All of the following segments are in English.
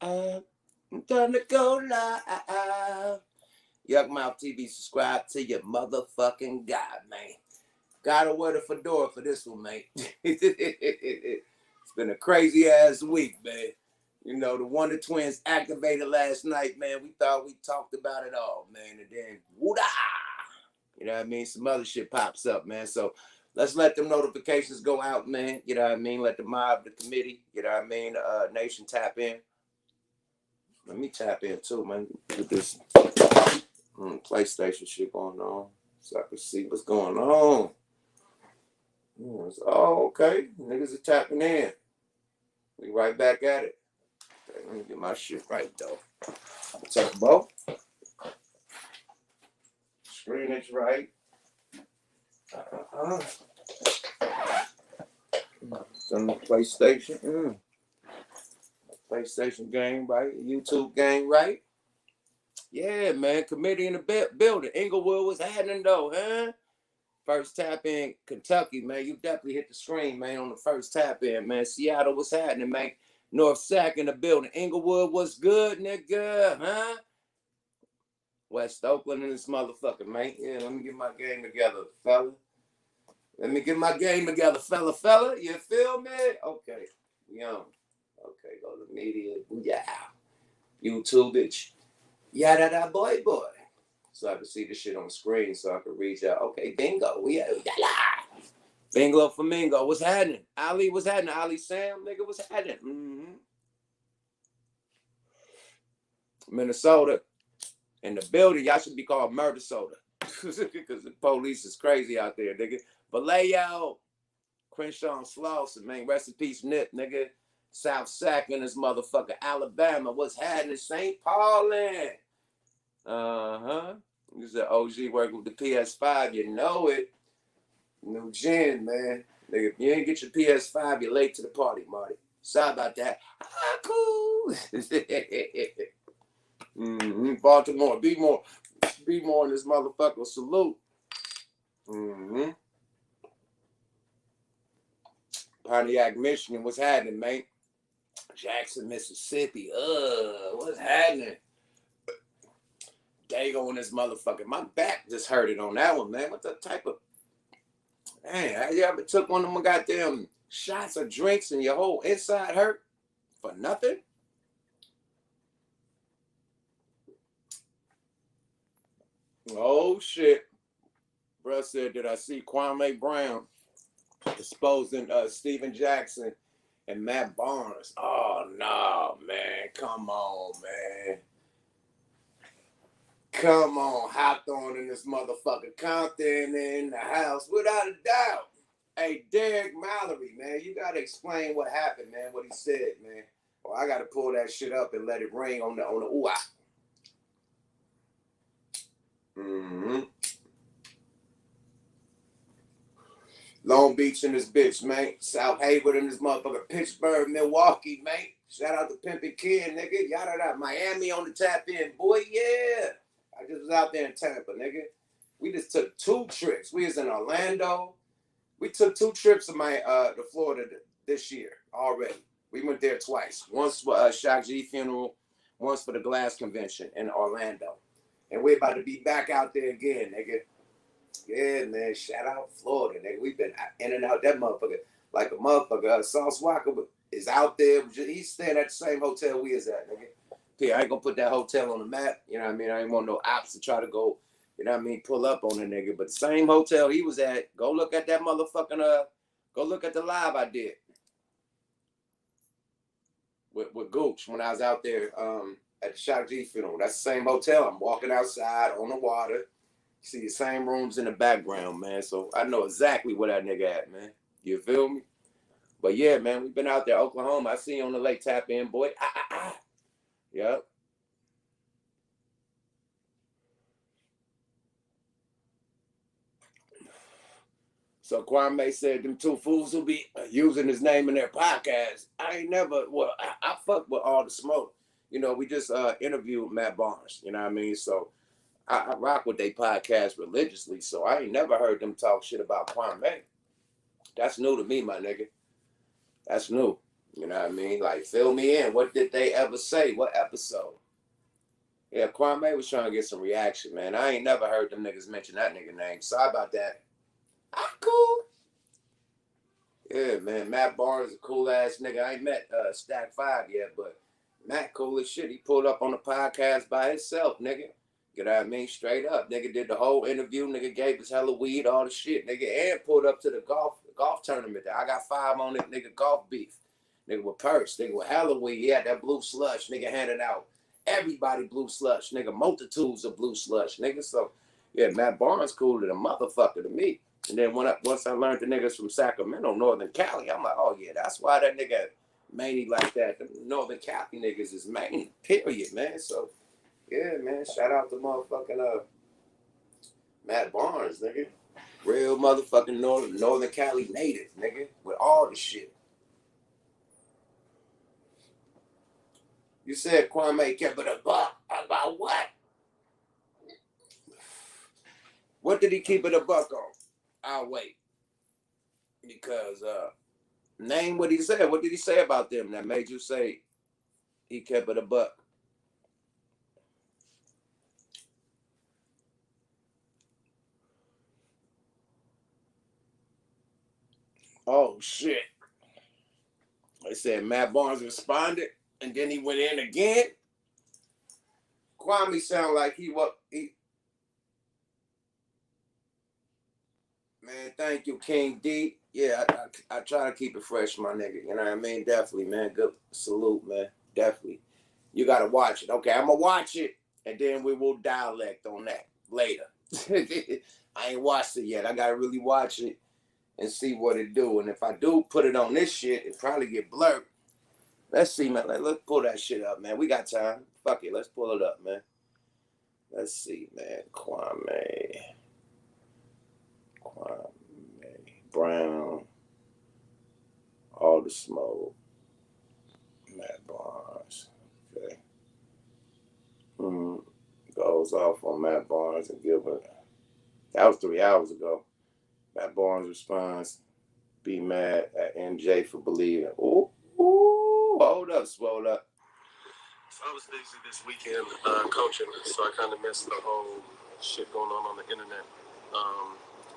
I'm done to go live. Yuck Mouth TV, subscribe to your motherfucking God, man. Gotta wear the fedora for this one, man. It's been a crazy ass week, man. You know, the Wonder Twins activated last night, man. We thought we talked about it all, man. And then, woo-da! You know what I mean? Some other shit pops up, man. So let's let them notifications go out, man. You know what I mean? Let the mob, the committee, you know what I mean? Nation tap in. Let me tap in too, man. With this PlayStation shit going on so I can see what's going on. Oh, okay. Niggas are tapping in. We right back at it. Okay, let me get my shit right, though. Turbo. Screen is right. It's on the PlayStation. PlayStation game, right? YouTube game, right? Yeah, man. Committee in the building. Inglewood was happening, though, huh? First tap in, Kentucky, man. You definitely hit the screen, man, on the first tap in, man. Seattle was happening, man. North Sac in the building. Inglewood was good, nigga, huh? West Oakland in this motherfucker, man. Yeah, let me get my game together, fella. Let me get my game together, fella. You feel me? Okay. Young. Okay, go to media. Yeah. YouTube, bitch. Yeah, boy. So I can see the shit on the screen so I can reach out. Okay, bingo. Yeah. Bingo Flamingo. What's happening? Ali, what's happening? Ali Sam, nigga, what's happening? Minnesota. In the building, y'all should be called Murder Soda. Because the police is crazy out there, nigga. Vallejo. Crenshaw Slauson, man. Rest in peace, Nip, nigga. South Sac in this motherfucker. Alabama. What's happening? St. Paulin. You said OG working with the PS5. You know it. New gen, man. Nigga, if you ain't get your PS5, you're late to the party, Marty. Sorry about that. Cool. Baltimore. Be more in this motherfucker. Salute. Pontiac, Michigan. What's happening, man? Jackson, Mississippi. What's happening? Dago in this motherfucker. My back just hurted on that one, man. What the type of... Man, you ever took one of them goddamn shots of drinks and your whole inside hurt for nothing? Oh, shit. Bruh said, did I see Kwame Brown exposing Steven Jackson and Matt Barnes? Oh, no, man. Come on, man. Come on, Hawthorne in this motherfucker. Compton in the house, without a doubt. Hey, Derek Mallory, man, you got to explain what happened, man, what he said, man. Well, I got to pull that shit up and let it ring on the ooh-ah. Long Beach in this bitch, man. South Hayward in this motherfucker. Pittsburgh, Milwaukee, man. Shout out to Pimpin' Kid, nigga. Yada. Miami on the tap in, boy, yeah. I just was out there in Tampa, nigga. We just took 2 trips. We was in Orlando. We took 2 trips to to Florida this year already. We went there twice. Once for Shock G funeral, once for the Glass Convention in Orlando. And we're about to be back out there again, nigga. Yeah, man. Shout out Florida, nigga. We've been in and out that motherfucker like a motherfucker. Sauce Walker is out there. He's staying at the same hotel we is at, nigga. Yeah, I ain't gonna put that hotel on the map. You know what I mean? I ain't want no ops to try to go, you know what I mean, pull up on the nigga. But the same hotel he was at, go look at that motherfucking, go look at the live I did with Gooch when I was out there at the Shock G funeral. That's the same hotel. I'm walking outside on the water. See the same rooms in the background, man. So I know exactly where that nigga at, man. You feel me? But yeah, man, we've been out there, Oklahoma. I see you on the lake tap in, boy. Yep. So Kwame said them 2 fools will be using his name in their podcast. I ain't never, well, I fuck with all the smoke. You know, we just interviewed Matt Barnes, you know what I mean? So I rock with their podcast religiously. So I ain't never heard them talk shit about Kwame. That's new to me, my nigga. That's new. You know what I mean? Like, fill me in. What did they ever say? What episode? Yeah, Kwame was trying to get some reaction, man. I ain't never heard them niggas mention that nigga name. Sorry about that. I'm cool. Yeah, man. Matt Barnes is a cool ass nigga. I ain't met STAK 5 yet, but Matt cool as shit. He pulled up on the podcast by himself, nigga. You know what I mean? Straight up. Nigga did the whole interview. Nigga gave us hella weed, all the shit. Nigga, and pulled up to the golf tournament. I got 5 on it, nigga, golf beef. Nigga with purse. Nigga with hella weed. He had that blue slush. Nigga handed out everybody blue slush. Nigga, multitudes of blue slush. Nigga, so, yeah, Matt Barnes cool to the motherfucker to me. And then once I learned the niggas from Sacramento, Northern Cali, I'm like, oh, yeah, that's why that nigga manny like that. The Northern Cali niggas is manny, period, man. So, yeah, man, shout out to motherfucking Matt Barnes, nigga. Real motherfucking Northern Cali native, nigga, with all the shit. You said Kwame kept it a buck. About what? What did he keep it a buck on? I'll wait. Because, name what he said. What did he say about them that made you say he kept it a buck? Oh, shit. They said Matt Barnes responded, and then he went in again. Kwame sound like he. Man, thank you, King D. Yeah, I try to keep it fresh, my nigga. You know what I mean? Definitely, man. Good salute, man. Definitely. You got to watch it. Okay, I'm going to watch it, and then we will dialect on that later. I ain't watched it yet. I got to really watch it and see what it do. And if I do put it on this shit, it probably get blurred. Let's see, man. Let's pull that shit up, man. We got time. Fuck it. Let's pull it up, man. Let's see, man. Kwame Brown. All the smoke. Matt Barnes. Okay. Goes off on Matt Barnes and Gilbert. That was 3 hours ago. Matt Barnes responds, be mad at MJ for believing. Ooh, hold up, swole up. So I was busy this weekend coaching, so I kind of missed the whole shit going on the internet.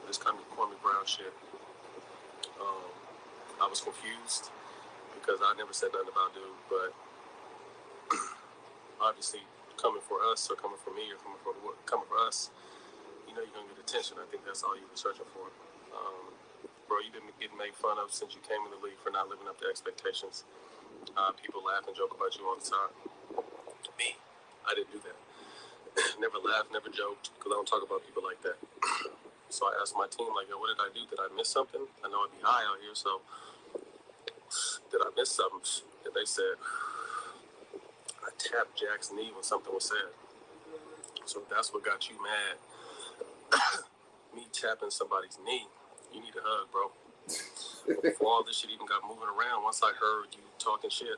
This kind of Kwame Brown shit. I was confused because I never said nothing about dude, but obviously coming for us or coming for me or coming for us, you know you're going to get attention. I think that's all you were searching for. Bro, you've been getting made fun of since you came in the league for not living up to expectations. People laugh and joke about you all the time. Me, I didn't do that. Never laughed, never joked, because I don't talk about people like that. So I asked my team, like, yo, what did I do? Did I miss something? I know I'd be high out here, so did I miss something? And they said, I tapped Jack's knee when something was said. So that's what got you mad. Me tapping somebody's knee. You need a hug, bro. Before all this shit even got moving around, once I heard you talking shit,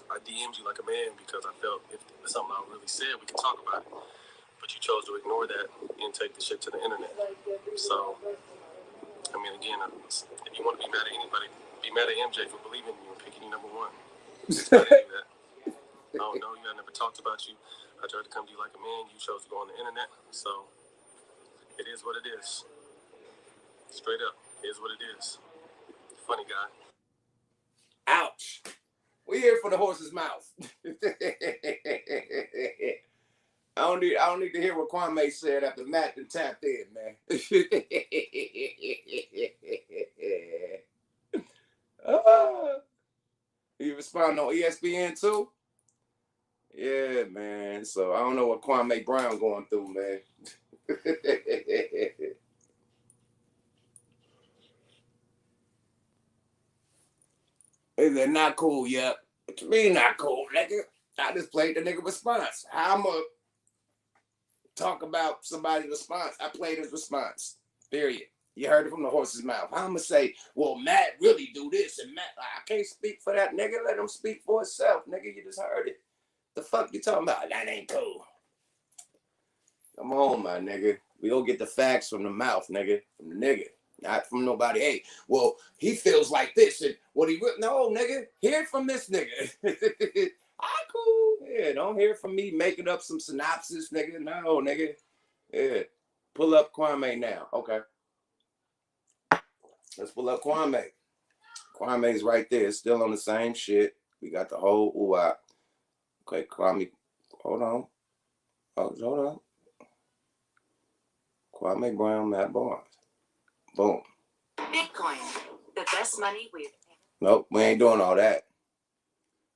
I DM'd you like a man because I felt if something I really said, we could talk about it. But you chose to ignore that and take the shit to the internet. So, I mean, again, if you want to be mad at anybody, be mad at MJ for believing in you and picking you number one. I didn't do that. I don't know you. I never talked about you. I tried to come to you like a man. You chose to go on the internet. So, it is what it is. Straight up, it is what it is. Funny guy. Ouch. We're here for the horse's mouth. I don't need to hear what Kwame said after Matt and tapped in, man. You respond on ESPN too? Yeah, man. So I don't know what Kwame Brown going through, man. They're not cool yet. What you mean not cool, nigga? I just played the nigga response. I'ma talk about somebody's response. I played his response. Period. You heard it from the horse's mouth. I'ma say, well, Matt really do this, and Matt, I can't speak for that nigga. Let him speak for himself, nigga. You just heard it. The fuck you talking about? That ain't cool. Come on, my nigga. We gonna get the facts from the mouth, nigga. From the nigga. Not from nobody. Hey, well, he feels like this, and what he no, nigga, hear it from this nigga. Cool. Yeah, don't hear from me making up some synopsis, nigga. No, nigga. Yeah, pull up Kwame now. Okay, let's pull up Kwame. Kwame's right there, still on the same shit. We got the whole ooh-ah. Okay, Kwame, hold on. Oh, hold on. Kwame Brown, Matt Barnes. Boom. Bitcoin, the best money we've. Nope, we ain't doing all that.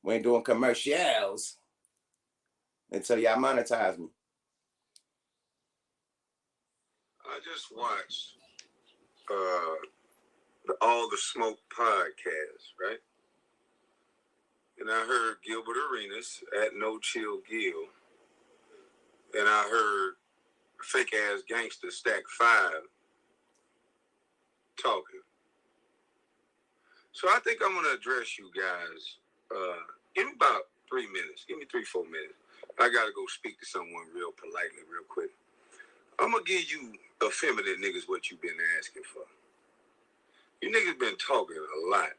We ain't doing commercials until y'all monetize me. I just watched the All the Smoke podcast, right? And I heard Gilbert Arenas at No Chill Gil. And I heard fake ass gangster STAK 5 talking. So I think I'm gonna address you guys. Give me about 3 minutes. Give me 3-4 minutes. I gotta go speak to someone real politely, real quick. I'm gonna give you effeminate niggas what you've been asking for. You niggas been talking a lot,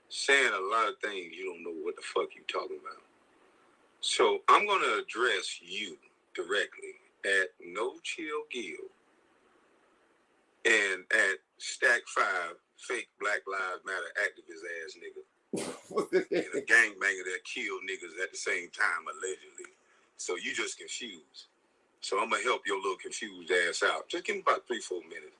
saying a lot of things you don't know what the fuck you talking about. So I'm gonna address you directly at No Chill Gil and at STAK 5, fake Black Lives Matter activist ass nigga. And a gangbanger that killed niggas at the same time, allegedly. So you just confused. So I'm gonna help your little confused ass out. Just give me about 3-4 minutes.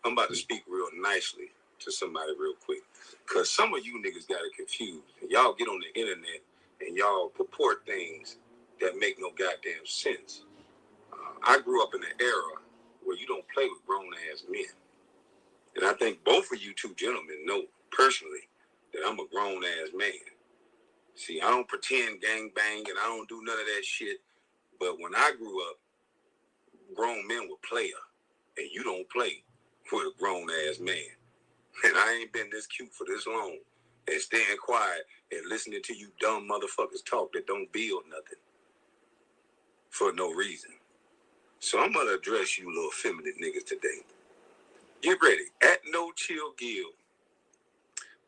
I'm about to speak real nicely to somebody real quick. Cause some of you niggas got it confused. And y'all get on the internet and y'all purport things that make no goddamn sense. I grew up in an era where you don't play with grown ass men. And I think both of you two gentlemen know personally that I'm a grown ass man. See, I don't pretend gang bang and I don't do none of that shit. But when I grew up, grown men were player. And you don't play with a grown ass man. And I ain't been this cute for this long. And staying quiet and listening to you dumb motherfuckers talk that don't build nothing. For no reason. So I'm gonna address you little feminine niggas today. Get ready. At No Chill Gil.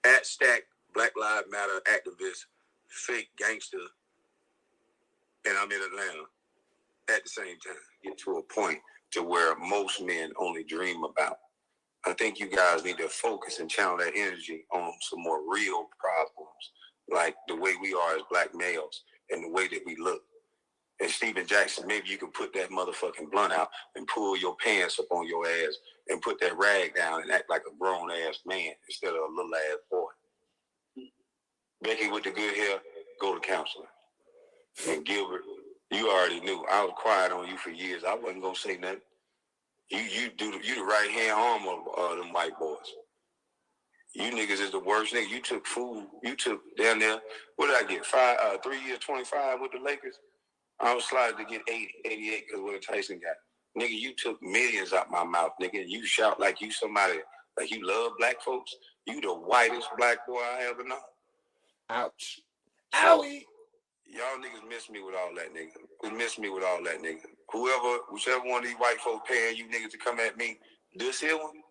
At STAK, Black Lives Matter activist, fake gangster. And I'm in Atlanta at the same time. Get to a point to where most men only dream about. I think you guys need to focus and channel that energy on some more real problems, like the way we are as black males and the way that we look. And Steven Jackson, maybe you can put that motherfucking blunt out and pull your pants up on your ass and put that rag down and act like a grown ass man instead of a little ass boy. Becky with the good hair, go to counseling. And Gilbert, you already knew. I was quiet on you for years. I wasn't gonna say nothing. You the right hand arm of them white boys. You niggas is the worst nigga. You took food. You took down there. What did I get? 3 years, 25 with the Lakers. I was sliding to get 80, 88 because what Tyson got. Nigga, you took millions out my mouth, nigga. You shout like you somebody, like you love black folks. You the whitest black boy I ever know. Ouch. So, owie. Y'all niggas miss me with all that, nigga. You miss me with all that, nigga. Whichever one of these white folks paying you niggas to come at me, this here one,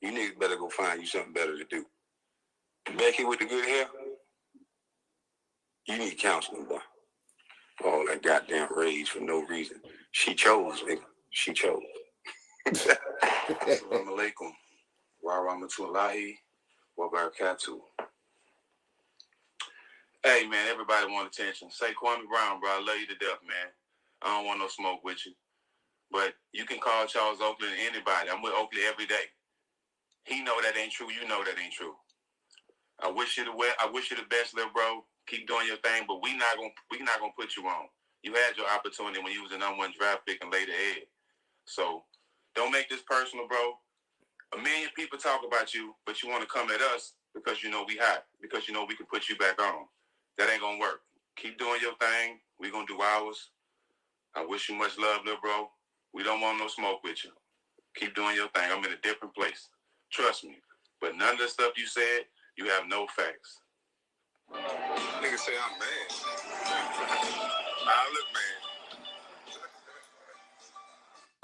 you niggas better go find you something better to do. Becky with the good hair, you need counseling, boy. All that goddamn rage for no reason. She chose, nigga. She chose. Assalamu alaikum. Wa rahmatullahi wa barakatuh. Hey, man, everybody want attention. Say Kwame Brown, bro. I love you to death, man. I don't want no smoke with you. But you can call Charles Oakley and anybody. I'm with Oakley every day. He know that ain't true. You know that ain't true. I wish you the best, little bro. Keep doing your thing, but we not gonna put you on. You had your opportunity when you was the #1 draft pick and later Ed. So don't make this personal, bro. A million people talk about you, but you want to come at us because you know we hot, because you know we can put you back on. That ain't gonna work. Keep doing your thing. We gonna do ours. I wish you much love, little bro. We don't want no smoke with you. Keep doing your thing. I'm in a different place. Trust me. But none of the stuff you said, you have no facts. Niggas say I'm mad. I look mad.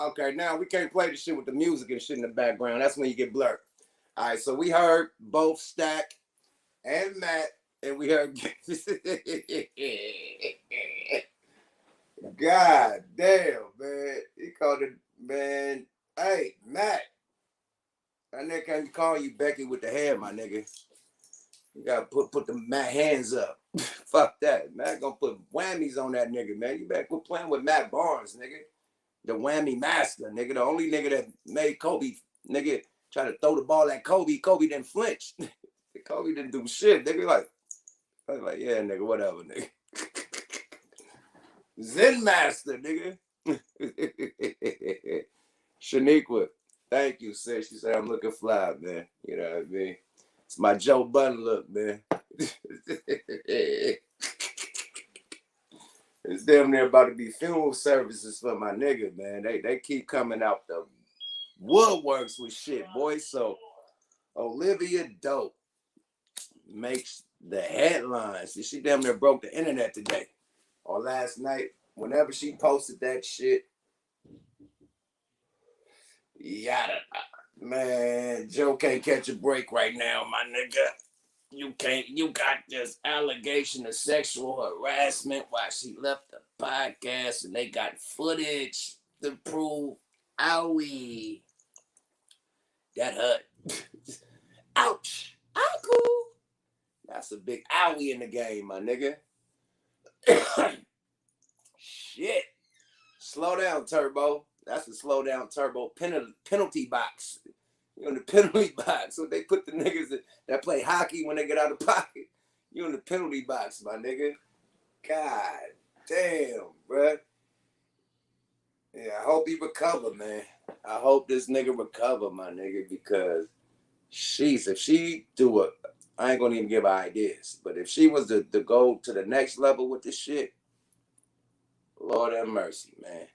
Okay, now we can't play the shit with the music and shit in the background. That's when you get blurred. All right, so we heard both STAK and Matt, and we heard. God damn, man. He called it, man. Hey, Matt. That nigga can't call you Becky with the hair, my nigga. You gotta put the Matt hands up. Fuck that. Matt gonna put whammies on that nigga, man. You better quit playing with Matt Barnes, nigga. The whammy master, nigga. The only nigga that made Kobe, nigga, try to throw the ball at Kobe. Kobe didn't flinch. Kobe didn't do shit. Nigga like yeah, nigga, whatever, nigga. Zen master, nigga. Shaniqua, thank you, sis. She said I'm looking fly, man. You know what I mean? It's my Joe Budden look, man. It's damn near about to be funeral services for my nigga, man. They keep coming out the woodworks with shit, boy. So Olivia Dope makes the headlines. She damn near broke the internet today or last night. Whenever she posted that shit, yada, man, Joe can't catch a break right now, my nigga. You can't. You got this allegation of sexual harassment while she left the podcast, and they got footage to prove. Owie, that hurt. Ouch. Ow. That's a big owie in the game, my nigga. Shit. Slow down, Turbo. That's a slow down, Turbo penalty box. You're in the penalty box. So they put the niggas that play hockey when they get out of pocket. You're in the penalty box, my nigga. God damn, bruh. Yeah, I hope he recover, man. I hope this nigga recover, my nigga, because if she do it, I ain't gonna even give her ideas. But if she was to go to the next level with this shit, Lord have mercy, man.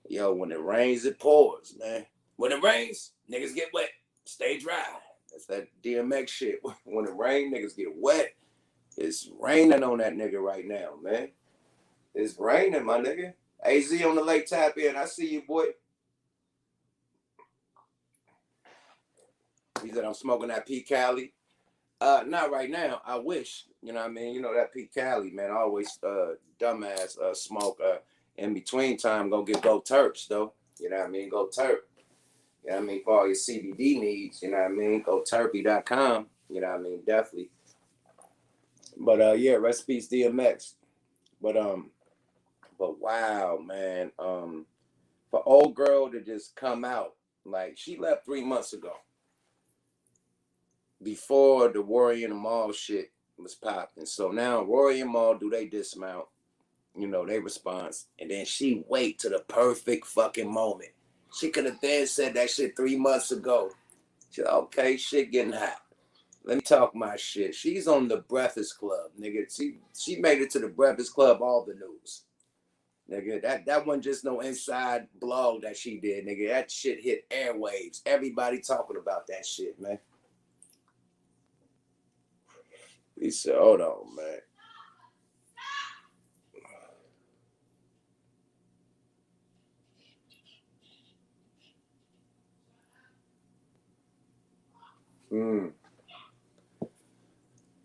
Yo, when it rains, it pours, man. When it rains, niggas get wet. Stay dry. That's that DMX shit. When it rains, niggas get wet. It's raining on that nigga right now, man. It's raining, my nigga. AZ on the lake tap in. I see you, boy. He said I'm smoking that P. Cali. Not right now. I wish. You know what I mean? You know that P. Cali, man. I always dumbass smoke in between time. Go terps, though. You know what I mean? Go terp. You know what I mean? For all your CBD needs, you know what I mean? Go terpy.com. You know what I mean? Definitely. But yeah, rest in peace, DMX. But wow, man. For old girl to just come out, like she left 3 months ago. Before the Rory and the Mall shit was popping. So now Rory and Mall do they dismount, you know, they response, and then she wait to the perfect fucking moment. She could have then said that shit 3 months ago. She said, okay, shit getting hot. Let me talk my shit. She's on the Breakfast Club, nigga. She made it to the Breakfast Club, all the news. Nigga, that wasn't just no inside blog that she did, nigga. That shit hit airwaves. Everybody talking about that shit, man. He said, hold on, man.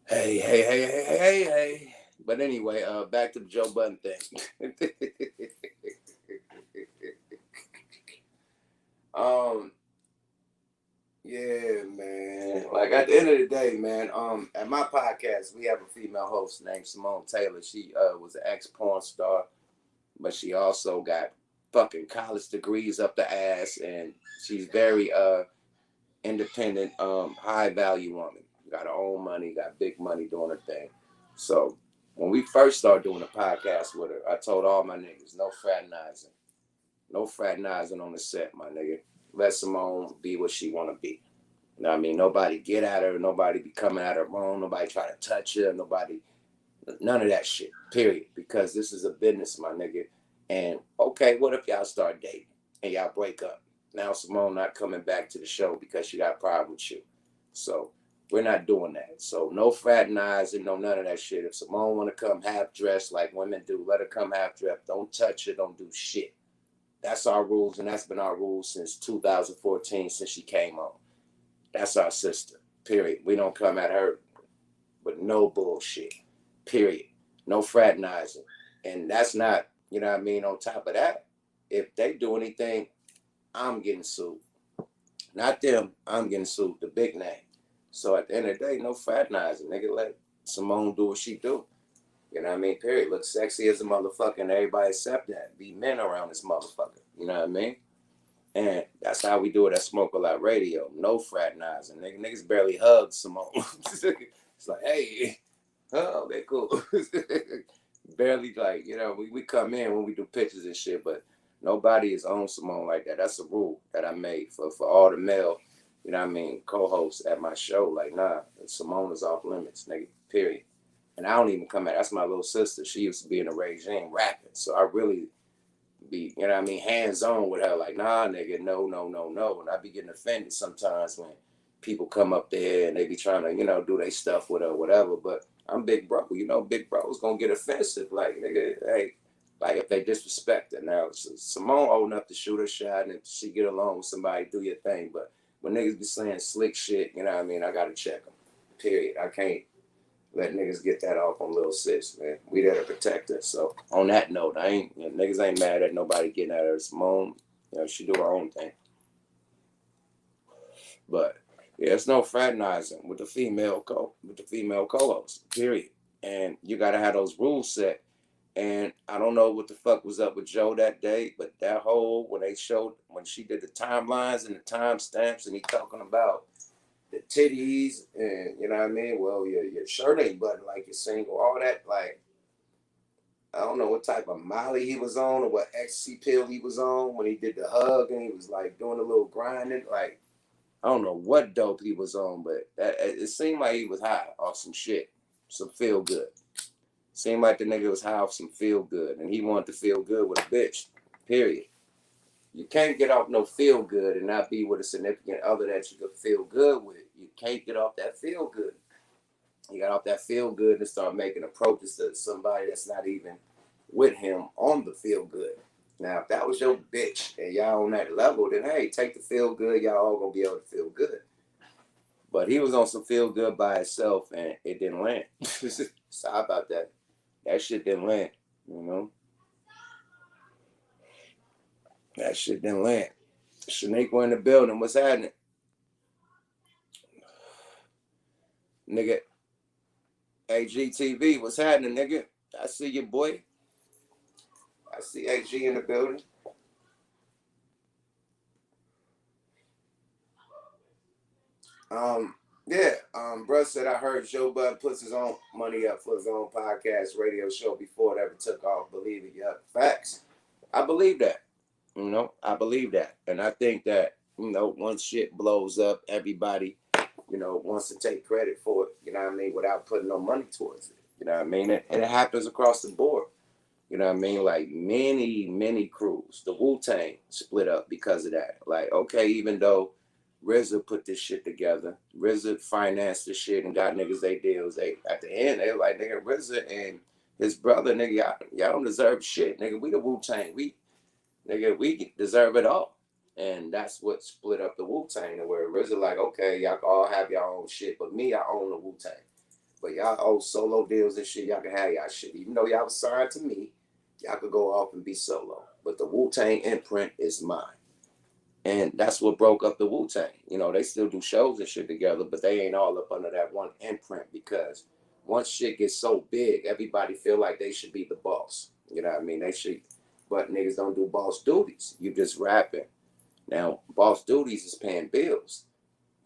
Hey. But anyway, back to the Joe Budden thing. Yeah, man. Like at the end of the day, man, at my podcast, we have a female host named Simone Taylor. She was an ex-porn star, but she also got fucking college degrees up the ass, and she's very independent, high value woman. Got her own money, got big money doing her thing. So when we first started doing a podcast with her, I told all my niggas, no fraternizing. No fraternizing on the set, my nigga. Let Simone be what she want to be. You know what I mean? Nobody get at her. Nobody be coming at her wrong. Nobody try to touch her. None of that shit, period. Because this is a business, my nigga. And, okay, what if y'all start dating and y'all break up? Now Simone not coming back to the show because she got a problem with you. So we're not doing that. So no fraternizing, no none of that shit. If Simone want to come half dressed like women do, let her come half dressed. Don't touch her. Don't do shit. That's our rules, and that's been our rules since 2014, since she came on. That's our sister, period. We don't come at her with no bullshit, period. No fraternizing. And that's not, you know what I mean, on top of that, if they do anything, I'm getting sued. Not them, I'm getting sued, the big name. So at the end of the day, no fraternizing. Nigga, let Simone do what she do. You know what I mean? Period. Look sexy as a motherfucker, and everybody accept that. Be men around this motherfucker. You know what I mean? And that's how we do it at Smoke a Lot Radio. No fraternizing. Niggas barely hug Simone. It's like, hey, oh, they cool. Barely, like, you know, we come in when we do pictures and shit, but nobody is on Simone like that. That's a rule that I made for all the male, you know what I mean, co-hosts at my show. Like, nah, Simone is off limits, nigga, period. And I don't even come at, that's my little sister. She used to be in the regime rapping. So I really be, you know what I mean, hands-on with her. Like, nah, nigga, no. And I be getting offended sometimes when people come up there and they be trying to, you know, do their stuff with her or whatever. But I'm Big Bro. You know, Big Bro's gonna get offensive. Like, nigga, hey, like if they disrespect her. Now, Simone old enough to shoot her shot, and if she get along with somebody, do your thing. But when niggas be saying slick shit, you know what I mean, I gotta check them. Period. I can't let niggas get that off on little sis, man. We there to protect her. So on that note, niggas ain't mad at nobody getting at her. Simone, you know, she do her own thing. But yeah, it's no fraternizing with the female co-host, period. And you gotta have those rules set. And I don't know what the fuck was up with Joe that day, but that whole when she did the timelines and the timestamps, and he talking about the titties and, you know what I mean? Well, your shirt ain't buttoned like you're single, all that. Like, I don't know what type of Molly he was on or what ecstasy pill he was on when he did the hug and he was like doing a little grinding. Like, I don't know what dope he was on, but it seemed like he was high off some shit, some feel good. Seemed like the nigga was high off some feel good, and he wanted to feel good with a bitch, period. You can't get off no feel good and not be with a significant other that you could feel good with. You can't get off that feel good. You got off that feel good and start making approaches to somebody that's not even with him on the feel good. Now, if that was your bitch and y'all on that level, then hey, take the feel good. Y'all all gonna be able to feel good. But he was on some feel good by himself and it didn't land. Sorry about that. That shit didn't land, you know? That shit didn't land. Shaniqua in the building. What's happening? Nigga. AGTV, what's happening, nigga? I see you, boy. I see AG in the building. Bruh said I heard Joe Budden puts his own money up for his own podcast radio show before it ever took off. Believe it, yep. Facts. I believe that. You know, I believe that. And I think that, you know, once shit blows up, everybody, you know, wants to take credit for it, you know what I mean, without putting no money towards it. You know what I mean? And it happens across the board. You know what I mean? Like many crews. The Wu-Tang split up because of that. Like, okay, even though RZA put this shit together, RZA financed this shit and got niggas they deals. They at the end, they were like, nigga, RZA and his brother, nigga, y'all don't deserve shit. Nigga, we the Wu-Tang. We deserve it all. And that's what split up the Wu-Tang, where RZA like, okay, y'all all have y'all own shit, but me, I own the Wu-Tang. But y'all own solo deals and shit, y'all can have y'all shit. Even though y'all was signed to me, y'all could go off and be solo. But the Wu-Tang imprint is mine. And that's what broke up the Wu-Tang. You know, they still do shows and shit together, but they ain't all up under that one imprint because once shit gets so big, everybody feel like they should be the boss. You know what I mean? They should, but niggas don't do boss duties. You just rapping. Now, boss duties is paying bills.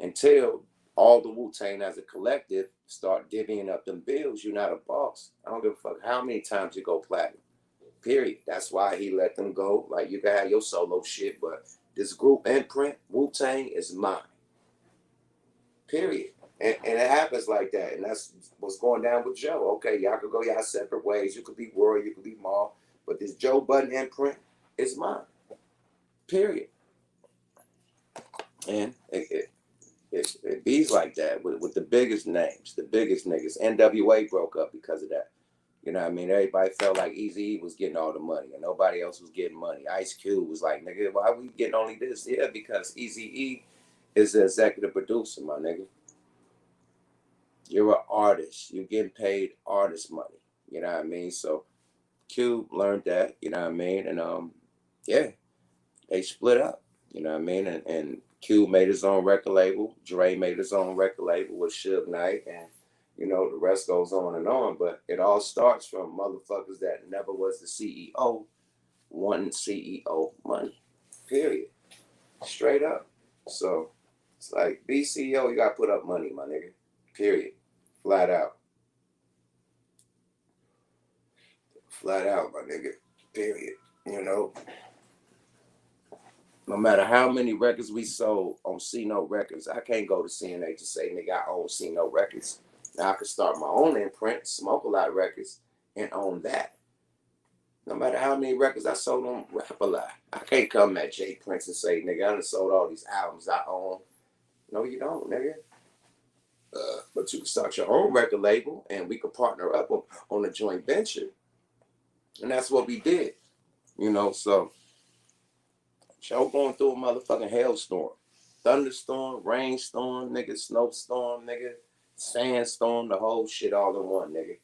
Until all the Wu-Tang as a collective start divvying up them bills, you're not a boss. I don't give a fuck how many times you go platinum. Period. That's why he let them go. Like, you can have your solo shit, but this group imprint, Wu-Tang, is mine. Period. And it happens like that. And that's what's going down with Joe. Okay, y'all could go y'all separate ways. You could be Roy, you could be Maul. But this Joe Budden imprint is mine. Period. And it bees like that with the biggest names, the biggest niggas. NWA broke up because of that. You know what I mean? Everybody felt like Eazy-E was getting all the money and nobody else was getting money. Ice Cube was like, nigga, why we getting only this? Yeah, because Eazy-E is the executive producer, my nigga. You're an artist. You're getting paid artist money. You know what I mean? So Cube learned that, you know what I mean? And yeah, they split up, you know what I mean? And Cube made his own record label. Dre made his own record label with Suge Knight, and you know, the rest goes on and on. But it all starts from motherfuckers that never was the CEO wanting CEO money. Period. Straight up. So it's like, be CEO, you gotta put up money, my nigga. Period. Flat out. Flat out, my nigga. Period. You know? No matter how many records we sold on C-Note Records, I can't go to CNA to say, nigga, I own C-Note Records. Now I can start my own imprint, Smoke a Lot Records, and own that. No matter how many records I sold on Rap a Lot. I can't come at Jay Prince and say, nigga, I done sold all these albums I own. No, you don't, nigga. But you can start your own record label, and we could partner up on a joint venture. And that's what we did. You know, so Joe going through a motherfucking hailstorm. Thunderstorm, rainstorm, nigga, snowstorm, nigga, sandstorm, the whole shit all in one, nigga.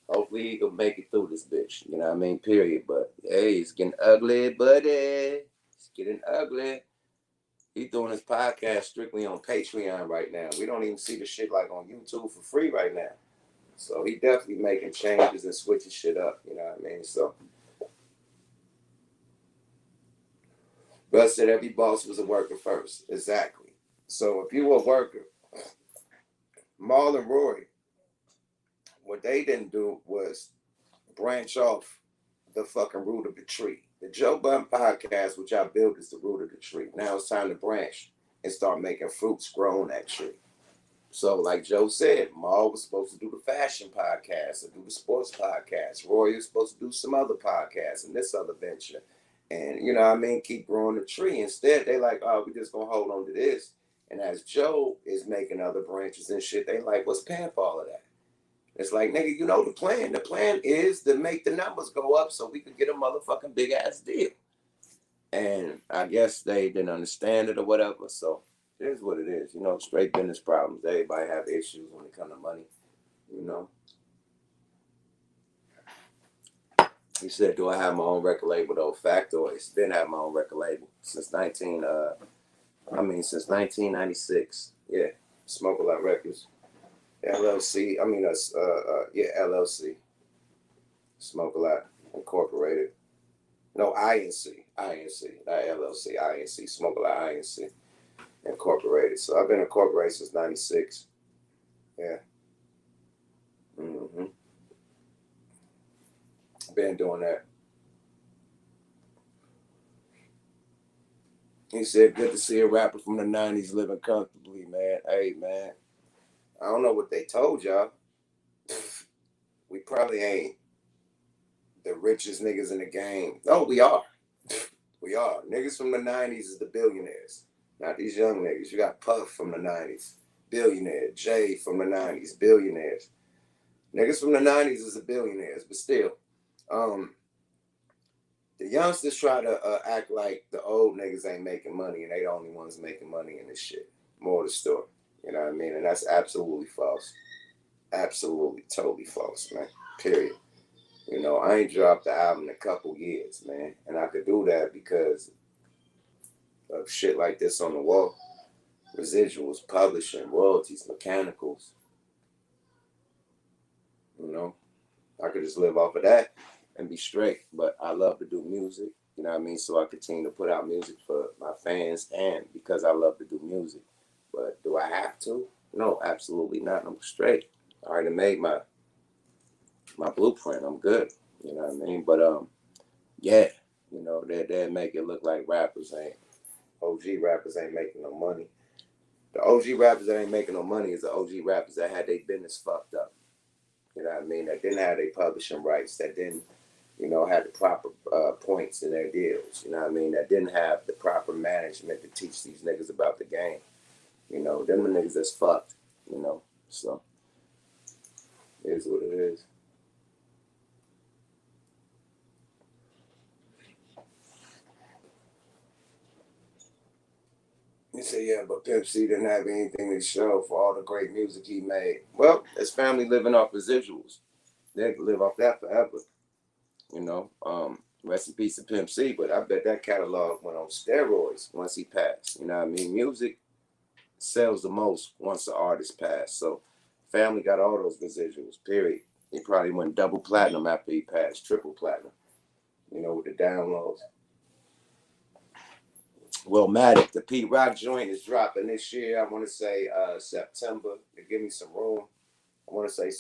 Hopefully he can make it through this bitch. You know what I mean? Period. But hey, it's getting ugly, buddy. It's getting ugly. He's doing his podcast strictly on Patreon right now. We don't even see the shit like on YouTube for free right now. So he definitely making changes and switching shit up. You know what I mean? So Russ said every boss was a worker first. Exactly. So if you were a worker, Marl and Rory, what they didn't do was branch off the fucking root of the tree. The Joe Budden podcast, which I built, is the root of the tree. Now it's time to branch and start making fruits grow on that tree. So like Joe said, Marl was supposed to do the fashion podcast and do the sports podcast. Roy was supposed to do some other podcasts and this other venture. And, you know what I mean, keep growing the tree. Instead, they like, oh, we just going to hold on to this. And as Joe is making other branches and shit, they like, what's paying for all of that? It's like, nigga, you know the plan. The plan is to make the numbers go up so we could get a motherfucking big-ass deal. And I guess they didn't understand it or whatever. So it is what it is. You know, straight business problems. Everybody have issues when it comes to money, you know. He said, do I have my own record label, though? Factoids. Been have my own record label since 1996. Yeah. Smoke a Lot Records. LLC. LLC. Smoke a Lot Incorporated. No, INC. Not LLC. INC. Smoke a Lot INC. Incorporated. So I've been incorporated since 96. Yeah. Mm-hmm. Been doing that. He said, good to see a rapper from the 90s living comfortably, man. Hey, man. I don't know what they told y'all. We probably ain't the richest niggas in the game. No, we are. We are. Niggas from the 90s is the billionaires. Not these young niggas. You got Puff from the 90s. Billionaire. Jay from the 90s. Billionaires. Niggas from the 90s is the billionaires. But still, the youngsters try to act like the old niggas ain't making money and they the only ones making money in this shit. More of the story. You know what I mean? And that's absolutely false. Absolutely, totally false, man. Period. You know, I ain't dropped the album in a couple years, man. And I could do that because of shit like this on the wall. Residuals, publishing, royalties, mechanicals. You know, I could just live off of that and be straight. But I love to do music, you know what I mean? So I continue to put out music for my fans and because I love to do music. But do I have to? No, absolutely not. I'm straight. I already made my blueprint. I'm good. You know what I mean? But yeah, you know, they make it look like OG rappers ain't making no money. The OG rappers that ain't making no money is the OG rappers that had their business fucked up. You know what I mean? That didn't have their publishing rights, that didn't, you know, have the proper points in their deals. You know what I mean? That didn't have the proper management to teach these niggas about the game. You know, them the niggas that's fucked, you know. So, it is what it is. say, yeah, but Pimp C didn't have anything to show for all the great music he made. Well, his family living off residuals. They could live off that forever. You know, rest in peace to Pimp C, but I bet that catalog went on steroids once he passed. You know what I mean? Music sells the most once the artist passed. So family got all those residuals, period. He probably went double platinum after he passed, triple platinum, you know, with the downloads. Well, Matic, the Pete Rock joint is dropping this year. I want to say September. To give me some room. I want to say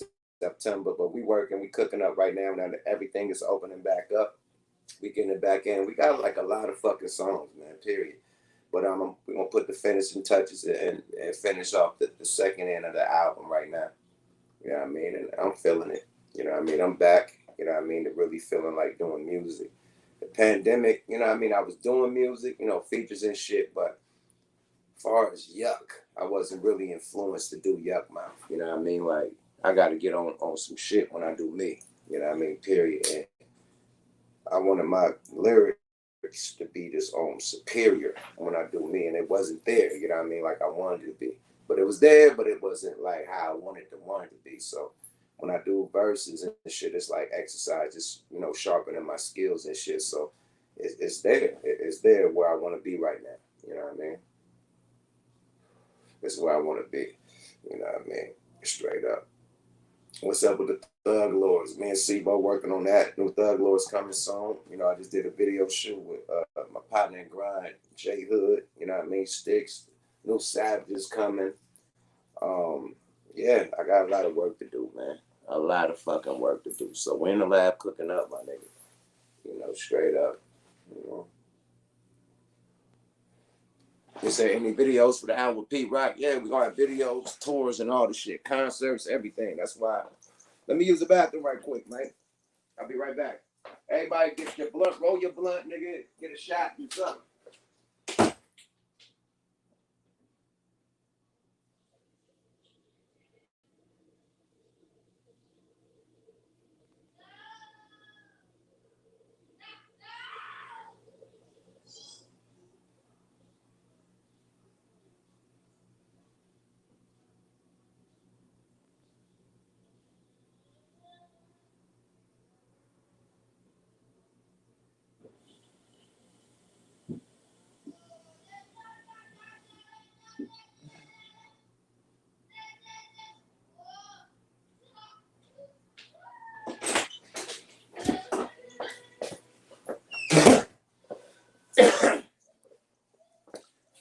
September, but we working, we cooking up right now. Now that everything is opening back up, we getting it back in. We got like a lot of fucking songs, man, period. But we're going to put the finishing touches and finish off the second end of the album right now. You know what I mean? And I'm feeling it. You know what I mean? I'm back, you know what I mean, to really feeling like doing music. The pandemic, you know what I mean? I was doing music, you know, features and shit, but as far as Yuck, I wasn't really influenced to do Yuck Mouth. You know what I mean? Like, I got to get on some shit when I do me. You know what I mean? Period. And I wanted my lyrics to be this superior when I do me, and it wasn't there. You know what I mean? Like I wanted it to be. But it was there, but it wasn't like how I wanted it to be. So when I do verses and shit, it's like exercise, just, you know, sharpening my skills and shit. So it's there. It's there where I want to be right now. You know what I mean? It's where I want to be. You know what I mean? Straight up. What's up with the Thug Lords? Me and Sibo working on that. New Thug Lords coming soon. You know, I just did a video shoot with my partner in grind, J Hood. You know what I mean? Sticks. New Savages coming. Yeah, I got a lot of work to do, man. A lot of fucking work to do. So we're in the lab cooking up, my nigga. You know, straight up. You know. Is there any videos for the album with Pete Rock? Yeah, we're gonna have videos, tours, and all the shit. Concerts, everything. That's why. Let me use the bathroom right quick, man. I'll be right back. Everybody get your blunt, roll your blunt, nigga. Get a shot, do something.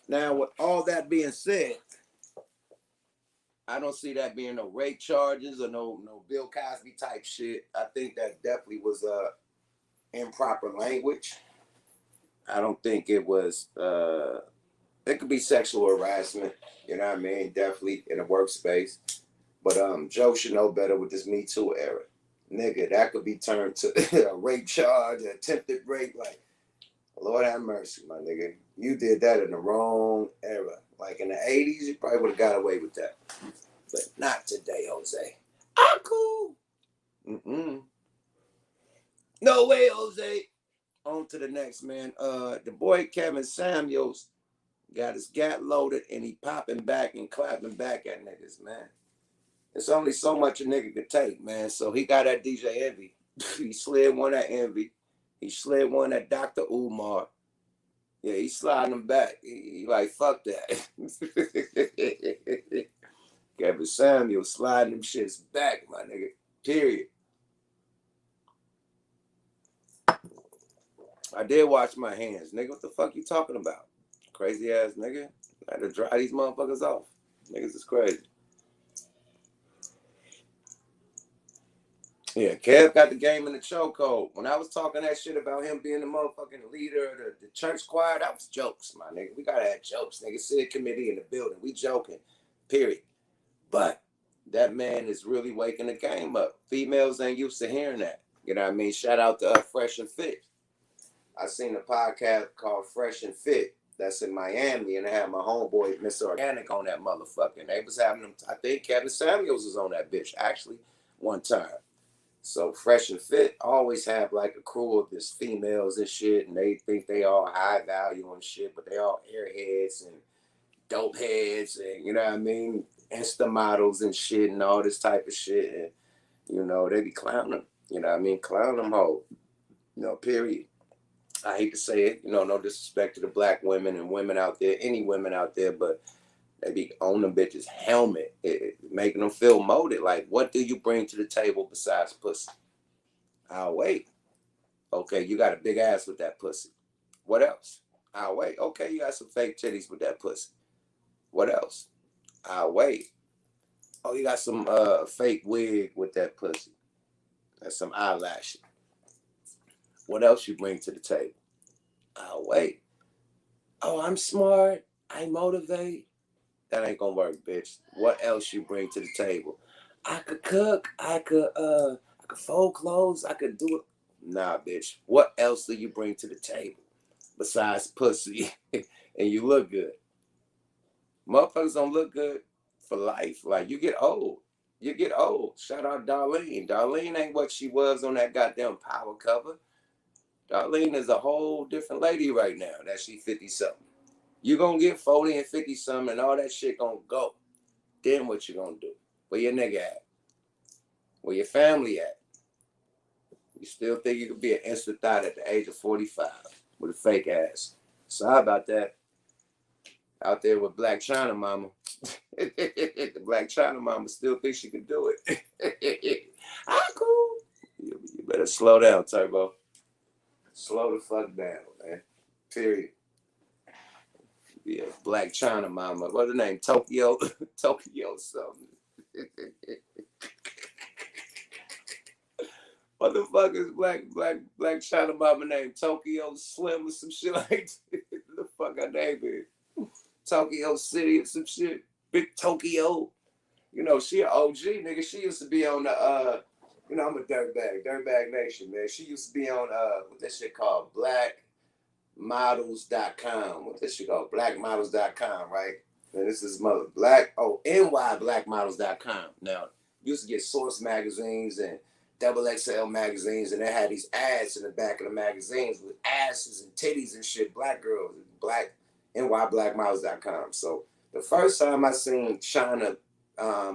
Now, with all that being said, I don't see that being no rape charges or no Bill Cosby type shit. I think that definitely was improper language. I don't think it was. It could be sexual harassment. You know what I mean? Definitely in a workspace. But Joe should know better with this Me Too era. Nigga, that could be turned to a rape charge, attempted rape. Like, Lord have mercy, my nigga. You did that in the wrong era. Like in the 80s, you probably would have got away with that. But not today, Jose. I'm cool. No way, Jose. On to the next, man. The boy Kevin Samuels got his gat loaded and he popping back and clapping back at niggas, man. It's only so much a nigga could take, man. So he got that DJ Envy. He slid one at Envy. He slid one at Dr. Umar. Yeah, he sliding them back. He like, fuck that. Kevin Samuel sliding them shits back, my nigga. Period. I did wash my hands. Nigga, what the fuck you talking about? Crazy ass nigga. I had to dry these motherfuckers off. Niggas is crazy. Yeah, Kev got the game in the chokehold. When I was talking that shit about him being the motherfucking leader of the church choir, that was jokes, my nigga. We gotta have jokes, nigga. City committee in the building. We joking, period. But that man is really waking the game up. Females ain't used to hearing that. You know what I mean? Shout out to Fresh and Fit. I seen a podcast called Fresh and Fit that's in Miami, and they had my homeboy Mr. Organic on that motherfucker. And they was having them. I think Kevin Samuels was on that bitch actually one time. So Fresh and Fit always have like a crew of this females and shit, and they think they all high value and shit, but they all airheads and dope heads and, you know what I mean, Insta models and shit and all this type of shit. And, you know, they be clowning them. You know what I mean? Clown them whole. You know, period. I hate to say it, you know, no disrespect to the black women and women out there, any women out there, but they be on them bitches' helmet, making them feel molded. Like, what do you bring to the table besides pussy? I'll wait. Okay, you got a big ass with that pussy. What else? I'll wait. Okay, you got some fake titties with that pussy. What else? I'll wait. Oh, you got some fake wig with that pussy. And some eyelashes. What else you bring to the table? I'll wait. Oh, I'm smart. I motivate. That ain't gonna work, bitch. What else you bring to the table? I could cook. I could fold clothes. I could do it. Nah, bitch. What else do you bring to the table besides pussy? And you look good. Motherfuckers don't look good for life. Like, you get old. You get old. Shout out Darlene. Darlene ain't what she was on that goddamn Power cover. Darlene is a whole different lady right now that she 50-something. You gonna get 40 and 50-something and all that shit gonna go. Then what you gonna do? Where your nigga at? Where your family at? You still think you could be an instant thought at the age of 45 with a fake ass. Sorry about that. Out there with Black China Mama. The Black China Mama still thinks she can do it. I'm cool. You better slow down, Turbo. Slow the fuck down, man. Period. Yeah, Black China Mama. What's her name? Tokyo. Tokyo something. What the fuck is Black China Mama named? Tokyo Slim or some shit like that? The fuck her name is? Tokyo City or some shit. Big Tokyo. You know, she an OG, nigga. She used to be on the you know, I'm a Dirtbag Nation, man. She used to be on what that shit called? Blackmodels.com. What that shit called? Blackmodels.com, right? And this is mother NYBlackmodels.com. Now, used to get Source magazines and XXL magazines, and they had these ads in the back of the magazines with asses and titties and shit, black girls, NYBlackmodels.com. So the first time I seen China,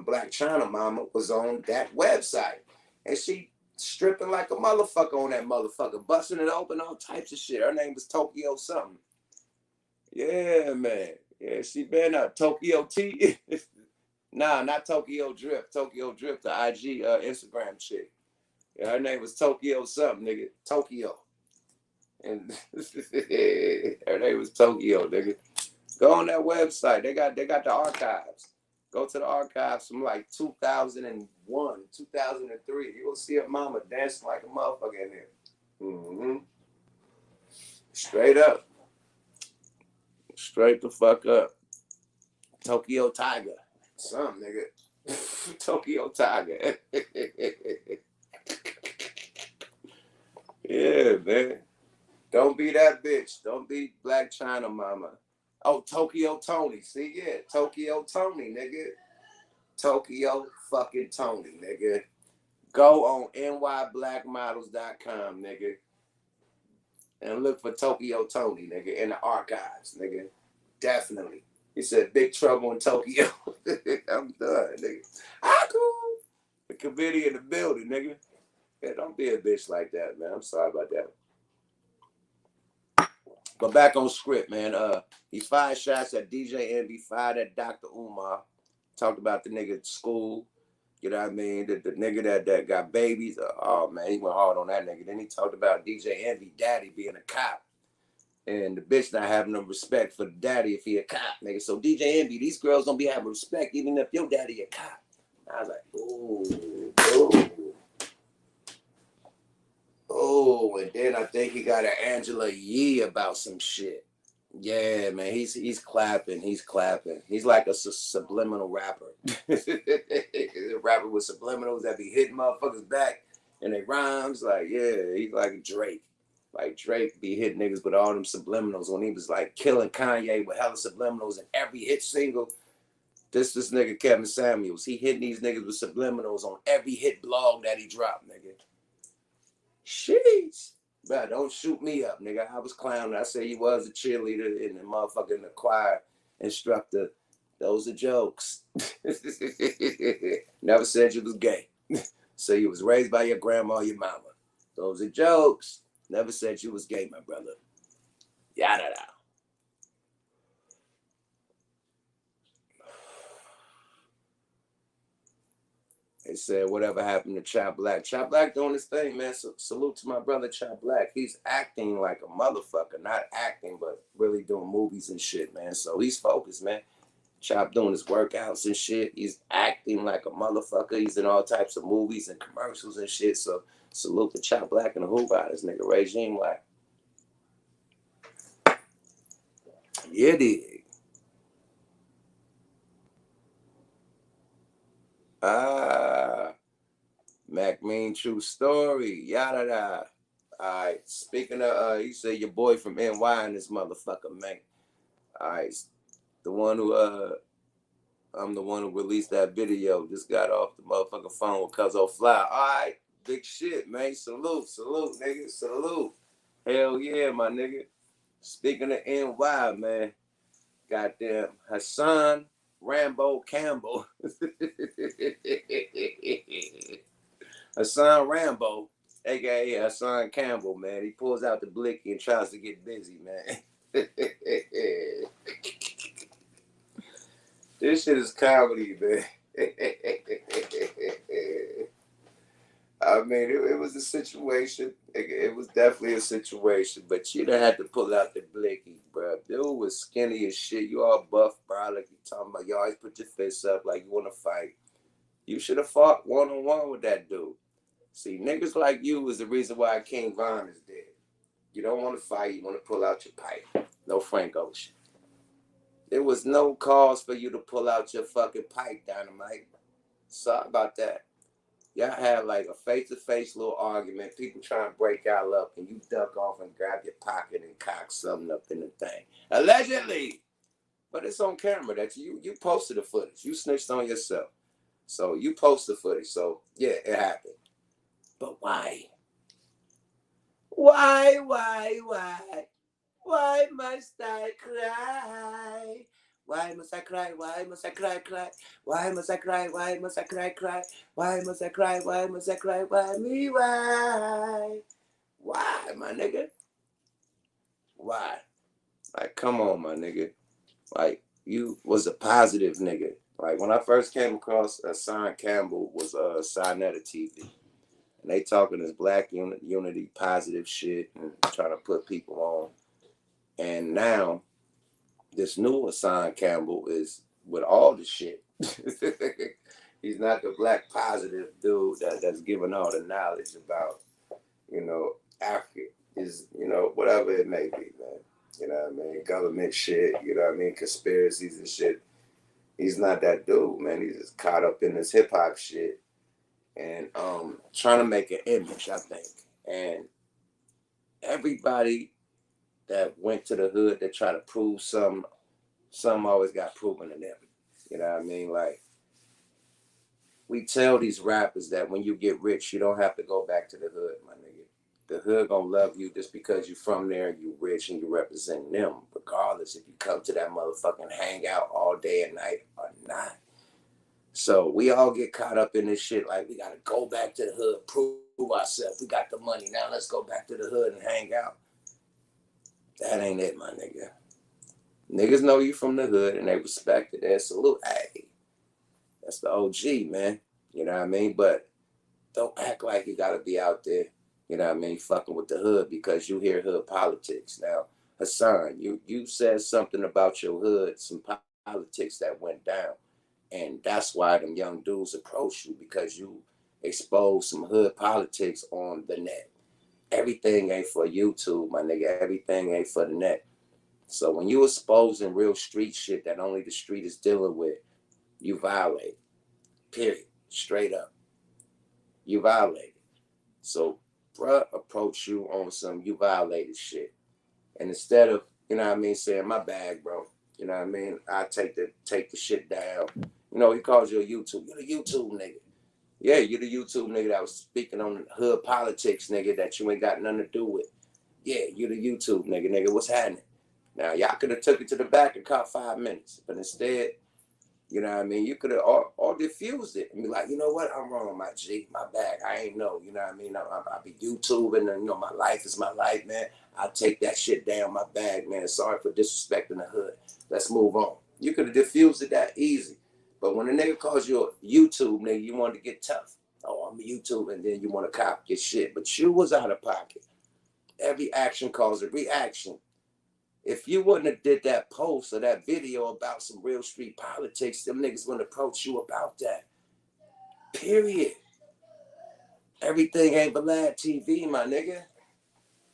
Black China Mama was on that website, and she stripping like a motherfucker on that motherfucker, busting it open, all types of shit. Her name was Tokyo something. Yeah, man. Yeah, she been up. Tokyo T. Nah, not Tokyo Drift. Tokyo Drift, the IG Instagram chick. Yeah, her name was Tokyo something, nigga. Tokyo. And her name was Tokyo, nigga. Go on that website. They got the archives. Go to the archives from like 2001, 2003. You will see her mama dancing like a motherfucker in there. Mm-hmm. Straight up. Straight the fuck up. Tokyo Tiger. Something, nigga. Tokyo Tiger. Yeah, man. Don't be that bitch. Don't be Black China Mama. Oh, Tokyo Tony. See, yeah. Tokyo Tony, nigga. Tokyo fucking Tony, nigga. Go on nyblackmodels.com, nigga. And look for Tokyo Tony, nigga, in the archives, nigga. Definitely. He said, Big Trouble in Tokyo. I'm done, nigga. Cool. The committee in the building, nigga. Yeah, don't be a bitch like that, man. I'm sorry about that. But back on script, man. He fired shots at DJ Envy, fired at Dr. Umar. Talked about the nigga at school. You know what I mean? The nigga that got babies. Oh, man, he went hard on that nigga. Then he talked about DJ Envy, daddy being a cop. And the bitch not having no respect for the daddy if he a cop, nigga. So DJ Envy, these girls don't be having respect even if your daddy a cop. I was like, ooh. Oh, and then I think he got an Angela Yee about some shit. Yeah, man, he's clapping. He's clapping. He's like a subliminal rapper. He's a rapper with subliminals that be hitting motherfuckers back and they rhymes. Like, yeah, he's like Drake. Like Drake be hitting niggas with all them subliminals when he was like killing Kanye with hella subliminals in every hit single. This nigga Kevin Samuels, he hitting these niggas with subliminals on every hit blog that he dropped, nigga. Sheesh. Bro, don't shoot me up, nigga. I was clowning. I said he was a cheerleader in the motherfucking choir instructor. Those are jokes. Never said you was gay. So you was raised by your grandma or your mama. Those are jokes. Never said you was gay, my brother. Yada da. They said, whatever happened to Chop Black? Chop Black doing his thing, man. So, salute to my brother Chop Black. He's acting like a motherfucker. Not acting, but really doing movies and shit, man. So he's focused, man. Chop doing his workouts and shit. He's acting like a motherfucker. He's in all types of movies and commercials and shit. So salute to Chop Black and the Who Riders, nigga. Regime Black. Yeah, dig. Mac mean true story. Yada da. All right. Speaking of, you say your boy from NY and this motherfucker, man. All right. The one who, I'm the one who released that video. Just got off the motherfucking phone with Cuzzo Fly. All right. Big shit, man. Salute, nigga. Salute. Hell yeah, my nigga. Speaking of NY, man. Goddamn Hassan Campbell. Hassan Rambo, a.k.a. Hassan Campbell, man. He pulls out the blicky and tries to get busy, man. This shit is comedy, man. I mean, it was a situation. It was definitely a situation, but you done had to pull out the blicky, bro. Dude was skinny as shit. You all buff, bro. Like you talking about, you always put your fists up like you want to fight. You should have fought one-on-one with that dude. See, niggas like you is the reason why King Von is dead. You don't want to fight. You want to pull out your pipe. No Frank Ocean. There was no cause for you to pull out your fucking pipe, Dynamite. Sorry about that. Y'all had like a face-to-face little argument. People trying to break y'all up, and you duck off and grab your pocket and cock something up in the thing. Allegedly. But it's on camera that you posted the footage. You snitched on yourself. So you post the footage. So, yeah, it happened. But why? Why? Why must I cry? Why must I cry? Why must I cry? Why must I cry? Why must I cry? Why must I cry? Why must I cry? Why me? Why? Why, my nigga? Why? Like, come on, my nigga. Like, you was a positive nigga. Like, when I first came across Hassan Campbell was Sinetta TV. And they talking this black unity, positive shit, and trying to put people on. And now, this new Hassan Campbell is with all the shit. He's not the black positive dude that's giving all the knowledge about, you know, Africa is, you know, whatever it may be, man. You know what I mean? Government shit, you know what I mean? Conspiracies and shit. He's not that dude, man. He's just caught up in this hip hop shit. And trying to make an image, I think. And everybody that went to the hood that try to prove some always got proven to them. You know what I mean? Like, we tell these rappers that when you get rich, you don't have to go back to the hood, my nigga. The hood gonna love you just because you from there, you rich and you represent them, regardless if you come to that motherfucking hangout all day and night or not. So we all get caught up in this shit like we gotta go back to the hood, prove ourselves. We got the money, now let's go back to the hood and hang out. That ain't it, my nigga. Niggas know you from the hood and they respect it. They salute. Hey, that's the OG, man. You know what I mean? But don't act like you gotta be out there, you know what I mean, fucking with the hood because you hear hood politics. Now, Hassan, you said something about your hood, some politics that went down. And that's why them young dudes approach you, because you expose some hood politics on the net. Everything ain't for YouTube, my nigga. Everything ain't for the net. So when you exposing real street shit that only the street is dealing with, you violate. Period. Straight up. You violate. So bruh approach you on some you violated shit. And instead of, you know what I mean, saying, my bad, bro. You know what I mean? I take the shit down. You know, he calls you a YouTube. You're the YouTube nigga. Yeah, you're the YouTube nigga that was speaking on hood politics, nigga, that you ain't got nothing to do with. Yeah, you're the YouTube nigga. What's happening? Now, y'all could have took it to the back and caught 5 minutes, but instead, you know what I mean, you could have all diffused it and be like, you know what, I'm wrong, my G, my bad, I ain't know, you know what I mean, I be YouTubing and, you know, my life is my life, man. I'll take that shit down, my bag, man. Sorry for disrespecting the hood. Let's move on. You could have diffused it that easy. But when a nigga calls you a YouTube nigga, you want to get tough. Oh, I'm a YouTube, and then you want to cop your shit. But you was out of pocket. Every action calls a reaction. If you wouldn't have did that post or that video about some real street politics, them niggas wouldn't approach you about that. Period. Everything ain't Balad TV, my nigga.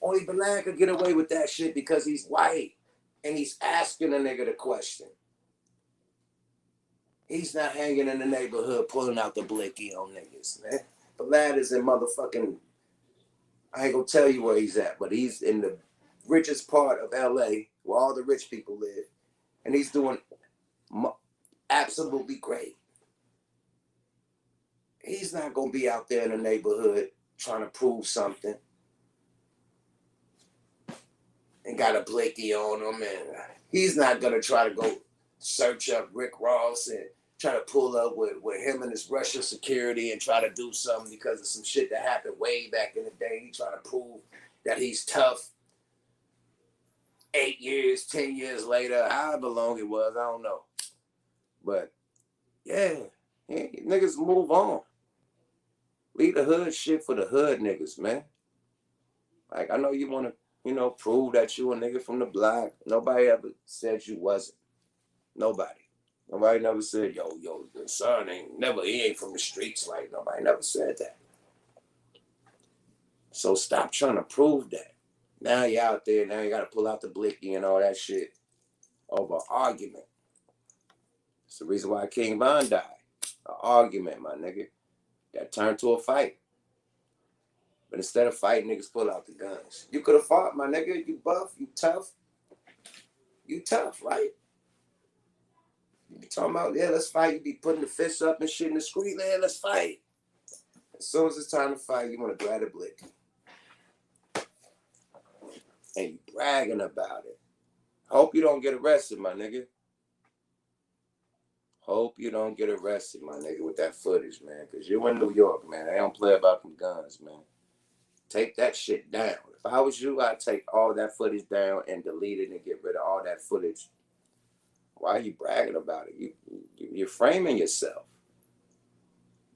Only Balad could get away with that shit because he's white and he's asking a nigga the question. He's not hanging in the neighborhood pulling out the blicky on niggas, man. Balad is in motherfucking, I ain't gonna tell you where he's at, but he's in the richest part of LA where all the rich people live. And he's doing absolutely great. He's not gonna be out there in the neighborhood trying to prove something and got a blicky on him, and he's not gonna try to go search up Rick Ross and try to pull up with him and his Russian security and try to do something because of some shit that happened way back in the day. He trying to prove that he's tough 8 years, 10 years later, however long it was, I don't know. But yeah, niggas move on. Leave the hood shit for the hood niggas, man. Like, I know you want to, you know, prove that you a nigga from the block. Nobody ever said you wasn't. Nobody never said, yo, the son he ain't from the streets. Like, nobody never said that. So stop trying to prove that. Now you're out there, now you got to pull out the blicky and all that shit over argument. It's the reason why King Von died. An argument, my nigga. That turned to a fight. But instead of fighting, niggas pull out the guns. You could have fought, my nigga. You buff, you tough. You tough, right? You be talking about, yeah, let's fight. You be putting the fists up and shit in the street, man, let's fight. As soon as it's time to fight, you want to grab a blick. And you bragging about it. Hope you don't get arrested, my nigga. Hope you don't get arrested, my nigga, with that footage, man. Because you're in New York, man. They don't play about them guns, man. Take that shit down. If I was you, I'd take all that footage down and delete it and get rid of all that footage. Why are you bragging about it? You're framing yourself.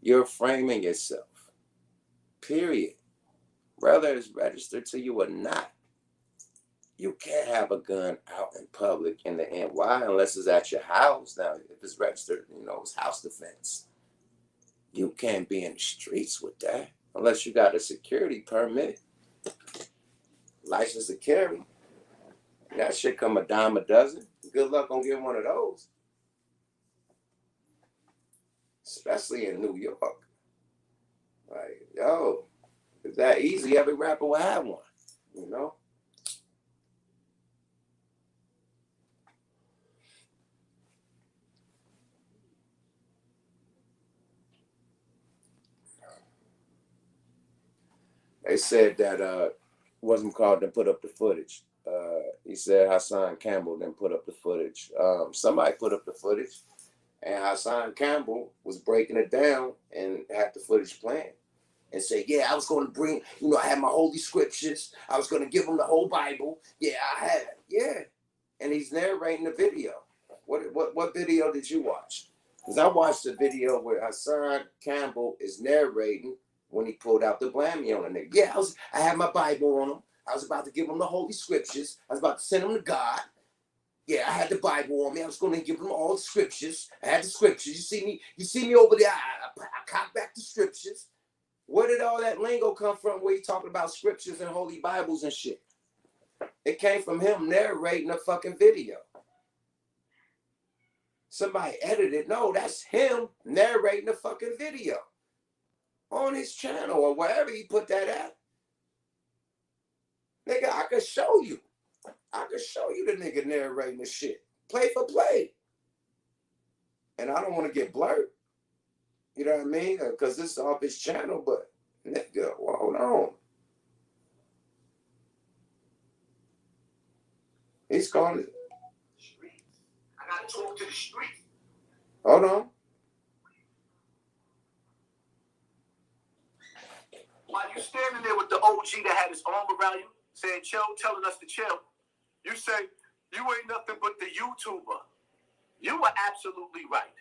You're framing yourself. Period. Whether it's registered to you or not, you can't have a gun out in public in the end. Why? Unless it's at your house. Now, if it's registered, you know, it's house defense. You can't be in the streets with that unless you got a security permit, license to carry. That shit come a dime a dozen. Good luck on getting one of those. Especially in New York. Like, yo, if that easy, every rapper will have one, you know? They said that wasn't called to put up the footage. He said Hassan Campbell didn't put up the footage. Somebody put up the footage, and Hassan Campbell was breaking it down and had the footage playing. And say, yeah, I was going to bring, you know, I had my holy scriptures. I was going to give them the whole Bible. Yeah, I had it. Yeah. And he's narrating the video. What video did you watch? Because I watched the video where Hassan Campbell is narrating when he pulled out the blammy on the nigga. Yeah, I had my Bible on him. I was about to give him the holy scriptures. I was about to send him to God. Yeah, I had the Bible on me. I was going to give him all the scriptures. I had the scriptures. You see me over there. I cocked back the scriptures. Where did all that lingo come from where he talking about scriptures and holy Bibles and shit? It came from him narrating a fucking video. Somebody edited. No, that's him narrating a fucking video on his channel or wherever he put that at. Nigga, I could show you. I could show you the nigga narrating the shit. Play for play. And I don't want to get blurred. You know what I mean? Because this is off his channel, but nigga, well, hold on. He's calling it. I gotta talk to the street. Hold on. While you standing there with the OG that had his arm around you, saying chill, telling us to chill, you say, you ain't nothing but the YouTuber. You were absolutely right.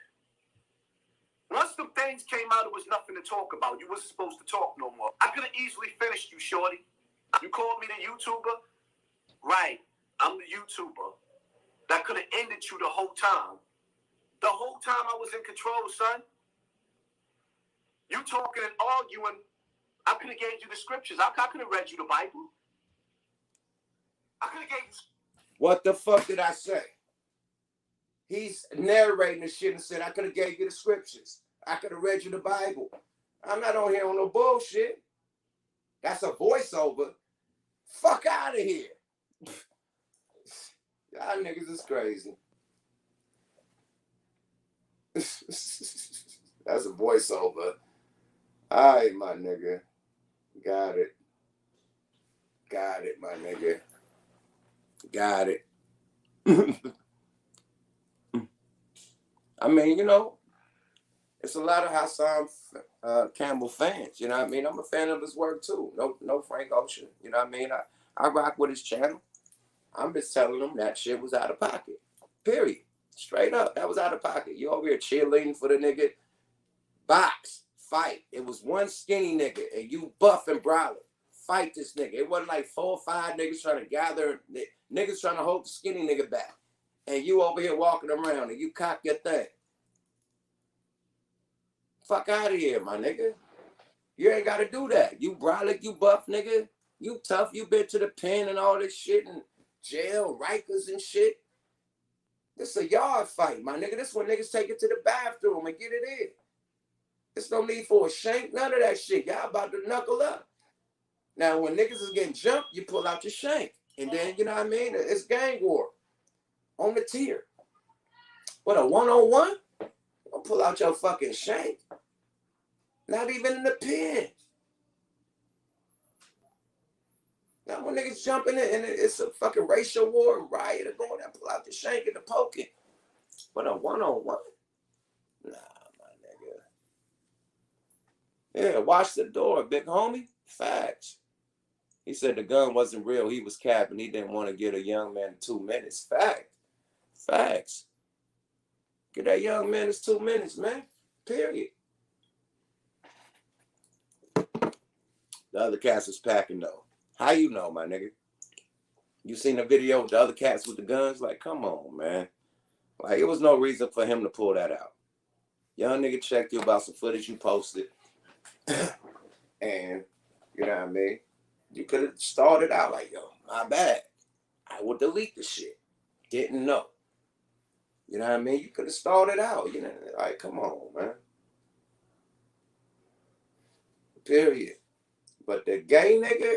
Once the things came out, it was nothing to talk about. You wasn't supposed to talk no more. I could have easily finished you, shorty. You called me the YouTuber? Right, I'm the YouTuber. That could have ended you the whole time. The whole time I was in control, son. You talking and arguing, I could have gave you the scriptures. I could have read you the Bible. I could have gave you... What the fuck did I say? He's narrating the shit and said, I could have gave you the scriptures. I could have read you the Bible. I'm not on here on no bullshit. That's a voiceover. Fuck out of here. Y'all niggas is crazy. That's a voiceover. All right, my nigga. Got it. Got it, my nigga. Got it. I mean, you know, it's a lot of Hassan Campbell fans. You know what I mean? I'm a fan of his work too. No Frank Ocean. You know what I mean? I rock with his channel. I'm just telling him that shit was out of pocket. Period. Straight up. That was out of pocket. You over here cheerleading for the nigga. Box. Fight. It was one skinny nigga and you buff and brolic. Fight this nigga. It wasn't like 4 or 5 niggas trying to gather. Niggas trying to hold the skinny nigga back. And you over here walking around and you cock your thing. Fuck out of here, my nigga. You ain't got to do that. You brolic, you buff, nigga. You tough. You been to the pen and all this shit and jail, Rikers and shit. This a yard fight, my nigga. This when niggas take it to the bathroom and get it in. There's no need for a shank. None of that shit. Y'all about to knuckle up. Now, when niggas is getting jumped, you pull out your shank. And then, you know what I mean? It's gang war. On the tier. What, a one-on-one? Don't pull out your fucking shank. Not even in the pen. Now when niggas jumping in and it's a fucking racial war and riot and going and pull out the shank and the poking. But a one-on-one? Nah, my nigga. Yeah, watch the door, big homie. Facts. He said the gun wasn't real. He was capping. He didn't want to get a young man 2 minutes. Fact. Facts. Get that young man his 2 minutes, man. Period. The other cats is packing, though. How you know, my nigga? You seen the video of the other cats with the guns? Like, come on, man. Like, it was no reason for him to pull that out. Young nigga checked you about some footage you posted. And, you know what I mean? You could have started out like, yo, my bad. I would delete the shit. Didn't know. You know what I mean? You could have started out. You know, like, come on, man. Period. But the gay nigga,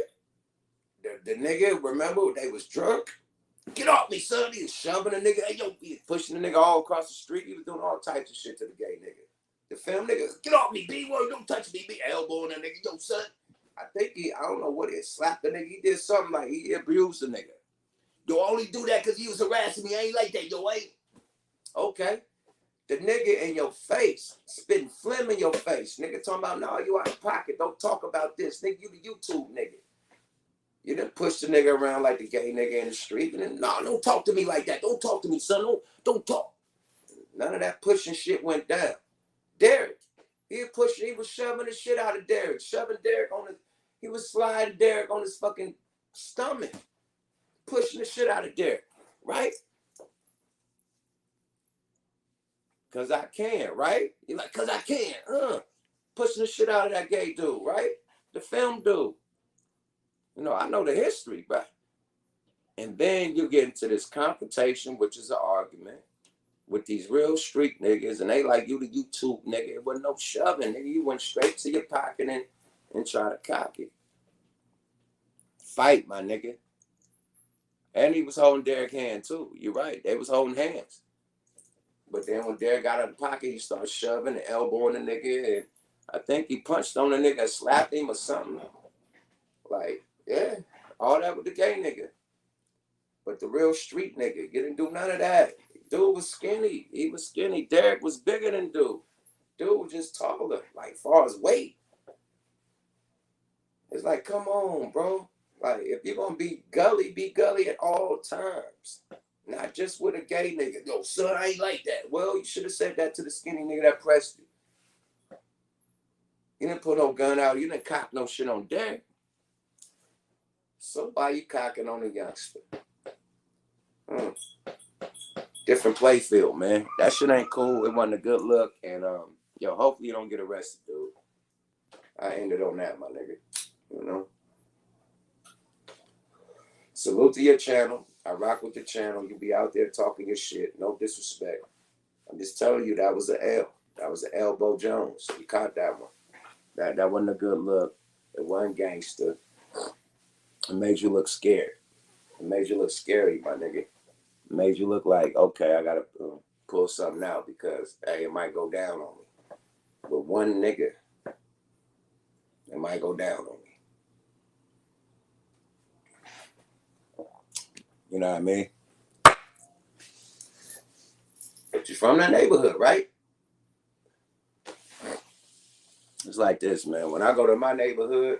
the nigga, remember they was drunk? Get off me, son. He was shoving the nigga. Hey, yo, he was pushing the nigga all across the street. He was doing all types of shit to the gay nigga. The film nigga, get off me, B-boy. Don't touch me, B. Elbowing that nigga. Yo, son. I think I don't know what it is. Slapped the nigga. He did something like he abused the nigga. Yo, only do that because he was harassing me. I ain't like that, yo, ain't. Okay. The nigga in your face, spitting phlegm in your face. Nigga talking about, no, you out of pocket. Don't talk about this. Nigga, you the YouTube nigga. You done push the nigga around like the gay nigga in the street. And then, no, don't talk to me like that. Don't talk to me, son. Don't talk. None of that pushing shit went down. Derek, he was shoving the shit out of Derek. Shoving Derek on he was sliding Derek on his fucking stomach. Pushing the shit out of Derek. Right? Cause I can, right? You're like, cause I can, pushing the shit out of that gay dude, right? The film dude. You know, I know the history, bro. And then you get into this confrontation, which is an argument with these real street niggas, and they like, you the YouTube nigga. It wasn't no shoving, nigga. You went straight to your pocket and try to cock it. Fight, my nigga. And he was holding Derek's hand too. You're right. They was holding hands. But then when Derek got out of the pocket, he started shoving and elbowing the nigga. And I think he punched on the nigga, slapped him or something. Like, yeah, all that with the gay nigga. But the real street nigga, you didn't do none of that. Dude was skinny. He was skinny. Derek was bigger than dude. Dude was just taller, like far as weight. It's like, come on, bro. Like, if you're gonna be gully at all times. Not just with a gay nigga. Yo, son, I ain't like that. Well, you should have said that to the skinny nigga that pressed you. You didn't put no gun out. You didn't cock no shit on Derek. So why you cocking on a youngster? Different play field, man. That shit ain't cool. It wasn't a good look. And, yo, hopefully you don't get arrested, dude. I ended on that, my nigga. You know? Salute to your channel. I rock with the channel. You be out there talking your shit. No disrespect. I'm just telling you that was an L. That was an Elbow Jones. You caught that one. That wasn't a good look. It wasn't gangster. It made you look scared. It made you look scary, my nigga. It made you look like, okay, I gotta pull something out because, hey, it might go down on me. With one nigga, it might go down on me. You know what I mean? But you're from that neighborhood, right? It's like this, man. When I go to my neighborhood,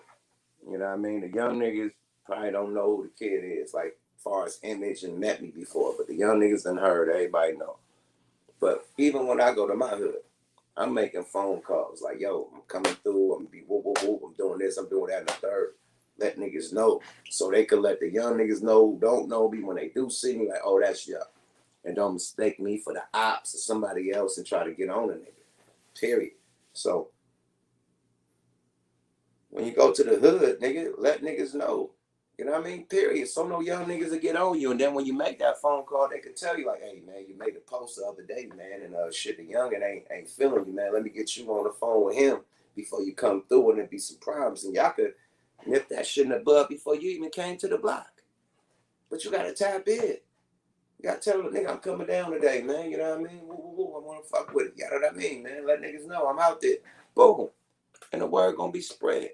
you know what I mean? The young niggas probably don't know who the kid is, like, as far as image and met me before. But the young niggas done heard, everybody know. But even when I go to my hood, I'm making phone calls like, yo, I'm coming through, I'm gonna be whoop, whoop, whoop, I'm doing this, I'm doing that, and the third. Let niggas know. So they could let the young niggas know who don't know me when they do see me, like, oh, that's y'all. And don't mistake me for the ops or somebody else and try to get on a nigga. Period. So when you go to the hood, nigga, let niggas know. You know what I mean? Period. So no young niggas will get on you. And then when you make that phone call, they could tell you, like, hey, man, you made a post the other day, man, and shit, the youngin' ain't feeling you, man. Let me get you on the phone with him before you come through and there be some problems. And y'all could nip that shit in the bud before you even came to the block. But you got to tap in. You got to tell the nigga I'm coming down today, man. You know what I mean? Woo, woo, woo. I want to fuck with it. You know what I mean, man? Let niggas know I'm out there. Boom. And the word going to be spread.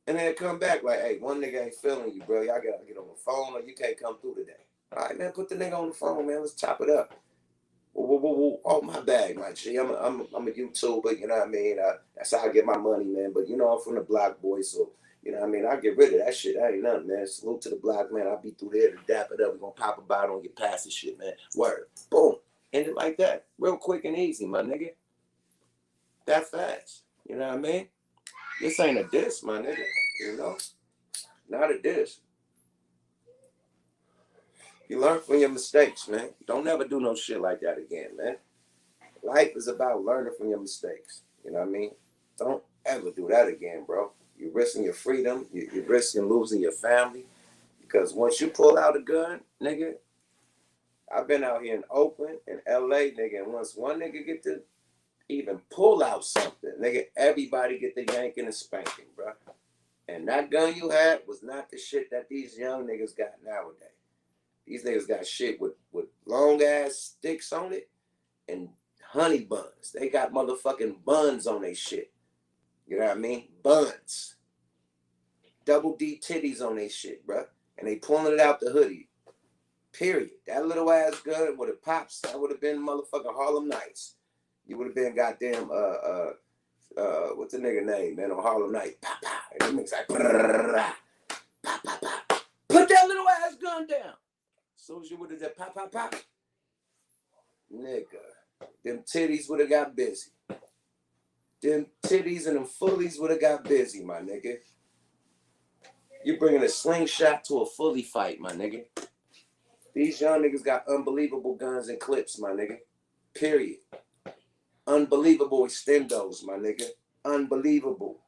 And then come back like, hey, one nigga ain't feeling you, bro. Y'all got to get on the phone or you can't come through today. All right, man, put the nigga on the phone, man. Let's chop it up. Woo, woo, woo, woo. Oh, my bag, my G. I'm a YouTuber, you know what I mean? That's how I get my money, man. But, you know, I'm from the block, boy, so, you know what I mean? I get rid of that shit. That ain't nothing, man. Salute to the block, man. I'll be through there to dap it up. We're going to pop a bottle and get past this shit, man. Word. Boom. End it like that. Real quick and easy, my nigga. That fast. You know what I mean? This ain't a diss, my nigga. You know? Not a diss. You learn from your mistakes, man. Don't ever do no shit like that again, man. Life is about learning from your mistakes. You know what I mean? Don't ever do that again, bro. You're risking your freedom. You're risking losing your family. Because once you pull out a gun, nigga, I've been out here in Oakland and LA, nigga, and once one nigga get to even pull out something, nigga, everybody get the yanking and spanking, bro. And that gun you had was not the shit that these young niggas got nowadays. These niggas got shit with long ass sticks on it and honey buns. They got motherfucking buns on their shit. You know what I mean? Buns. Double D titties on their shit, bro. And they pulling it out the hoodie. Period. That little ass gun would have pops. That would have been motherfucking Harlem Nights. You would have been goddamn what's the nigga name, man, on Harlem Night? Pop, pop. And the niggas like pop, pop, pop. Put that little ass gun down. As soon as you would have done pop, pop, pop. Nigga. Them titties would have got busy. Them titties and them fullies would have got busy, my nigga. You bringing a slingshot to a fully fight, my nigga. These young niggas got unbelievable guns and clips, my nigga. Period. Unbelievable extendos, my nigga. Unbelievable.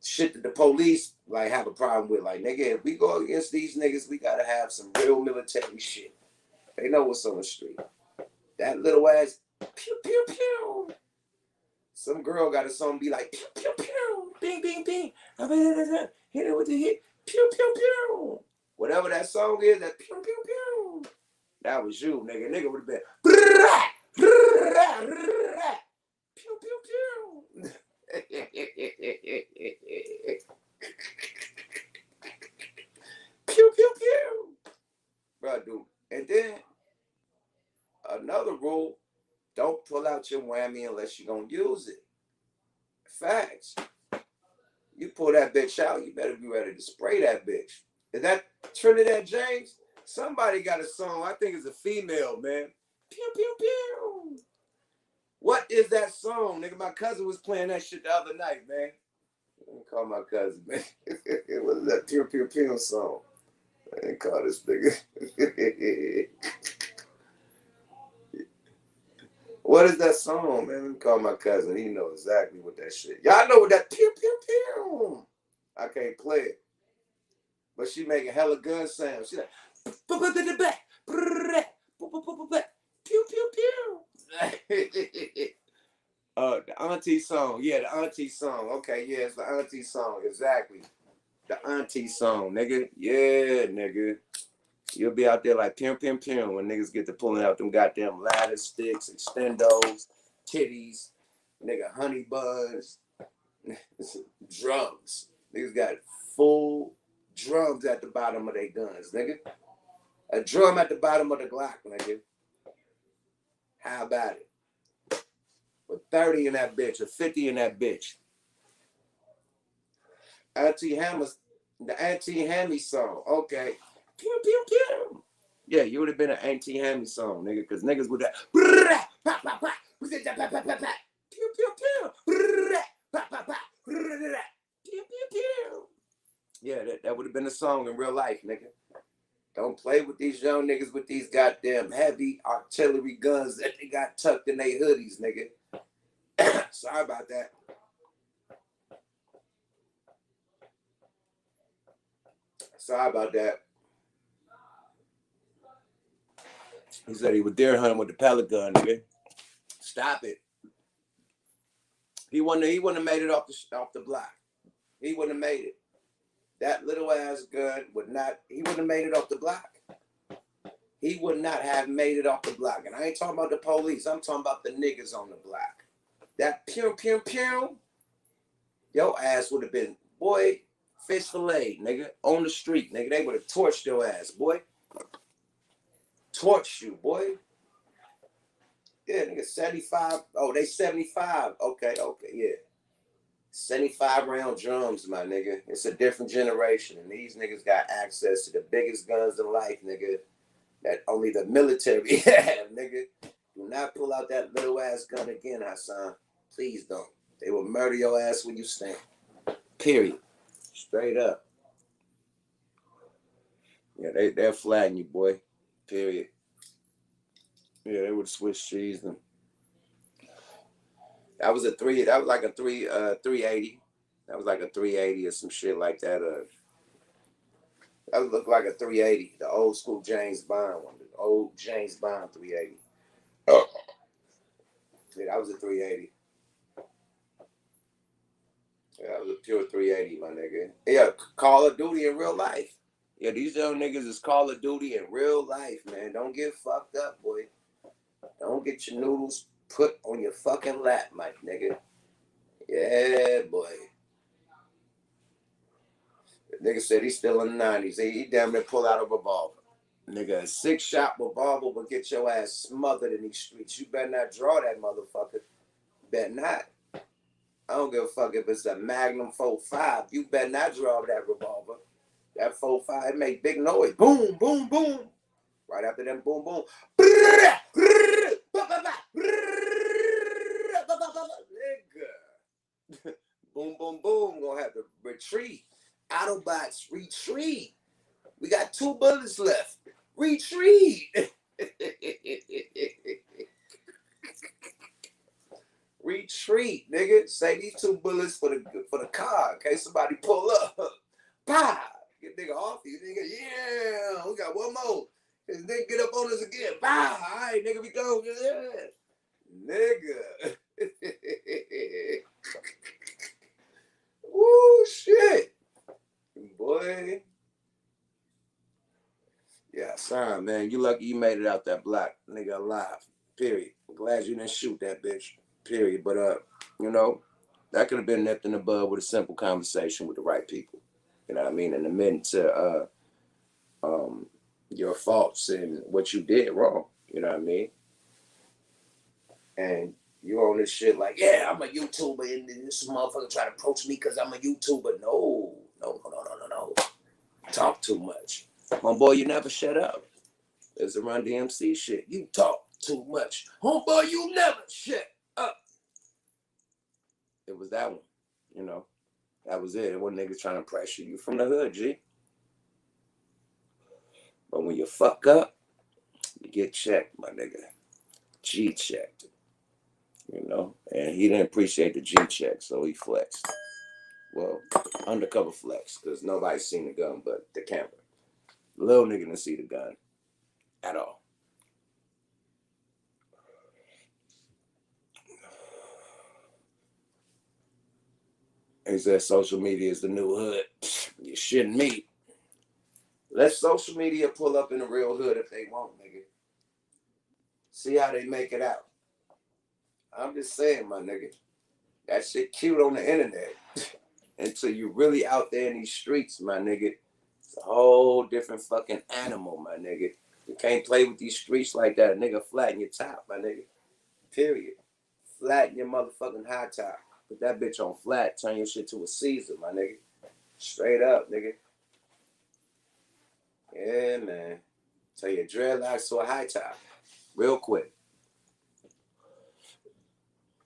Shit that the police, like, have a problem with. Like, nigga, if we go against these niggas, we gotta have some real military shit. They know what's on the street. That little ass, pew, pew, pew. Some girl got a song be like, pew, pew, pew. Bing, bing, bing. Hit it with the hit. Pew, pew, pew. Whatever that song is, that pew, pew, pew. That was you, nigga. Nigga would have been, pew, pew, pew. Pew, pew, pew. then another rule, don't pull out your whammy unless you're going to use it. Facts. You pull that bitch out, you better be ready to spray that bitch. Is that Trinidad James? Somebody got a song, I think it's a female, man. Pew, pew, pew. What is that song, nigga? My cousin was playing that shit the other night, man. Let me call my cousin, man. What is that pew, pew, pew song? I didn't call this nigga. What is that song, man? Let me call my cousin. He knows exactly what that shit. Y'all know what that pew, pew, pew. I can't play it. But she making hella gun sounds. She like, pew, pew, pew. The auntie song. Yeah, the auntie song. Okay, yeah, it's the auntie song. Exactly. The auntie song, nigga. Yeah, nigga. You'll be out there like pim, pim, pim when niggas get to pulling out them goddamn ladder sticks, extendos, titties, nigga, honey buns, drums. Niggas got full drums at the bottom of their guns, nigga. A drum at the bottom of the Glock, nigga. How about it? With 30 in that bitch, or 50 in that bitch. Auntie Hammer's, the Auntie Hammy song. Okay. Pew, pew, pew. Yeah, you would have been an Auntie Hammy song, nigga, because niggas would have. Pew, pew, pew. Yeah, that would have been a song in real life, nigga. Don't play with these young niggas with these goddamn heavy artillery guns that they got tucked in their hoodies, nigga. Sorry about that. Sorry about that. He said he was deer hunting with the pellet gun, nigga. Stop it. He wouldn't have made it off the block. He wouldn't have made it. That little ass gun would not, he wouldn't have made it off the block. He would not have made it off the block. And I ain't talking about the police. I'm talking about the niggas on the block. That pew, pew, pew. Your ass would have been, boy, fish fillet, nigga, on the street, nigga. They would have torched your ass, boy. Torched you, boy. Yeah, nigga, 75. Oh, they 75. Okay, yeah. 75 round drums, my nigga. It's a different generation, and these niggas got access to the biggest guns in life, nigga, that only the military have, nigga. Do not pull out that little ass gun again, Hassan. Please don't. They will murder your ass when you stand. Period. Straight up. Yeah, they're flagging you, boy. Period. Yeah, they would switch cheese them. That was like a 380. That was like a 380 or some shit like that. That would look like a 380, the old school James Bond one, the old James Bond 380. Oh. Yeah, that was a 380. Yeah, that was a pure 380, my nigga. Yeah, Call of Duty in real life. Yeah, these young niggas is Call of Duty in real life, man. Don't get fucked up, boy. Don't get your noodles put on your fucking lap, my nigga. Yeah, boy. The nigga said he's still in the 90s. He damn near pull out a revolver. Nigga, a 6-shot revolver will get your ass smothered in these streets. You better not draw that motherfucker. Better not. I don't give a fuck if it's a Magnum 45. You better not draw that revolver. That 45 make big noise. Boom, boom, boom. Right after them, boom, boom. Nigga. Boom, boom, boom. Gonna have to retreat. Autobots, retreat. We got 2 bullets left. Retreat. Retreat, nigga. Say these 2 bullets for the car in case somebody pull up. Pow. Get nigga off you, nigga. Yeah, we got one more. This nigga get up on us again. Pow. All right, nigga, we go. Yeah. Nigga. Woo, shit. Boy. Yeah, son, man. You lucky you made it out that block, nigga, alive. Period. I'm glad you didn't shoot that bitch. Period. But you know, that could have been nipped in the bud with a simple conversation with the right people. You know what I mean? And the men to your faults and what you did wrong. You know what I mean? And you on this shit like, yeah, I'm a YouTuber, and this motherfucker try to approach me because I'm a YouTuber. No. Talk too much. Homeboy, you never shut up. It's a Run DMC shit. You talk too much. Homeboy, you never shut up. It was that one, you know. That was it. It wasn't niggas trying to pressure you from the hood, G. But when you fuck up, you get checked, my nigga. G checked. You know? And he didn't appreciate the G check, so he flexed. Well, undercover flex, because nobody's seen the gun but the camera. Little nigga didn't see the gun at all. He said social media is the new hood. You shitting me. Let social media pull up in the real hood if they want, nigga. See how they make it out. I'm just saying, my nigga. That shit cute on the internet. Until you really out there in these streets, my nigga. It's a whole different fucking animal, my nigga. You can't play with these streets like that. A nigga flatten your top, my nigga. Period. Flatten your motherfucking high top. Put that bitch on flat. Turn your shit to a Caesar, my nigga. Straight up, nigga. Yeah, man. Turn your dreadlocks to a high top. Real quick.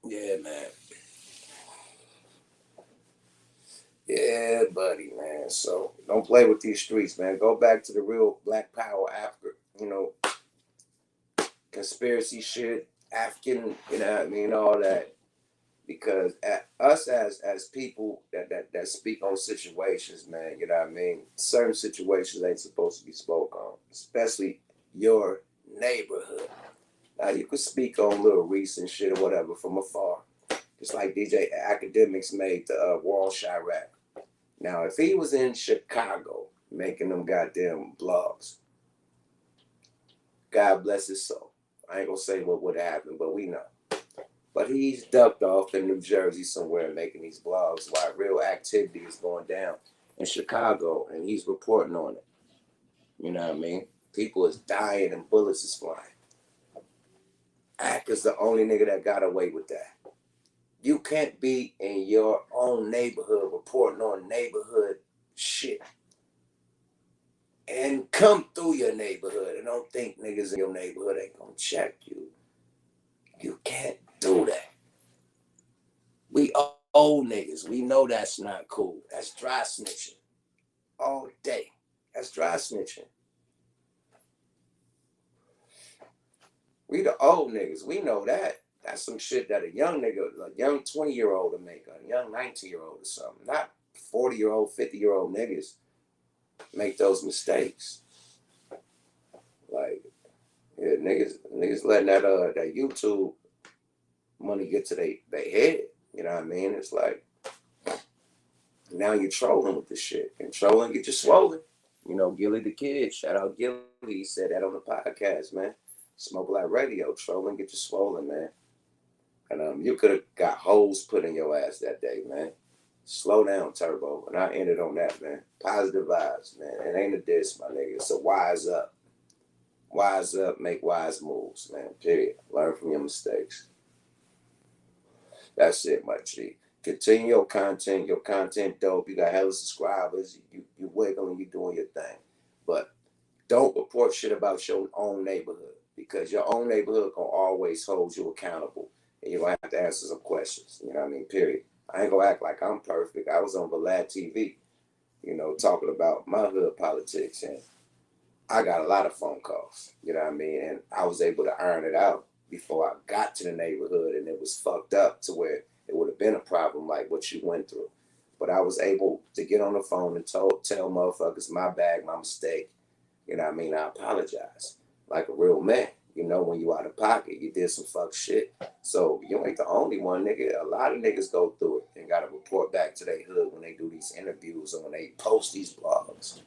Yeah, man. Yeah, buddy, man. So don't play with these streets, man. Go back to the real Black Power Africa, you know, conspiracy shit, African, you know what I mean, all that. Because us as people that speak on situations, man, you know what I mean, certain situations ain't supposed to be spoke on, especially your neighborhood. Now you could speak on little Reese and shit or whatever from afar, just like DJ Academics made the Wall Chirac. Now, if he was in Chicago making them goddamn blogs, God bless his soul. I ain't gonna say what would happen, but we know. But he's ducked off in New Jersey somewhere making these blogs while real activity is going down in Chicago, and he's reporting on it. You know what I mean? People is dying and bullets is flying. Ack is the only nigga that got away with that. You can't be in your own neighborhood reporting on neighborhood shit and come through your neighborhood and don't think niggas in your neighborhood ain't gonna check you. You can't do that. We old niggas. We know that's not cool. That's dry snitching. All day. That's dry snitching. We the old niggas. We know that. That's some shit that a young nigga, a young 20-year-old will make, a young 19-year-old or something. Not 40-year-old, 50-year-old niggas make those mistakes. Like, yeah, niggas letting that YouTube money get to they head. You know what I mean? It's like, now you're trolling with this shit. And trolling get you swollen. You know, Gillie the Kid, shout out Gillie, he said that on the podcast, man. Smoke Like Radio, trolling get you swollen, man. And you could have got holes put in your ass that day, man. Slow down, Turbo. And I ended on that, man. Positive vibes, man. It ain't a diss, my nigga. It's a wise up. Wise up, make wise moves, man. Period. Learn from your mistakes. That's it, my G. Continue your content. Your content dope. You got hella subscribers. You wiggling, you doing your thing. But don't report shit about your own neighborhood, because your own neighborhood gonna always hold you accountable. And you're gonna have to answer some questions. You know what I mean? Period. I ain't gonna act like I'm perfect. I was on Vlad TV, you know, talking about my hood politics, and I got a lot of phone calls, you know what I mean? And I was able to iron it out before I got to the neighborhood, and it was fucked up to where it would have been a problem like what you went through. But I was able to get on the phone and tell motherfuckers my bad, my mistake. You know what I mean? I apologize like a real man. You know, when you out of pocket, you did some fuck shit. So you ain't the only one, nigga. A lot of niggas go through it and got to report back to their hood when they do these interviews or when they post these blogs.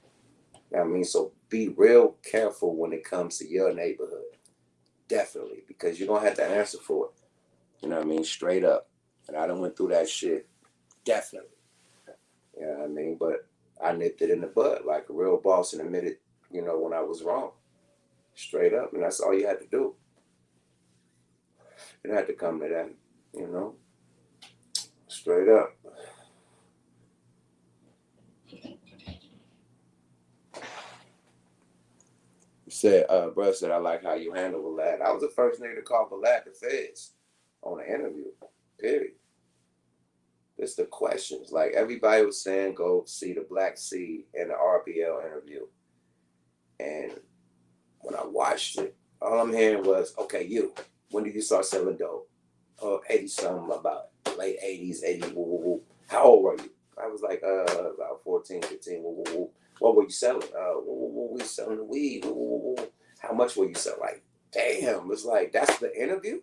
You know what I mean? So be real careful when it comes to your neighborhood. Definitely. Because you're going to have to answer for it. You know what I mean? Straight up. And I done went through that shit. Definitely. You know what I mean? But I nipped it in the bud like a real boss and admitted, you know, when I was wrong. Straight up. And that's all you had to do. It had to come to that, you know. Straight up. Said, bro said, I like how you handle Vlad. I was the first nigga to call Vlad the feds on an interview. Period. It's the questions. Like everybody was saying, go see the Black Sea in the RBL interview. And when I watched it, all I'm hearing was, okay, when did you start selling dope? 80 something, about late 80s, 80, woo, woo, woo. How old were you? I was like, about 14, 15, woo, woo, woo. What were you selling? We selling the weed. Woo, woo, woo. How much were you selling? Like, damn, it's like, that's the interview?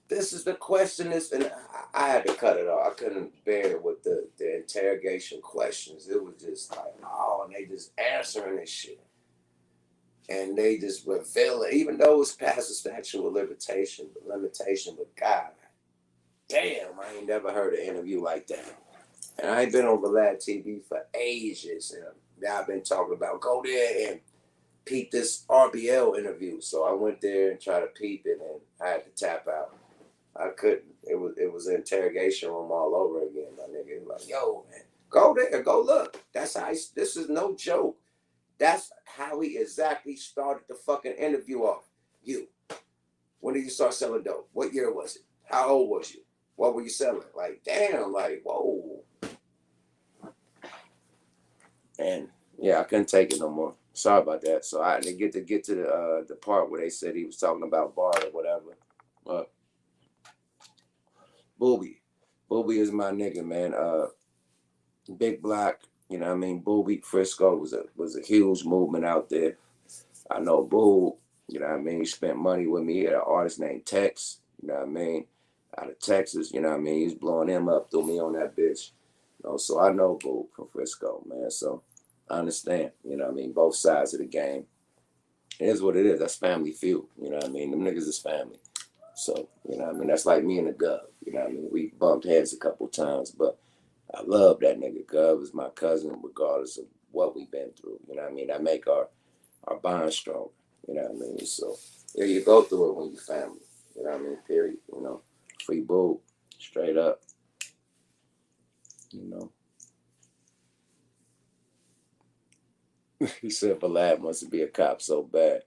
This is the question. And I had to cut it off. I couldn't bear it with the interrogation questions. It was just like, oh, and they just answering this shit. And they just reveal it, even though it's past the statute of limitation, but God, damn, I ain't never heard an interview like that. And I ain't been on Vlad TV for ages. And now I've been talking about go there and peep this RBL interview. So I went there and tried to peep it, and I had to tap out. I couldn't. It was an interrogation room all over again, my nigga. Like, yo, man, go there, go look. That's how this is no joke. That's how he exactly started the fucking interview off. You. When did you start selling dope? What year was it? How old was you? What were you selling? Like, damn, like, whoa. And yeah, I couldn't take it no more. Sorry about that. So I didn't get to the part where they said he was talking about Bart or whatever. But Booby is my nigga, man. Big Black, you know what I mean? Booby, Frisco was a huge movement out there. I know Boo, you know what I mean? He spent money with me. He had an artist named Tex, you know what I mean? Out of Texas, you know what I mean? He's blowing him up, threw me on that bitch. You know, so I know Boo from Frisco, man. So I understand, you know what I mean? Both sides of the game. It is what it is. That's family feud, you know what I mean? Them niggas is family. So, you know what I mean? That's like me and the Gov, you know what I mean? We bumped heads a couple times, but I love that nigga. Gov is my cousin, regardless of what we've been through, you know what I mean? That make our bond strong, you know what I mean? So, yeah, you go through it when you family, you know what I mean? Period, you know? Free Boo, straight up, you know? He said Vlad wants to be a cop so bad.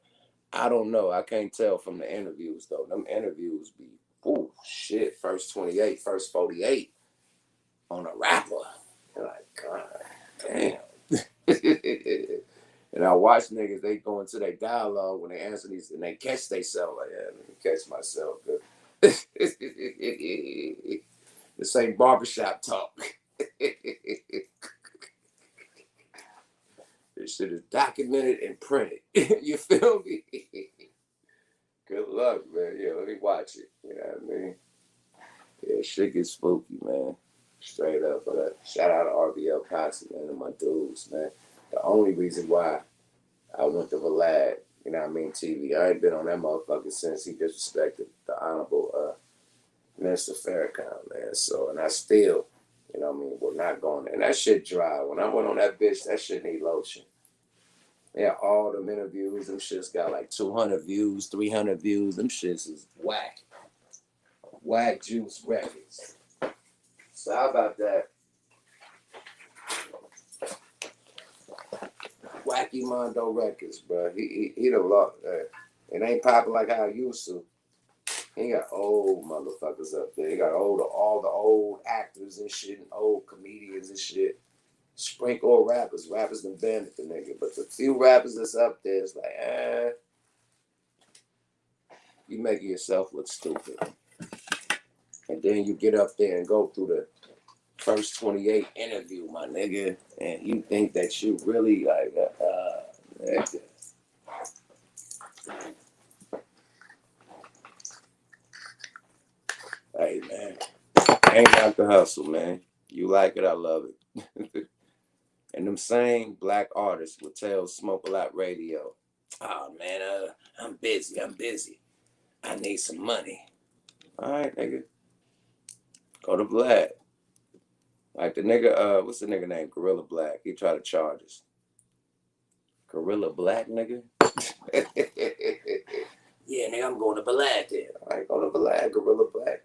I don't know. I can't tell from the interviews, though. Them interviews be, ooh, shit, first 28, first 48 on a rapper. You're like, God damn. And I watch niggas, they go into their dialogue when they answer these, and they catch themselves like, yeah, let me catch myself. This ain't barbershop talk. This shit is documented and printed. You feel me? Good luck, man. Yeah, let me watch it. You know what I mean? Yeah, shit gets spooky, man. Straight up. But shout out to RBL Posse, man, and my dudes, man. The only reason why I went to Vlad, you know what I mean, TV, I ain't been on that motherfucker since he disrespected the Honorable Minister Farrakhan, man. So, and I still, you know what I mean, we're not going there. And that shit dry. When I went on that bitch, that shit need lotion. Yeah, all them interviews, them shits got like 200 views, 300 views. Them shits is whack. Whack Juice Records. So how about that? Wacky Mondo Records, bro. He the lot. It ain't popping like how it used to. He got old motherfuckers up there. He got all the old actors and shit, and old comedians and shit. Sprinkle rappers. Rappers done banded the nigga. But the few rappers that's up there, it's like, you making yourself look stupid. And then you get up there and go through the first 28 interview, my nigga, and you think that you really like, nigga. Hey, man. Ain't like the hustle, man. You like it, I love it. And them same black artists would tell Smoke A Lot Radio, oh, man, I'm busy. I need some money. All right, nigga. Go to Vlad. Like the nigga, what's the nigga name? Gorilla Black. He tried to charge us. Gorilla Black, nigga. Yeah, nigga, I'm going to Black then. I ain't going to Black, Gorilla Black.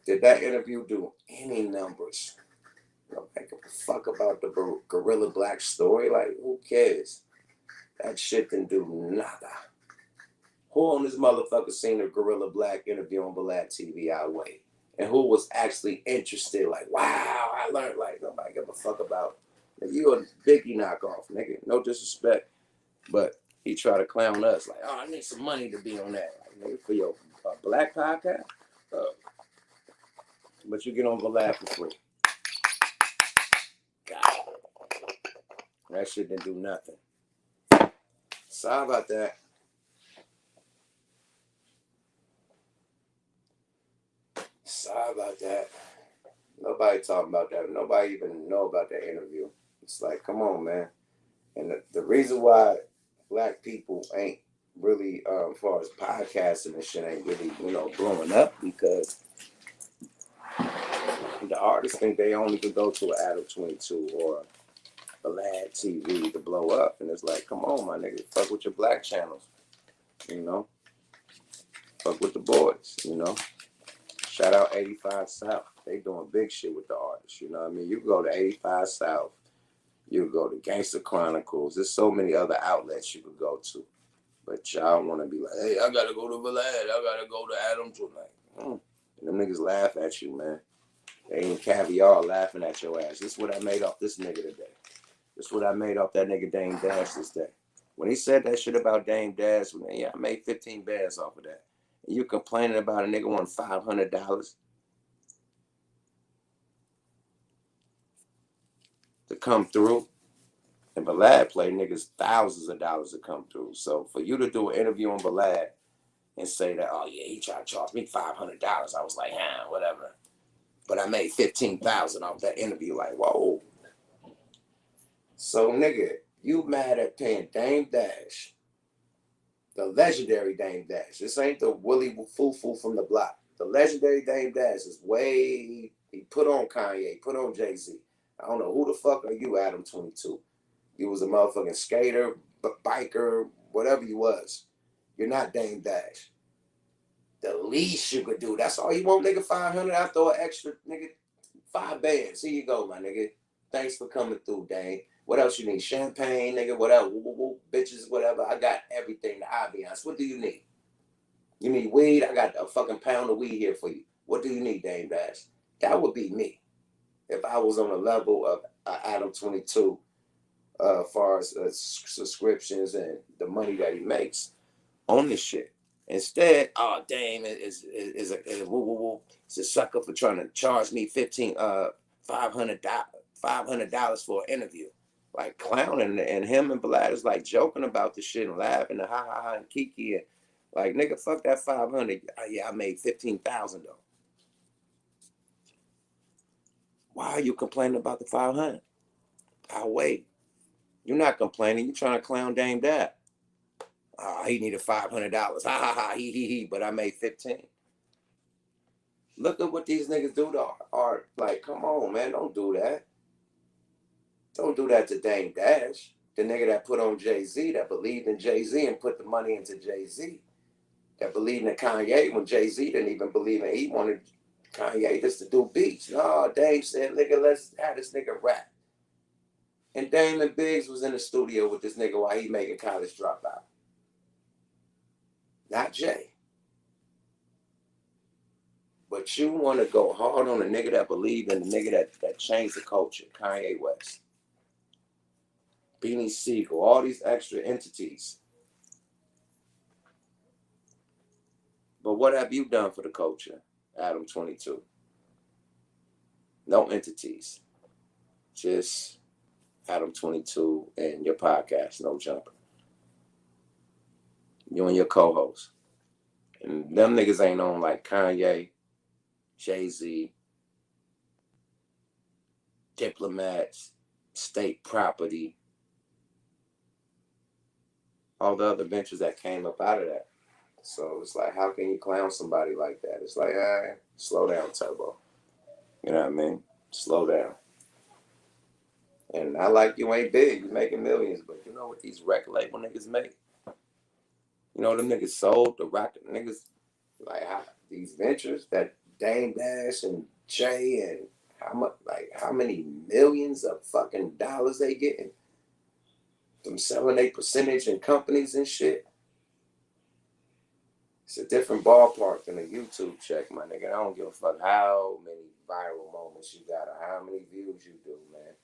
Did that interview do any numbers? Nobody give a fuck about the Gorilla Black story. Like, who cares? That shit didn't do nada. Who on this motherfucker seen a Gorilla Black interview on Black TV our way? And who was actually interested? Like, wow, I learned. Like, nobody give a fuck about. Nigga, you a Biggie knockoff, nigga. No disrespect. But he tried to clown us. Like, oh, I need some money to be on that. Like, nigga, for your Black podcast? But you get on Black for free. God. That shit didn't do nothing. Sorry about that. Sorry about that. Nobody talking about that. Nobody even know about that interview. It's like, come on, man. And the reason why Black people ain't really, as far as podcasting and shit, ain't really, blowing up because the artists think they only could go to an Adam 22 or a Lad TV to blow up. And it's like, come on, my nigga. Fuck with your Black channels. Fuck with the boys, Shout out 85 South. They doing big shit with the artists, you know what I mean? You can go to 85 South. You can go to Gangster Chronicles. There's so many other outlets you could go to. But y'all want to be like, hey, I got to go to Vlad. I got to go to Adam tonight. And them niggas laugh at you, man. They ain't caviar laughing at your ass. This is what I made off this nigga today. This is what I made off that nigga Dame Dash this day. When he said that shit about Dame Dash, I made 15 bands off of that. And you complaining about a nigga wanting $500 to come through. And Vlad played niggas thousands of dollars to come through. So for you to do an interview on Vlad and say that, oh yeah, he tried to charge me $500, I was like, whatever. But I made $15,000 off that interview. Like, whoa. So nigga, you mad at paying Dame Dash, the legendary Dame Dash. This ain't the Willie Foo-Foo from the block. The legendary Dame Dash is he put on Kanye, put on Jay-Z. I don't know who the fuck are you, Adam 22. You was a motherfucking skater, biker, whatever you was. You're not Dame Dash. The least you could do, that's all you want, nigga, $500. I throw an extra, nigga, 5 bands. Here you go, my nigga. Thanks for coming through, Dame. What else you need? Champagne, nigga, whatever. Woo, bitches, whatever. I got everything, the ambiance. What do you need? You need weed? I got a fucking pound of weed here for you. What do you need, Dame Dash? That would be me. If I was on a level of Adam 22, as far as subscriptions and the money that he makes on this shit. Instead, Dame is a it's a sucker for trying to charge me $500 for an interview. Like clowning, and him and Vlad is like joking about the shit and laughing and ha and kiki and like, nigga, fuck that 500. Yeah, I made 15,000 though. Why are you complaining about the 500? I'll wait. You're not complaining. You're trying to clown Dame Dad. He needed $500. He. But I made 15. Look at what these niggas do to art. Like, come on, man. Don't do that. Don't do that to Dame Dash. The nigga that put on Jay-Z, that believed in Jay-Z and put the money into Jay-Z. That believed in Kanye when Jay-Z didn't even believe in it. He wanted Kanye just to do beats. No, Dame said, nigga, let's have this nigga rap. And Damon Biggs was in the studio with this nigga while he making College Dropout. Not Jay. But you want to go hard on a nigga that believed in the nigga that changed the culture, Kanye West. Beanie Siegel, all these extra entities. But what have you done for the culture, Adam 22? No entities. Just Adam 22 and your podcast, No Jumper. You and your co-host. And them niggas ain't on like Kanye, Jay-Z, Diplomats, State Property, all the other ventures that came up out of that. So it's like, how can you clown somebody like that? It's like, slow down, Turbo. You know what I mean? Slow down. And not like you ain't big, you making millions, but you know what these record label niggas make? You know them niggas sold the record niggas like these ventures that Dame Dash and Jay and how many millions of fucking dollars they getting from selling their percentage in companies and shit. It's a different ballpark than a YouTube check, my nigga. I don't give a fuck how many viral moments you got or how many views you do, man.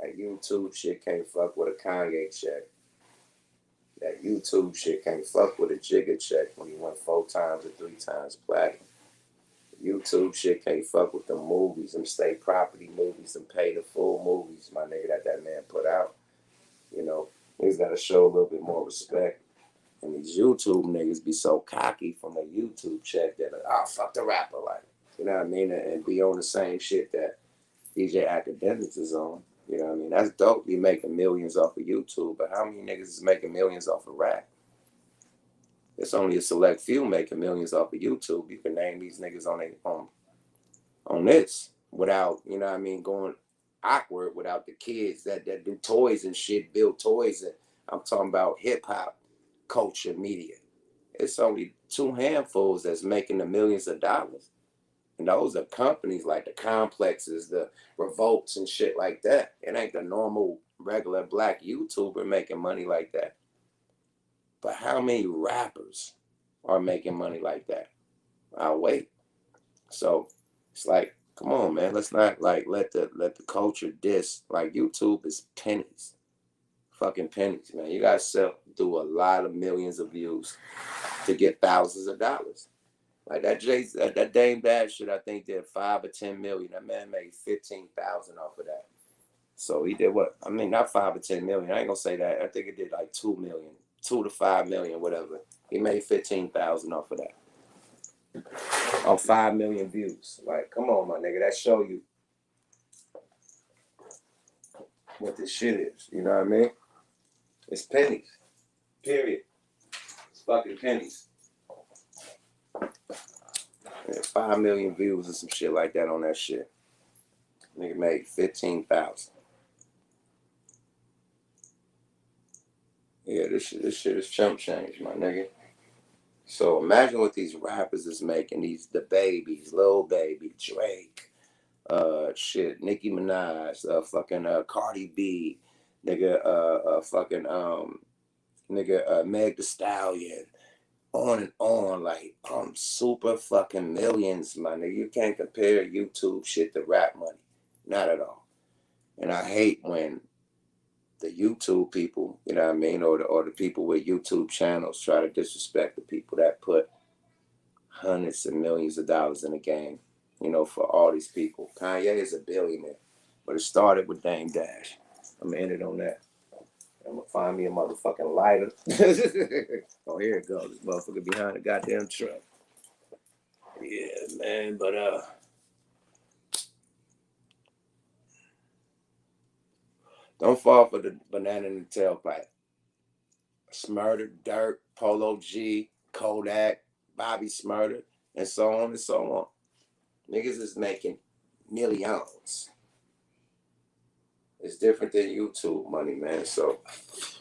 That YouTube shit can't fuck with a Kanye check. That YouTube shit can't fuck with a Jigga check when he went 4 times or 3 times platinum. YouTube shit can't fuck with them movies, them state property movies, them pay the full movies, my nigga, that man put out. You know, he's got to show a little bit more respect. And these YouTube niggas be so cocky from a YouTube check that, fuck the rapper, like, you know what I mean? And be on the same shit that DJ Academics is on. You know what I mean? That's dope. Be making millions off of YouTube, but how many niggas is making millions off of rap? It's only a select few making millions off of YouTube. You can name these niggas on this without, you know what I mean, going awkward without the kids that do toys and shit, build toys. And I'm talking about hip hop culture media. It's only 2 handfuls that's making the millions of dollars. And those are companies like the Complexes, the Revolts and shit like that. It ain't the normal, regular black YouTuber making money like that. But how many rappers are making money like that? I'll wait. So it's like, come on, man. Let's not like let the culture diss. Like YouTube is pennies. Fucking pennies, man. You gotta do a lot of millions of views to get thousands of dollars. Like that Dame Dash shit, I think did 5 or 10 million. That man made 15,000 off of that. So he did what? I mean, not 5 or 10 million. I ain't gonna say that. I think it did like 2 million, 2 to 5 million, whatever. He made 15,000 off of that. On 5 million views. Like, come on, my nigga. That show you what this shit is. You know what I mean? It's pennies. Period. It's fucking pennies. 5 million views or some shit like that on that shit. Nigga made 15,000. Yeah, this shit is chump change, my nigga. So imagine what these rappers is making. The babies, Lil Baby, Drake, Nicki Minaj, fucking Cardi B, nigga, fucking Meg Thee Stallion. On and on, like super fucking millions, my nigga. You can't compare YouTube shit to rap money, not at all. And I hate when the YouTube people, you know what I mean, or the people with YouTube channels try to disrespect the people that put hundreds of millions of dollars in the game, you know, for all these people. Kanye is a billionaire, but it started with Dame Dash. I'm gonna end it on that. I'm gonna find me a motherfucking lighter. Oh, here it goes. This motherfucker behind the goddamn truck. Yeah, man, but don't fall for the banana in the tailpipe. Smurder, Dirt, Polo G, Kodak, Bobby Smurder, and so on and so on. Niggas is making millions. It's different than YouTube money, man. So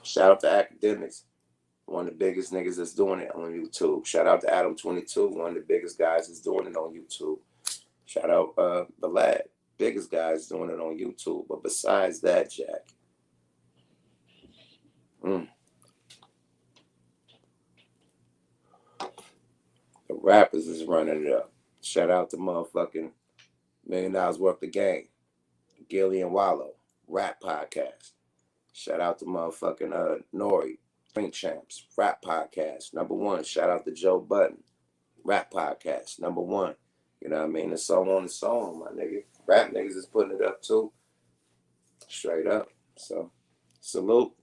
shout out to Academics, one of the biggest niggas that's doing it on YouTube. Shout out to Adam22, one of the biggest guys that's doing it on YouTube. Shout out the lad, biggest guys doing it on YouTube. But besides that, Jack, the rappers is running it up. Shout out to motherfucking $1 Million Worth of Game, Gillie and Wallow, rap podcast. Shout out to motherfucking Nori, Ring Champs, rap podcast, #1. Shout out to Joe Budden, rap podcast, #1. You know what I mean? And so on and so on, my nigga. Rap niggas is putting it up too. Straight up. So, salute.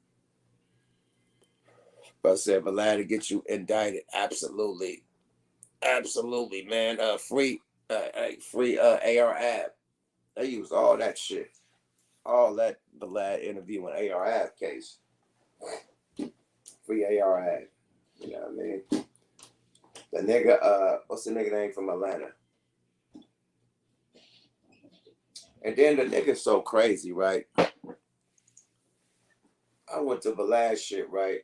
But I said, Vlad to get you indicted. Absolutely. Absolutely, man. Free AR app. They use all that shit. All that Vlad interview in AR app case. Free AR app. You know what I mean? The nigga, what's the nigga name from Atlanta? And then the nigga's so crazy, right? I went to the last shit, right?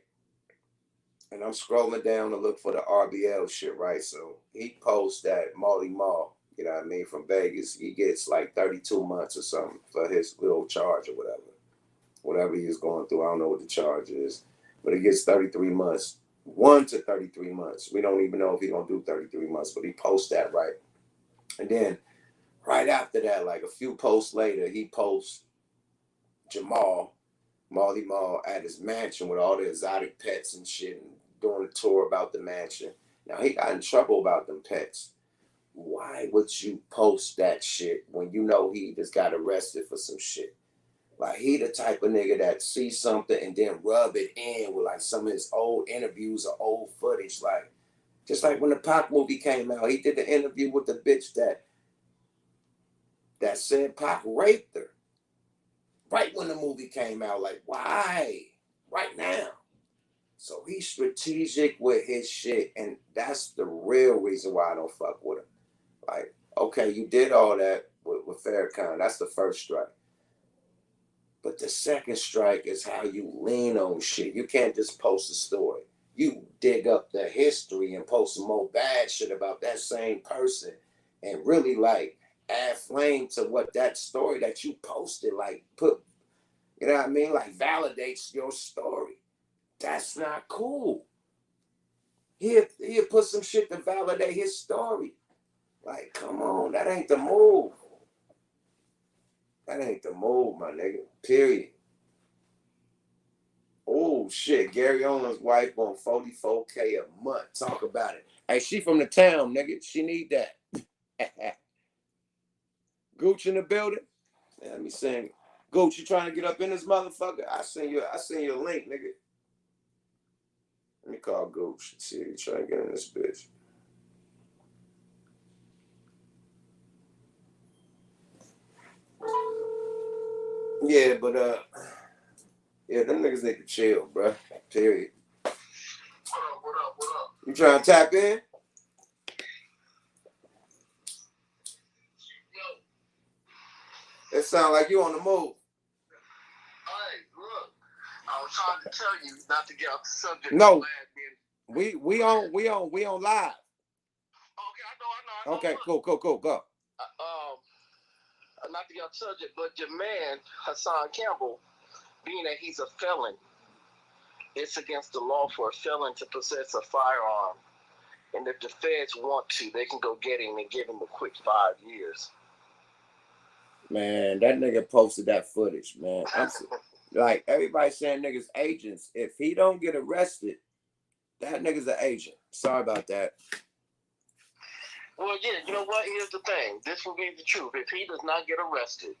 And I'm scrolling down to look for the RBL shit, right? So he posts that Marley Marl, you know what I mean, from Vegas, he gets like 32 months or something for his little charge or whatever. Whatever he was going through, I don't know what the charge is. But he gets 33 months, 1 to 33 months. We don't even know if he's going to do 33 months, but he posts that, right? And then right after that, like a few posts later, he posts Marley Marl at his mansion with all the exotic pets and shit and doing a tour about the mansion. Now, he got in trouble about them pets. Why would you post that shit when you know he just got arrested for some shit? Like, he the type of nigga that sees something and then rub it in with like some of his old interviews or old footage. Like, just like when the Pac movie came out, he did the interview with the bitch that said Pac raped her. Right when the movie came out, like, why? Right now. So he's strategic with his shit, and that's the real reason why I don't fuck with him. Like, okay, you did all that with Farrakhan. That's the first strike. But the second strike is how you lean on shit. You can't just post a story. You dig up the history and post some more bad shit about that same person and really like add flame to what that story that you posted, like put, you know what I mean? Like validates your story. That's not cool. He'll put some shit to validate his story. Like, come on, that ain't the move. That ain't the move, my nigga. Period. Oh shit, Gary Oldman's wife on 44K a month. Talk about it. Hey, she from the town, nigga. She need that. Gooch in the building. Yeah, let me sing. Gooch, you trying to get up in this motherfucker? I send you a link, nigga. Let me call Gooch and see if he's trying to get in this bitch. Yeah, but yeah, them niggas need to chill, bro. Period. What up? You trying to tap in? Yo. It sound like you on the move. Hey, look. I was trying to tell you not to get off the subject. No. We on live. Okay, I know. Okay, cool, go. Not to get off the subject, but your man, Hassan Campbell, being that he's a felon, it's against the law for a felon to possess a firearm. And if the feds want to, they can go get him and give him a quick 5 years. Man, that nigga posted that footage, man. Like, everybody saying niggas agents. If he don't get arrested, that nigga's an agent. Sorry about that. Well, yeah, you know what? Here's the thing. This will be the truth. If he does not get arrested,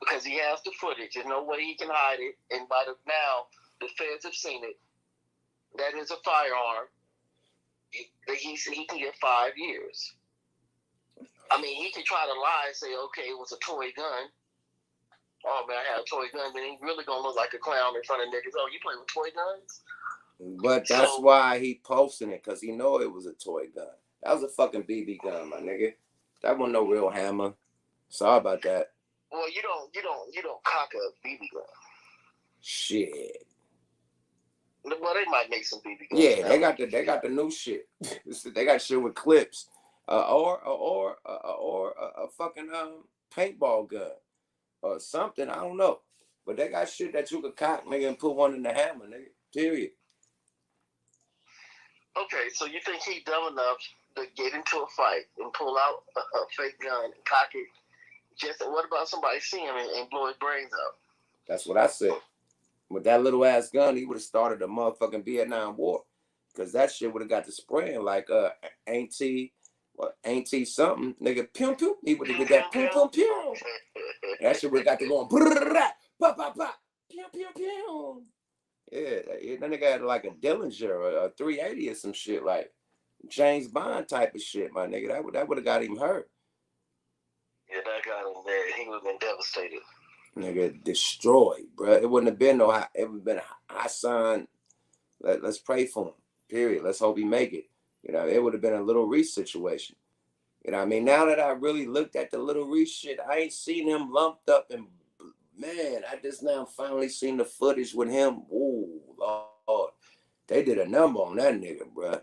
because he has the footage, there's no way he can hide it. And now, the feds have seen it. That is a firearm. He can get 5 years. I mean, he can try to lie and say, okay, it was a toy gun. Oh, man, I had a toy gun. Then he really going to look like a clown in front of niggas. Oh, you play with toy guns? But that's why he posting it, because he know it was a toy gun. That was a fucking BB gun, my nigga. That wasn't no real hammer. Sorry about that. Well, you don't cock a BB gun. Shit. Well, they might make some BB guns. Yeah, they got the new shit. They got shit with clips, or a fucking paintball gun or something. I don't know, but they got shit that you could cock, nigga, and put one in the hammer, nigga. Period. Okay, so you think he dumb enough to get into a fight and pull out a fake gun and cock it? What about somebody see him and blow his brains out? That's what I said. With that little ass gun, he would have started a motherfucking Vietnam War, because that shit would have got to spraying like ain't he something, nigga, pew pew. He would have did that pew pew pew. That shit would have got to going pop pop pop pew pew pew. Yeah, that nigga had like a Dillinger or a 380 or some shit, like James Bond type of shit, my nigga. That would have got him hurt. Yeah, that got him there. He would have been devastated. Nigga, destroyed, bro. It wouldn't have been no. It would have been Hassan. Let's pray for him. Period. Let's hope he make it. You know, it would have been a little Reese situation. You know what I mean? Now that I really looked at the Little Reese shit, I ain't seen him lumped up and man, I just now finally seen the footage with him. Ooh, Lord. They did a number on that nigga, bruh.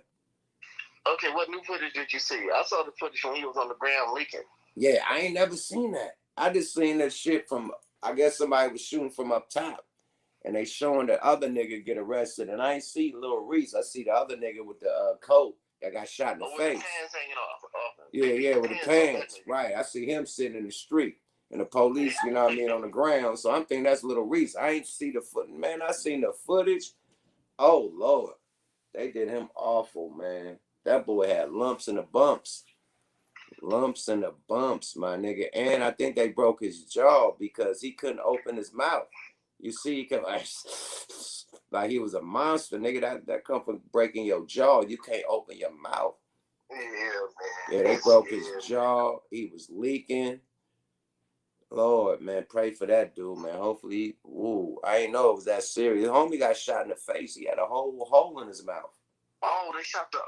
Okay, what new footage did you see? I saw the footage when he was on the ground leaking. Yeah, I ain't never seen that. I just seen that shit from, I guess somebody was shooting from up top. And they showing the other nigga get arrested. And I ain't see Lil Reese. I see the other nigga with the coat that got shot in the face. With the pants hanging off. Yeah, with the pants. Right. I see him sitting in the street. And the police, you know what I mean, on the ground. So I'm thinking that's Lil Reese. I ain't see the footage. Man, I seen the footage. Oh, Lord. They did him awful, man. That boy had lumps and the bumps. Lumps and the bumps, my nigga. And I think they broke his jaw because he couldn't open his mouth. You see, he can like he was a monster, nigga. That come from breaking your jaw. You can't open your mouth. Yeah, man. Yeah, they broke his jaw. He was leaking. Lord, man, pray for that dude, man. Hopefully, I ain't know it was that serious. The homie got shot in the face. He had a whole hole in his mouth. Oh, they shot the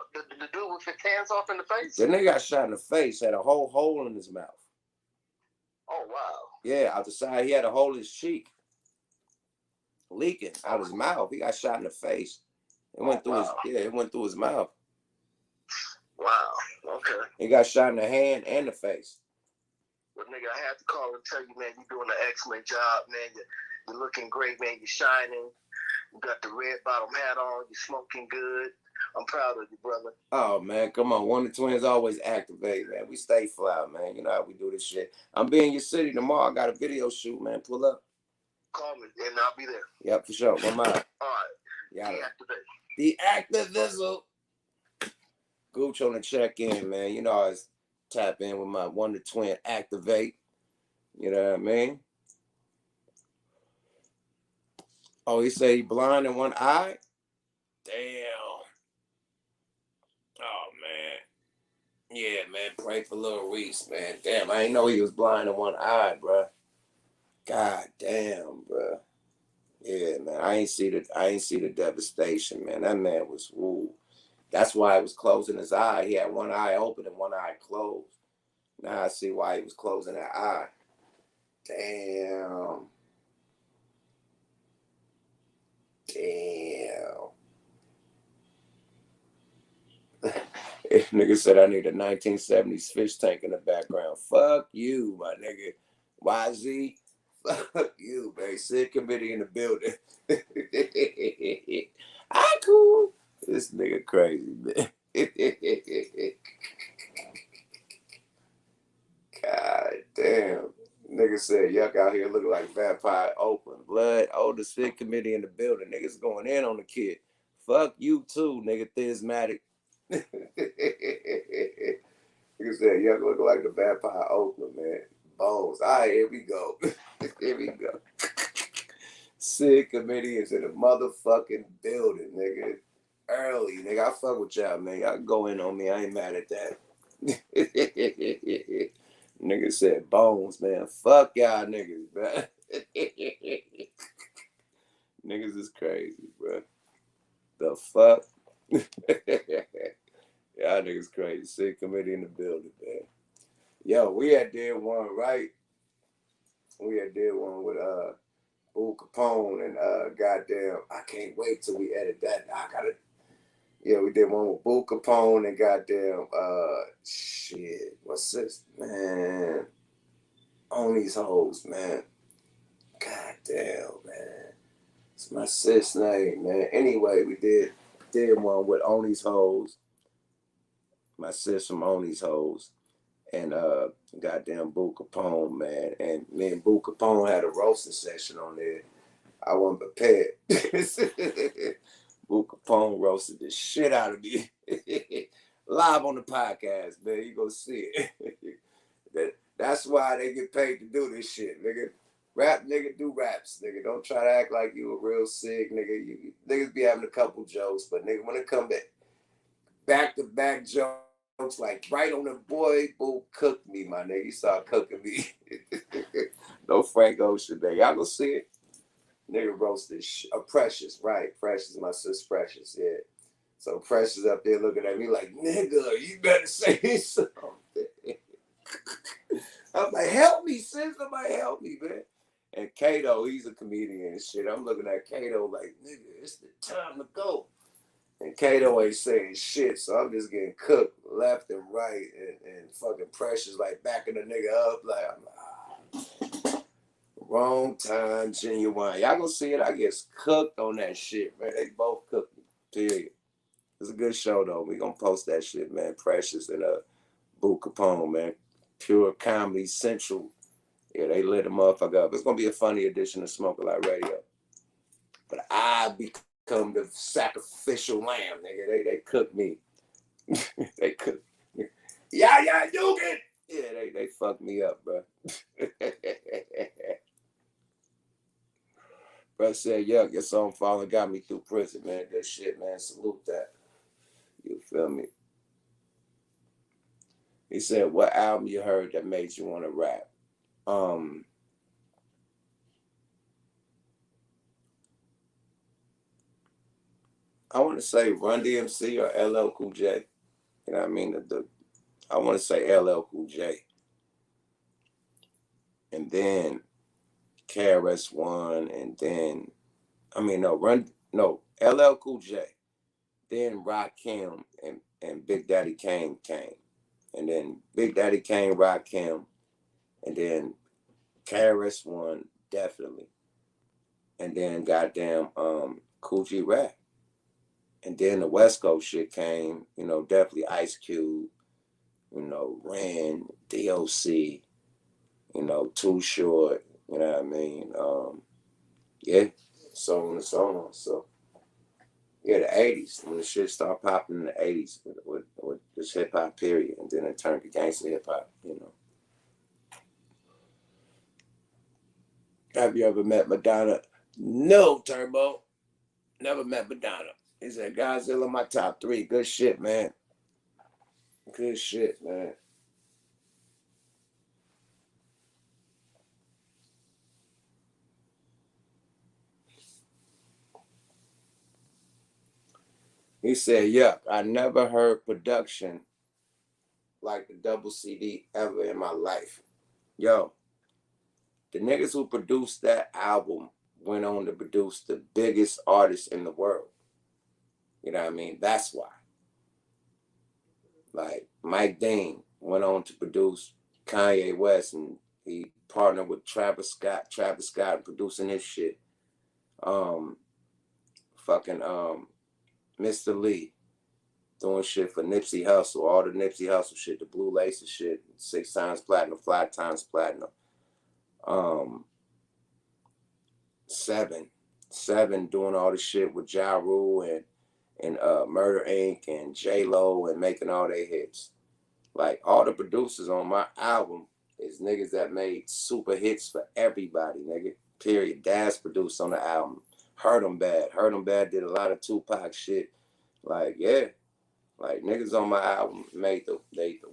dude with his hands off in the face? The nigga got shot in the face, had a whole hole in his mouth. Oh, wow. Yeah, out the side, he had a hole in his cheek. Leaking out his mouth. He got shot in the face. It went through it went through his mouth. Wow. Okay. He got shot in the hand and the face. Well, nigga, I had to call and tell you, man, you're doing an excellent job, man. You're looking great, man. You're shining. You got the red bottom hat on. You're smoking good. I'm proud of you, brother. Oh, man, come on. One of the twins always activate, man. We stay fly, man. You know how we do this shit. I'm be in your city tomorrow. I got a video shoot, man. Pull up. Call me, and I'll be there. Yep, for sure. One mile. All right. Yeah. Deactivate. The activism. Gooch on the check-in, man. You know, I always tap in with my wonder twin activate. You know what I mean? Oh, he say he blind in one eye? Damn. Oh, man. Yeah, man. Pray for Lil Reese, man. Damn, I didn't know he was blind in one eye, bro. God damn, bro. Yeah, man. I ain't see the devastation, man. That man was woo. That's why he was closing his eye. He had one eye open and one eye closed. Now I see why he was closing that eye. Damn. Nigga said I need a 1970s fish tank in the background. Fuck you, my nigga. YZ. Fuck you, man. Sid committee in the building. I cool. This nigga crazy, man. God damn. Nigga said yuck out here looking like vampire Oakland. Blood, the Sid committee in the building. Niggas going in on the kid. Fuck you too, nigga. Thismatic. Nigga said yuck looking like the vampire Oakland, man. Bones. All right, here we go. Here we go. Sid committee is in the motherfucking building, nigga. Early, nigga. I fuck with y'all, man. Y'all go in on me. I ain't mad at that. Nigga said bones, man. Fuck y'all niggas, man. Niggas is crazy, bro. The fuck? Y'all niggas crazy. Sid committee in the building, man. Yo, we had did one, right? We had did one with Bull Capone and goddamn, I can't wait till we edit that. We did one with Bull Capone and goddamn shit. What's this? Man. On these hoes, man. Goddamn, man. It's my sis name, man. Anyway, we did one with On These Hoes. My sis from On These Hoes. And goddamn Bull Capone, man. And me and Bull Capone had a roasting session on there. I wasn't prepared. Bull Capone roasted the shit out of me. Live on the podcast, man. You go see it. That's why they get paid to do this shit, nigga. Rap, nigga, do raps, nigga. Don't try to act like you a real sick, nigga. You niggas be having a couple jokes, but nigga, when it come back-to-back jokes, like right on the boy, Bull cooked me, my nigga. He started cooking me. No Frank Ocean, man. Y'all go see it. Nigga roasted Precious, right? Precious, my sis Precious, yeah. So Precious up there looking at me like, nigga, you better say something. I'm like, help me, sis. Somebody help me, man. And Kato, he's a comedian and shit. I'm looking at Kato like, nigga, it's the time to go. And Kato ain't saying shit, so I'm just getting cooked left and right, and fucking Precious like backing the nigga up. Like, I'm like, wrong time, Genuine. Y'all gonna see it. I get cooked on that shit, man. They both cooked me, period. It's a good show, though. We gonna post that shit, man. Precious and Boo Capone, man. Pure Comedy Central. Yeah, they lit a motherfucker up. It's gonna be a funny edition of Smoke a Lot Radio. But I become the sacrificial lamb, nigga. They cook me. They cook me. Yeah, you get. Yeah, they fucked me up, bro. Bro said, yuck, your song Fallen got me through prison, man. Good shit, man. Salute that. You feel me? He said, what album you heard that made you want to rap? I want to say Run DMC or LL Cool J. You know what I mean? I want to say LL Cool J. And then KRS-One, and then, LL Cool J. Then Rakim and Big Daddy Kane came. And then Big Daddy Kane, Rakim, and then KRS-One, definitely. And then goddamn Cool G Rap. And then the West Coast shit came, definitely Ice Cube, Ren, DOC, Too Short, you know what I mean? Yeah, so on and so on. So, yeah, the 80s, when the shit started popping in the 80s with this hip hop period, and then it turned to gangster hip hop, Have you ever met Madonna? No, Turbo. Never met Madonna. He said, Godzilla, my top 3. Good shit, man. Good shit, man. He said, yuck, I never heard production like the double CD ever in my life. Yo, the niggas who produced that album went on to produce the biggest artists in the world. You know what I mean? That's why. Like, Mike Dean went on to produce Kanye West, and he partnered with Travis Scott producing his shit. Mr. Lee doing shit for Nipsey Hussle, all the Nipsey Hussle shit, the Blue Laces shit, 6 times platinum, 5 times platinum. Seven doing all the shit with Ja Rule and Murder Inc. and J-Lo and making all their hits. Like, all the producers on my album is niggas that made super hits for everybody, nigga. Period. Daz produced on the album. Hurt 'em Bad. Hurt 'em Bad did a lot of Tupac shit. Like, yeah. Like, niggas on my album made the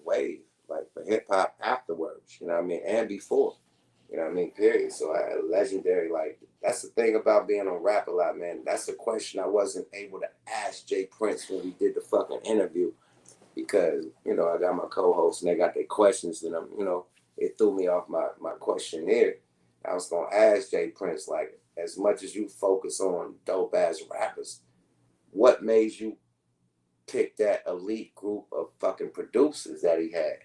wave, like, for hip-hop afterwards, you know what I mean, and before, you know what I mean, period. So legendary, like, that's the thing about being on Rap a Lot, man. That's the question I wasn't able to ask Jay Prince when we did the fucking interview, because, I got my co-hosts and they got their questions, and it threw me off my questionnaire. I was going to ask Jay Prince, like, as much as you focus on dope-ass rappers, what made you pick that elite group of fucking producers that he had?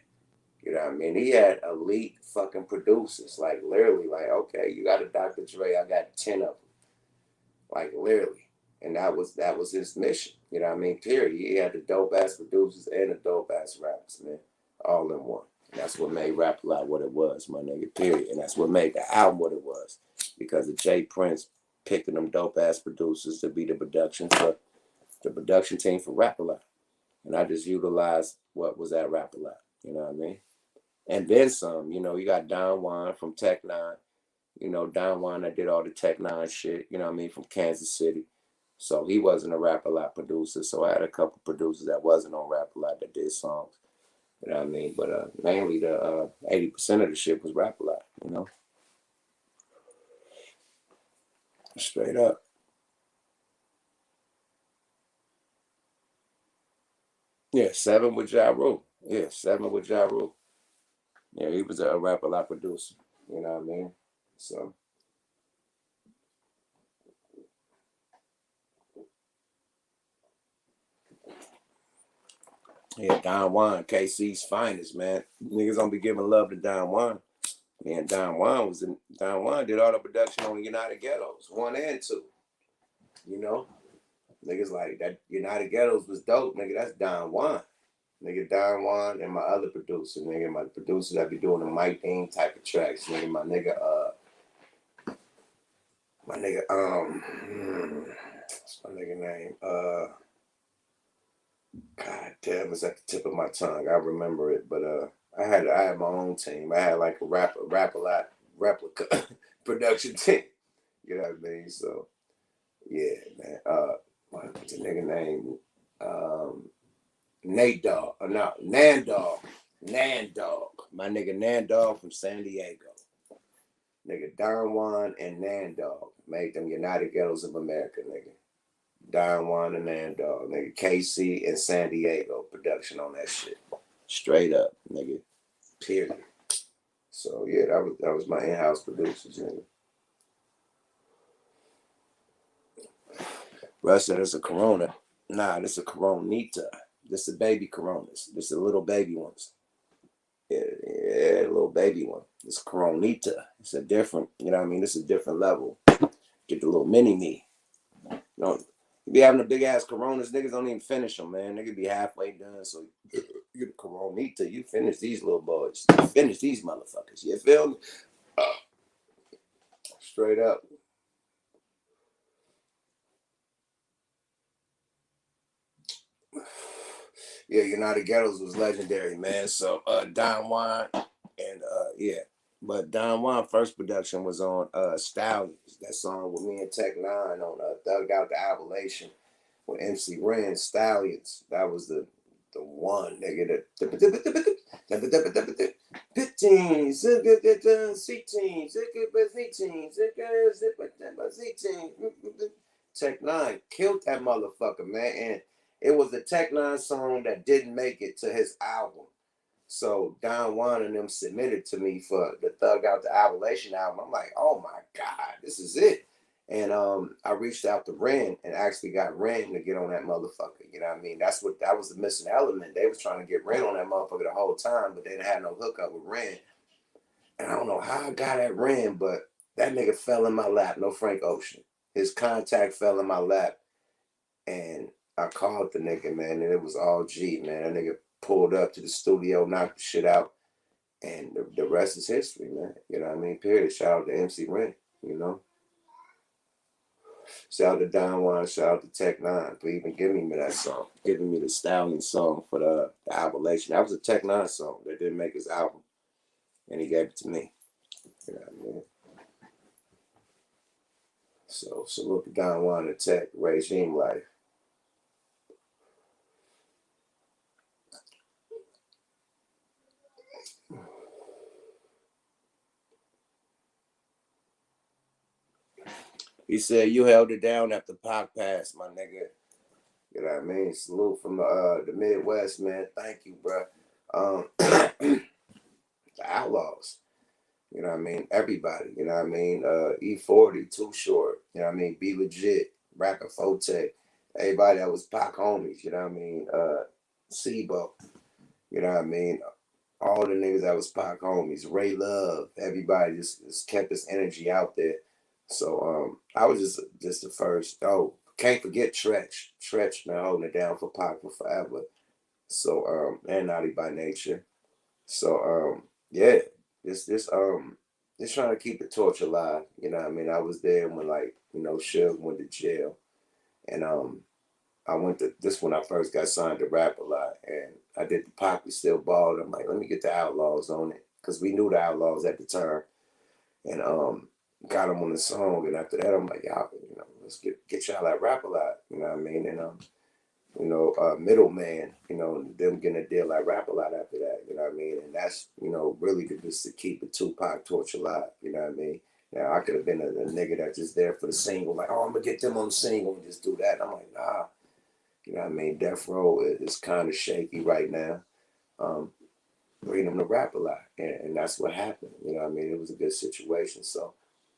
You know what I mean? He had elite fucking producers, like, literally, like, okay, you got a Dr. Dre, I got 10 of them. Like, literally. And that was his mission. You know what I mean? Period. He had the dope-ass producers and the dope-ass rappers, man. All in one. And that's what made Rap a Lot what it was, my nigga, period. And that's what made the album what it was. Because of Jay Prince picking them dope-ass producers to be the production team for Rap a Lot. And I just utilized what was at Rap a Lot. You know what I mean? And then some, you got Don Juan from Tech Nine. Don Juan that did all the Tech Nine shit, you know what I mean, from Kansas City. So he wasn't a Rap a Lot producer. So I had a couple producers that wasn't on Rap a Lot that did songs. You know what I mean? But mainly the 80% of the shit was Rap a Lot, Straight up. Yeah, 7 with Ja Rule. Yeah, 7 with Ja Rule. Yeah, he was a rapper, lot producer. You know what I mean? So. Yeah, Don Juan, KC's finest, man. Niggas don't be giving love to Don Juan. Man, Don Juan did all the production on United Ghettos, 1 and 2. You know? Niggas like that United Ghettos was dope, nigga. That's Don Juan. Nigga, Don Juan and my other producer, nigga, my producer that be doing the Mike Dean type of tracks, nigga, my nigga, what's my nigga name? God damn, it's at the tip of my tongue. I remember it, but I had my own team. I had like a rap a lot replica production team. You know what I mean? So yeah, man. What's the nigga name? Nate Dogg. No, Nandog. Nandog. My nigga Nandog from San Diego. Nigga Don Juan and Nandog made them United Ghettos of America, nigga. Don Juan and Nandog, nigga. KC and San Diego production on that shit. Straight up, nigga. Period. So yeah, that was my in-house producers, nigga. Russ said it's a Corona. Nah, this is a Coronita. This is a baby Coronas. This is a little baby ones. Yeah, little baby one. It's Coronita. It's a different, you know what I mean? This is a different level. Get the little mini me. You know, you be having a big ass Coronas, niggas don't even finish them, man. Niggas be halfway done. So you get a Coronita, you finish these little boys. You finish these motherfuckers. You feel me? Straight up. Yeah, United Ghettos was legendary, man. So Don Juan and yeah. But Don Juan first production was on Stallions. That song with me and Tech Nine on Thug Out the Appellation with MC Ren, Stallions. That was the one, nigga. That 15, C-team, Tech Nine killed that motherfucker, man. And it was the Tech Nine song that didn't make it to his album. So Don Juan and them submitted to me for the Thug Out the Appellation album. I'm like, oh my God, this is it. And I reached out to Ren and actually got Ren to get on that motherfucker. You know what I mean? That was the missing element. They was trying to get Ren on that motherfucker the whole time, but they didn't have no hookup with Ren. And I don't know how I got at Ren, but that nigga fell in my lap. No Frank Ocean. His contact fell in my lap. And I called the nigga, man, and it was all G, man. That nigga pulled up to the studio, knocked the shit out, and the rest is history, man. You know what I mean? Period. Shout out to MC Ren, you know? Shout out to Don Juan, shout out to Tech Nine for even giving me that song, giving me the Stallion song for the Appellation. That was a Tech Nine song that didn't make his album, and he gave it to me. You know what I mean? So salute to Don Juan and Tech, regime life. He said, you held it down after Pac passed, my nigga. You know what I mean? Salute from the Midwest, man. Thank you, bro. The Outlaws. You know what I mean? Everybody. You know what I mean? E40, Too Short. You know what I mean? Be Legit. Rapper Fote. Everybody that was Pac homies. You know what I mean? Sibo. You know what I mean? All the niggas that was Pac homies. Ray Love. Everybody just kept this energy out there. So I was just the first. Oh, can't forget Tretch. Tretch, man, holding it down for Pac for forever. So and Naughty by Nature. So yeah, this trying to keep the torch alive. You know what I mean? I was there when, like, you know, Suge went to jail. And I went to this when I first got signed to Rap a Lot, and I did the Pac We Still Balled. I'm like, let me get the Outlaws on it, because we knew the Outlaws at the time. And got them on the song, and after that, I'm like, y'all, you know, let's get y'all at Rap a Lot, you know what I mean? And you know, Middleman, you know, them getting a deal at Rap a Lot after that, you know what I mean? And that's, you know, really just to keep the Tupac torch alive, you know what I mean? Now I could have been a nigga that's just there for the single, like, oh, I'm gonna get them on the single and just do that. And I'm like, nah, you know what I mean? Death Row is kind of shaky right now. freedom to rap a lot, and that's what happened. You know what I mean? It was a good situation. So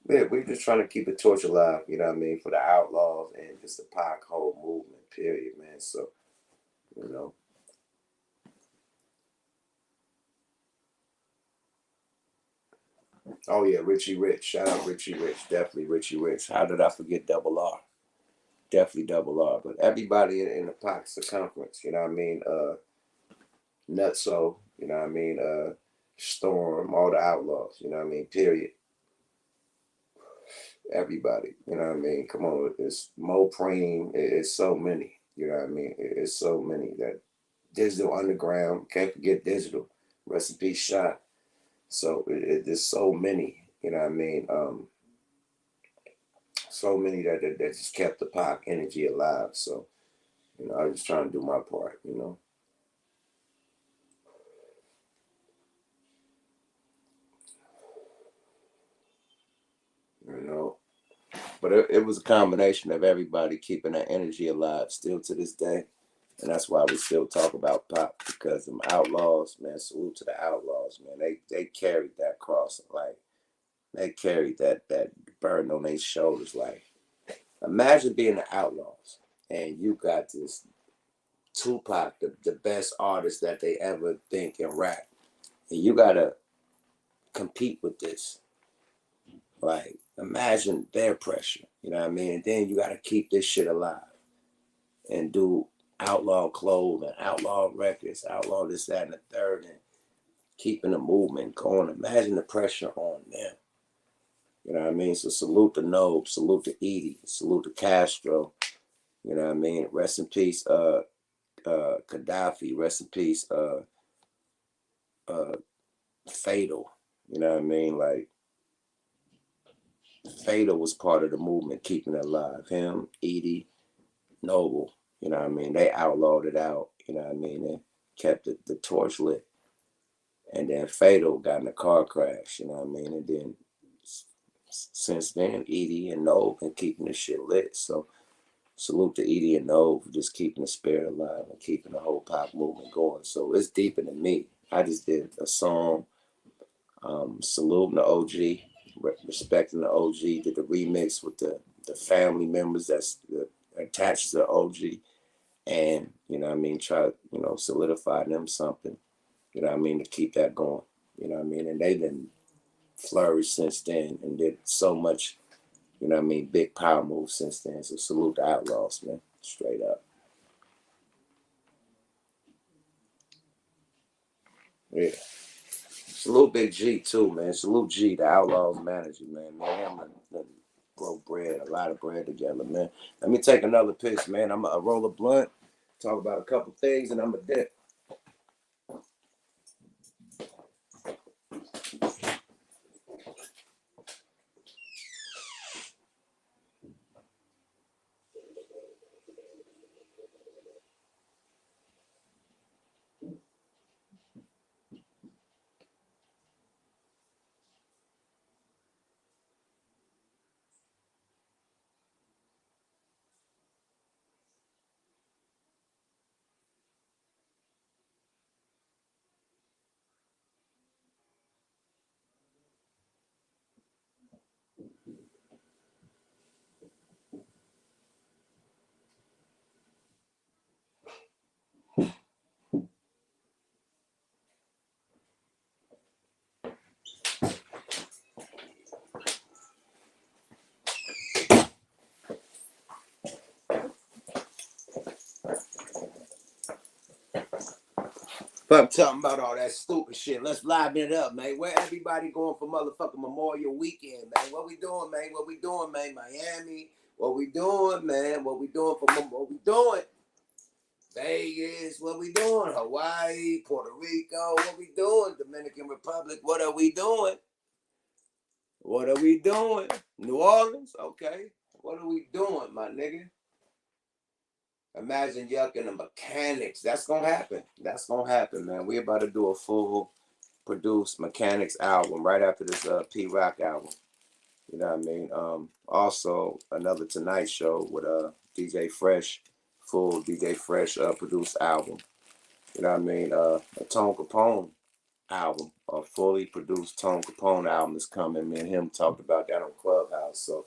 yeah, we're just trying to keep the torch alive. You know what I mean? For the Outlaws and just the Pac whole movement. Period, man. So you know. Oh yeah, Richie Rich. Shout out Richie Rich. Definitely Richie Rich. How did I forget Double R? Definitely Double R. But everybody in the Pac circumference, you know what I mean? Nutso, you know what I mean? Storm, all the Outlaws, you know what I mean? Period. Everybody, you know what I mean? Come on, it's Mo Preem, it's so many, you know what I mean? It's so many. That Digital Underground, can't forget Digital. Rest in peace, Shot. So there's so many, you know what I mean? So many that just kept the Pac energy alive. So, you know, I was just trying to do my part, you know. You know, but it was a combination of everybody keeping that energy alive still to this day. And that's why we still talk about Pac, because them Outlaws, man, salute to the Outlaws, man. They carried that cross, like, they carried that burden on their shoulders. Like, imagine being the Outlaws and you got this Tupac, the best artist that they ever think in rap. And you got to compete with this. Like, imagine their pressure, you know what I mean? And then you got to keep this shit alive and do outlaw clothes and outlaw records, outlaw this, that, and the third, and keeping the movement going. Imagine the pressure on them. You know what I mean? So salute to Nobe, salute to Edie, salute to Castro. You know what I mean? Rest in peace, Gaddafi. Rest in peace, Fatal. You know what I mean? Like, Fatal was part of the movement, keeping it alive. Him, Edie, Noble. You know what I mean? They outlawed it out. You know what I mean? And kept the torch lit. And then Fatal got in a car crash. You know what I mean? And then since then, Edie and Noble been keeping this shit lit. So salute to Edie and Noble for just keeping the spirit alive and keeping the whole pop movement going. So it's deeper than me. I just did a song, saluting the OG, respecting the OG, did the remix with the family members that's attached to the OG, and, you know what I mean, try to, you know, solidify them something, you know what I mean, to keep that going, you know what I mean, and they've been flourished since then and did so much, you know what I mean, big power moves since then. So salute the Outlaws, man, straight up. Yeah. Salute Big G too, man. Salute G, the Outlaws manager, man. Man, him broke bread, a lot of bread together, man. Let me take another pitch, man. I'm a roll a blunt, talk about a couple things, and I'm a dip. But I'm talking about all that stupid shit. Let's liven it up, man. Where everybody going for motherfucking Memorial Weekend, man? What we doing, man? What we doing, man? Miami. What we doing, man? What we doing for what we doing? Vegas. What we doing? Hawaii, Puerto Rico. What we doing? Dominican Republic. What are we doing? What are we doing? New Orleans? Okay. What are we doing, my nigga? Imagine yucking the Mechanics. That's gonna happen. That's gonna happen, man. We about to do a full produced Mechanics album right after this P Rock album. You know what I mean? Also another Tonight Show with DJ Fresh, full DJ Fresh produced album. You know what I mean? A Tone Capone album, a fully produced Tone Capone album is coming. Me and him talked about that on Clubhouse. So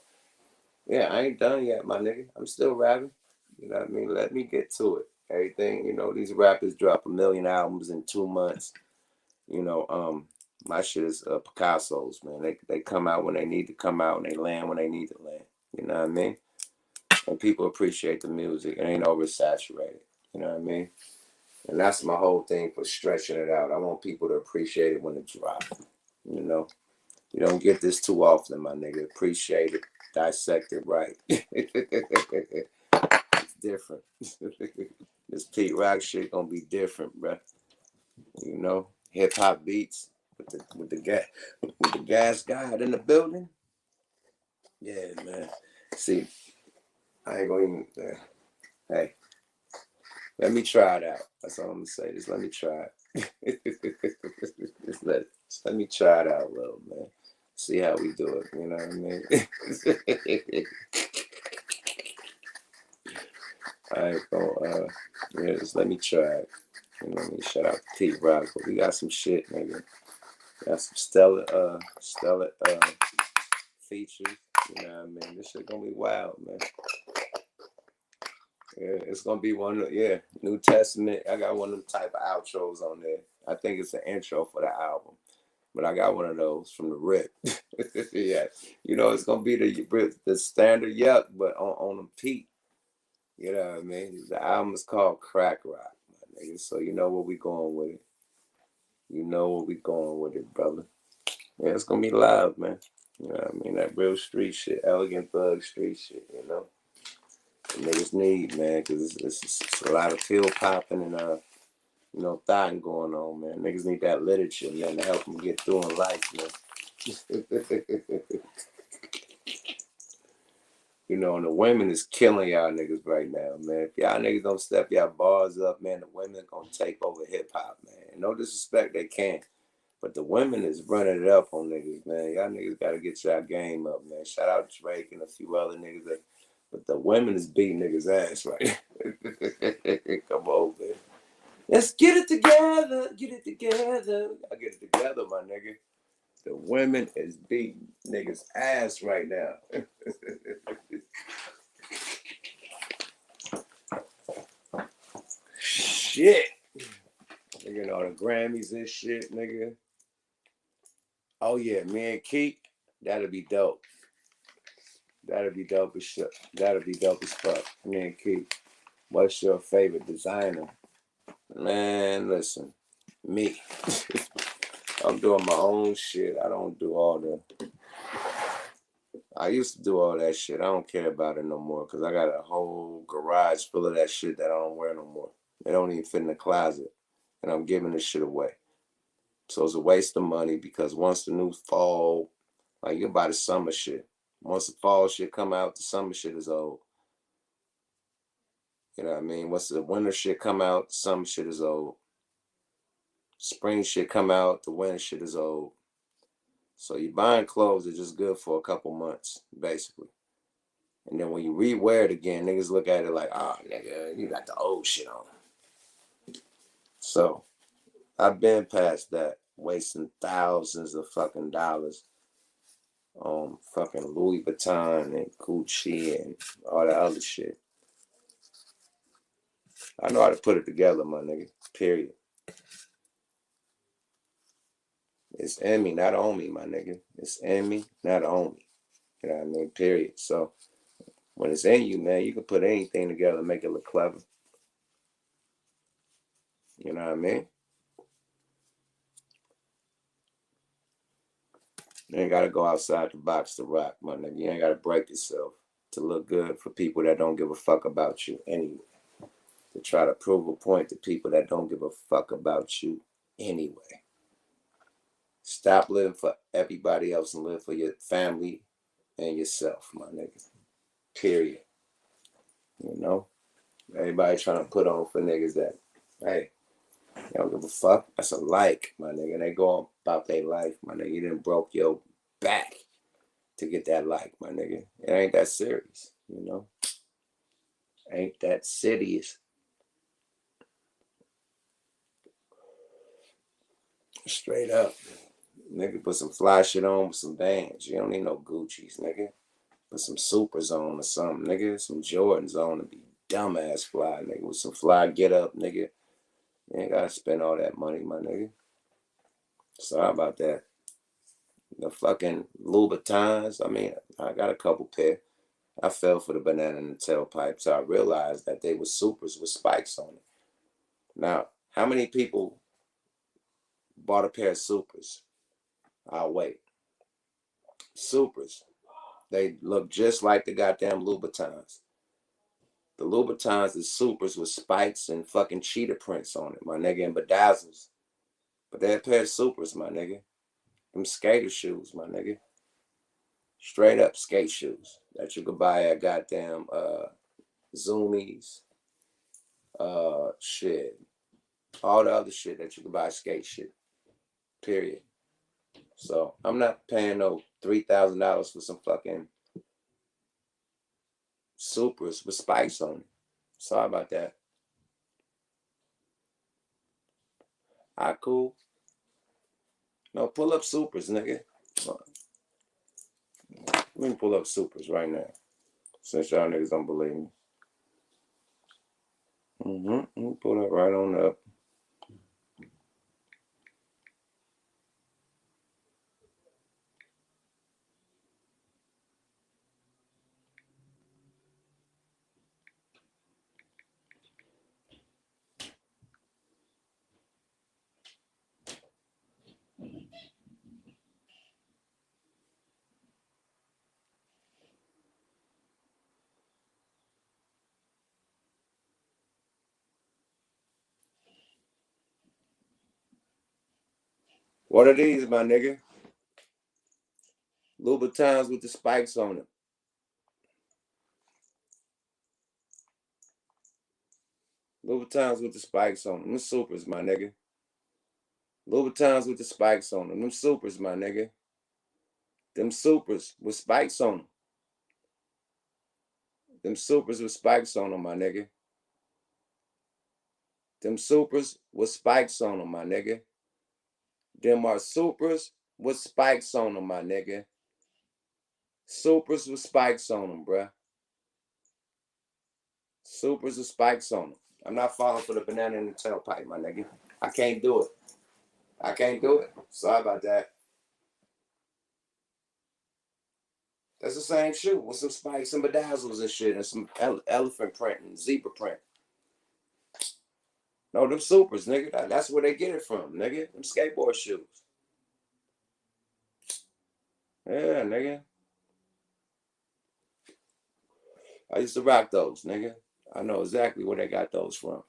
yeah, I ain't done yet, my nigga. I'm still rapping. You know what I mean? Let me get to it. Everything, you know, these rappers drop 1 million albums in 2 months. You know, my shit is Picasso's, man. They come out when they need to come out and they land when they need to land. You know what I mean? And people appreciate the music. It ain't oversaturated. You know what I mean? And that's my whole thing for stretching it out. I want people to appreciate it when it drops. You know? You don't get this too often, my nigga. Appreciate it. Dissect it right. It's different. This Pete Rock shit gonna be different, bruh. You know? Hip hop beats with the gas guy in the building. Yeah, man. See, I ain't gonna even hey. Let me try it out. That's all I'm gonna say. Just let me try it. just let me try it out a little, man. See how we do it. You know what I mean? I ain't gonna. Yeah, just let me try it. You know what I mean? Shout out to Pete Rock, but we got some shit, nigga. Got some stellar features. You know what I mean? This shit gonna be wild, man. Yeah, it's gonna be one. Yeah, New Testament. I got one of them type of outros on there. I think it's an intro for the album, but I got one of those from the rip. Yeah, you know it's gonna be the standard yuck, but on the peak. You know what I mean? The album is called Crack Rock, my nigga. So you know where we going with it. You know where we going with it, brother. Yeah, it's gonna be loud, man. You know what I mean? That real street shit, elegant thug street shit. You know. Niggas need, man, because it's a lot of pill popping and you know, thotting going on, man. Niggas need that literature, man, to help them get through in life, man. You know, and the women is killing y'all niggas right now, man. If y'all niggas don't step y'all bars up, man, the women gonna take over hip hop, man. No disrespect, they can't. But the women is running it up on niggas, man. Y'all niggas gotta get y'all game up, man. Shout out to Drake and a few other niggas that. But the women is beating niggas' ass right now. Come on, man. Let's get it together. Get it together. I get it together, my nigga. The women is beating niggas' ass right now. Shit. Nigga, all the Grammys and shit, nigga. Oh, yeah, me and Keith, that'll be dope. That'll be dope as shit. That'll be dope as fuck. Me and Keith. What's your favorite designer? Man, listen. Me. I'm doing my own shit. I don't do all the... I used to do all that shit. I don't care about it no more because I got a whole garage full of that shit that I don't wear no more. It don't even fit in the closet. And I'm giving this shit away. So it's a waste of money because once the new fall, like you buy the summer shit. Once the fall shit come out, the summer shit is old. You know what I mean? Once the winter shit come out, the summer shit is old. Spring shit come out, the winter shit is old. So you buying clothes is just good for a couple months, basically. And then when you re-wear it again, niggas look at it like, oh, nigga, you got the old shit on. So I've been past that, wasting thousands of fucking dollars on fucking Louis Vuitton and Gucci and all that other shit. I know how to put it together, my nigga, period. It's in me, not on me, my nigga. It's in me, not on me. You know what I mean? Period. So when it's in you, man, you can put anything together and make it look clever. You know what I mean? You ain't got to go outside the box to rock, my nigga. You ain't got to break yourself to look good for people that don't give a fuck about you anyway. To try to prove a point to people that don't give a fuck about you anyway. Stop living for everybody else and live for your family and yourself, my nigga. Period. You know? Everybody trying to put on for niggas that, hey, you don't give a fuck. That's a like, my nigga. They go on about their life, my nigga. You done broke your back to get that like, my nigga. It ain't that serious, you know? Ain't that serious. Straight up. Nigga, put some fly shit on with some bands. You don't need no Gucci's, nigga. Put some Supers on or something, nigga. Some Jordans on to be dumbass fly, nigga. With some fly get up, nigga. You ain't gotta spend all that money, my nigga. Sorry about that. The fucking Louboutins. I mean, I got a couple pair. I fell for the banana in the tailpipe, so I realized that they were Supers with spikes on it. Now, how many people bought a pair of Supers? I'll wait. Supers. They look just like the goddamn Louboutins. The Louboutins is Supers with spikes and fucking cheetah prints on it, my nigga, and bedazzles. But they're a pair of Supers, my nigga. Them skater shoes, my nigga. Straight up skate shoes that you could buy at goddamn Zoomies. Shit. All the other shit that you could buy skate shit. Period. So I'm not paying no $3,000 for some fucking Supers with spikes on it. Sorry about that. Alright, cool. No, pull up Supers, nigga. Let me pull up Supers right now. Since y'all niggas don't believe me. Pull that right on up. What are these, my nigga? Louboutins with the spikes on them. Louboutins with the spikes on them. Them Supers, my nigga. Louboutins with the spikes on them. Them Supers, my nigga. Them Supers with spikes on them. Them Supers with spikes on them, my nigga. Them Supers with spikes on them, my nigga. Them are Supers with spikes on them, my nigga. Supers with spikes on them, bruh. Supers with spikes on them. I'm not falling for the banana in the tailpipe, my nigga. I can't do it. I can't do it. Sorry about that. That's the same shoe with some spikes and bedazzles and shit and some elephant print and zebra print. No, them Supers, nigga. That's where they get it from, nigga. Them skateboard shoes. Yeah, nigga. I used to rock those, nigga. I know exactly where they got those from.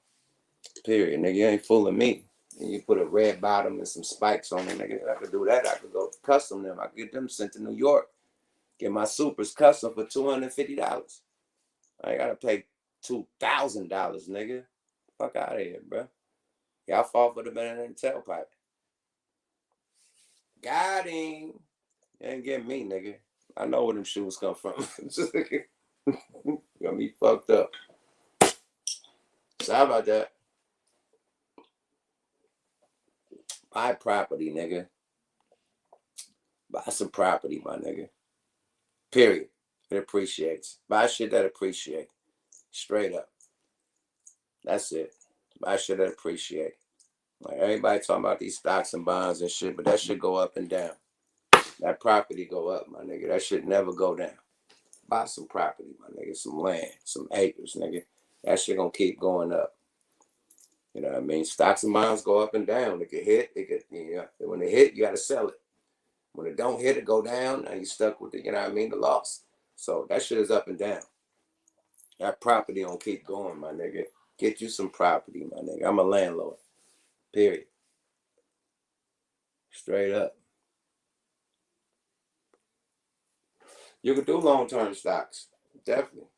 Period, nigga. You ain't fooling me. And you put a red bottom and some spikes on them, nigga. I could do that. I could go custom them. I could get them sent to New York. Get my Supers custom for $250. I ain't gotta pay $2,000, nigga. Fuck out of here, bro. Y'all fall for the banana in the tailpipe. Got him. You ain't getting me, nigga. I know where them shoes come from. Got me fucked up. Sorry about that. Buy property, nigga. Buy some property, my nigga. Period. It appreciates. Buy shit that appreciate. Straight up. That's it. Buy shit that appreciate. Like everybody talking about these stocks and bonds and shit, but that shit go up and down. That property go up, my nigga. That shit never go down. Buy some property, my nigga. Some land, some acres, nigga. That shit gonna keep going up. You know what I mean? Stocks and bonds go up and down. It could hit. It could, you know, when it hit, you gotta sell it. When it don't hit, it go down, and you stuck with it. You know what I mean? The loss. So that shit is up and down. That property gonna keep going, my nigga. Get you some property, my nigga. I'm a landlord. Period. Straight up. You could do long-term stocks. Definitely.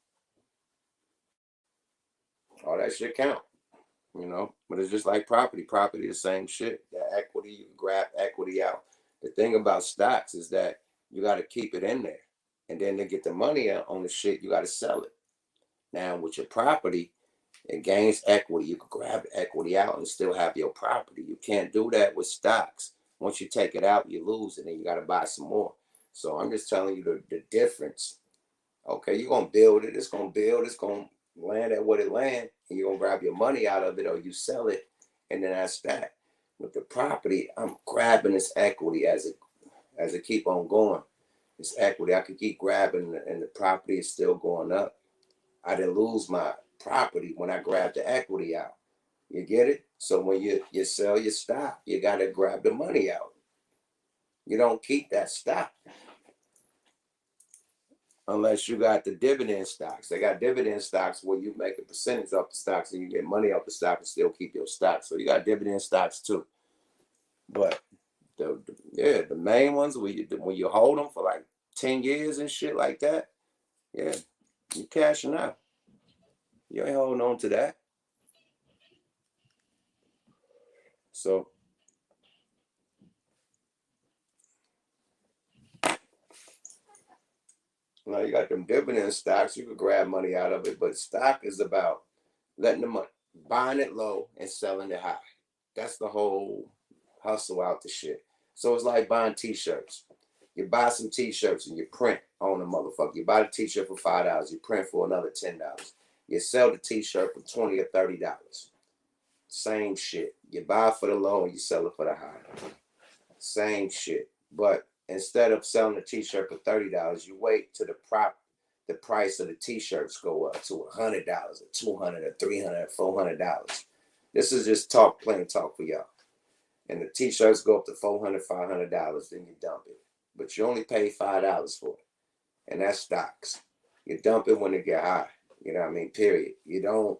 All that shit count. You know, but it's just like property. Property, the same shit. That equity, you grab equity out. The thing about stocks is that you got to keep it in there. And then to get the money out on the shit, you got to sell it. Now, with your property, It gains equity. You can grab equity out and still have your property. You can't do that with stocks. Once you take it out, you lose it, and you got to buy some more. So I'm just telling you the difference. Okay, you're going to build it. It's going to build. It's going to land at what it land, and you're going to grab your money out of it, or you sell it, and then that's that. With the property, I'm grabbing this equity as it keep on going. It's equity. I could keep grabbing, and the property is still going up. I didn't lose my property when I grabbed the equity out. You get it? So when you sell your stock, you got to grab the money out. You don't keep that stock unless you got the dividend stocks. They got dividend stocks where you make a percentage off the stocks and you get money off the stock and still keep your stock. So you got dividend stocks too. But the main ones when you hold them for like 10 years and shit like that, yeah, you cashing out. You ain't holding on to that. So now you got them dividend stocks, you could grab money out of it, but stock is about letting the money, buying it low and selling it high. That's the whole hustle out the shit. So it's like buying t-shirts. You buy some t-shirts and you print on a motherfucker. You buy the t-shirt for $5, you print for another $10. You sell the t-shirt for $20 or $30. Same shit. You buy for the low and you sell it for the high. Same shit. But instead of selling a t-shirt for $30, you wait till the price of the t-shirts go up to $100 or $200 or $300 or $400. This is just plain talk for y'all. And the t-shirts go up to $400, $500, then you dump it. But you only pay $5 for it. And that's stocks. You dump it when it get high. You know what I mean? Period. You don't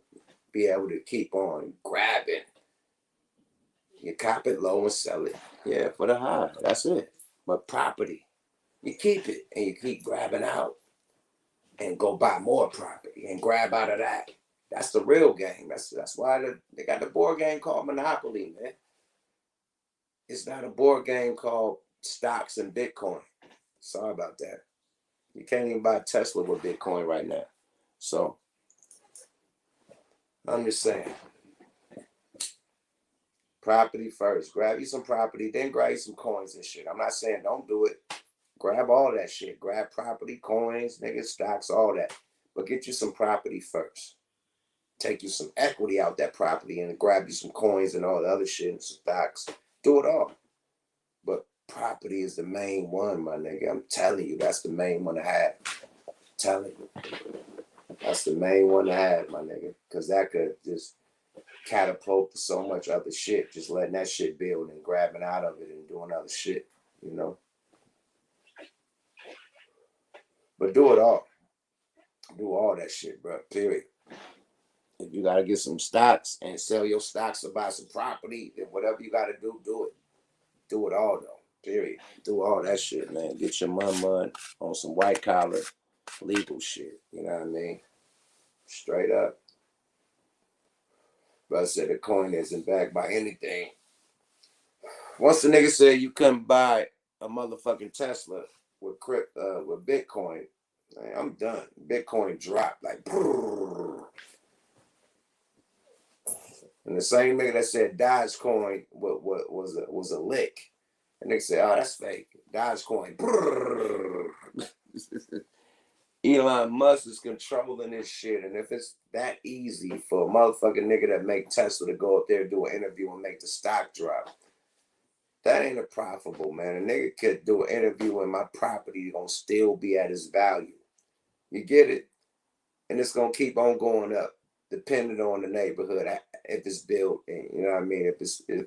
be able to keep on grabbing. You cop it low and sell it. Yeah, for the high. That's it. But property, you keep it and you keep grabbing out and go buy more property and grab out of that. That's the real game. That's why they got the board game called Monopoly, man. It's not a board game called stocks and Bitcoin. Sorry about that. You can't even buy Tesla with Bitcoin right now. So I'm just saying. Property first. Grab you some property, then grab you some coins and shit. I'm not saying don't do it. Grab all that shit. Grab property, coins, nigga, stocks, all that. But get you some property first. Take you some equity out that property and grab you some coins and all the other shit and stocks. Do it all. But property is the main one, my nigga. I'm telling you, that's the main one to have. I'm telling you. That's the main one to have, my nigga. Because that could just catapult to so much other shit. Just letting that shit build and grabbing out of it and doing other shit, you know? But do it all. Do all that shit, bro. Period. If you gotta get some stocks and sell your stocks or buy some property, then whatever you gotta do, do it. Do it all though. Period. Do all that shit, man. Get your money on some white collar legal shit. You know what I mean? Straight up. But I said the coin isn't backed by anything. Once the nigga said you couldn't buy a motherfucking Tesla with Bitcoin, man, I'm done. Bitcoin dropped like brrr. And the same nigga that said Dogecoin was a lick. And they said, oh, that's fake. Dogecoin. Brrr. Elon Musk is controlling this shit. And if it's that easy for a motherfucking nigga that make Tesla to go up there, do an interview and make the stock drop, that ain't a profitable, man. A nigga could do an interview and my property gonna still be at its value. You get it? And it's gonna keep on going up, depending on the neighborhood. If it's built, and you know what I mean. If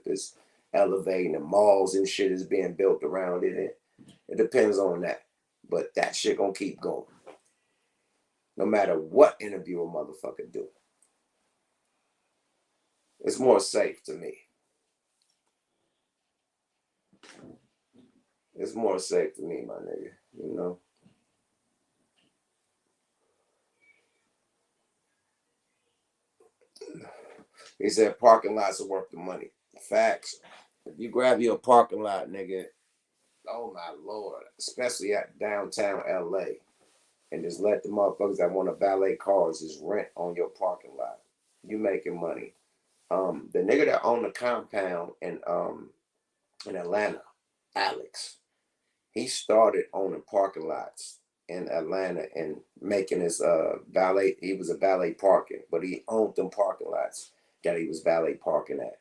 it's elevating, and malls and shit is being built around it. It depends on that. But that shit gonna keep going, no matter what interview a motherfucker do. It's more safe to me. It's more safe to me, my nigga. You know. He said parking lots are worth the money. Facts. If you grab you a parking lot, nigga, oh my Lord, especially at downtown LA, and just let the motherfuckers that want to valet cars just rent on your parking lot. you making money. The nigga that owned the compound in Atlanta, Alex, he started owning parking lots in Atlanta and making his valet. He was a valet parking, but he owned them parking lots that he was valet parking at.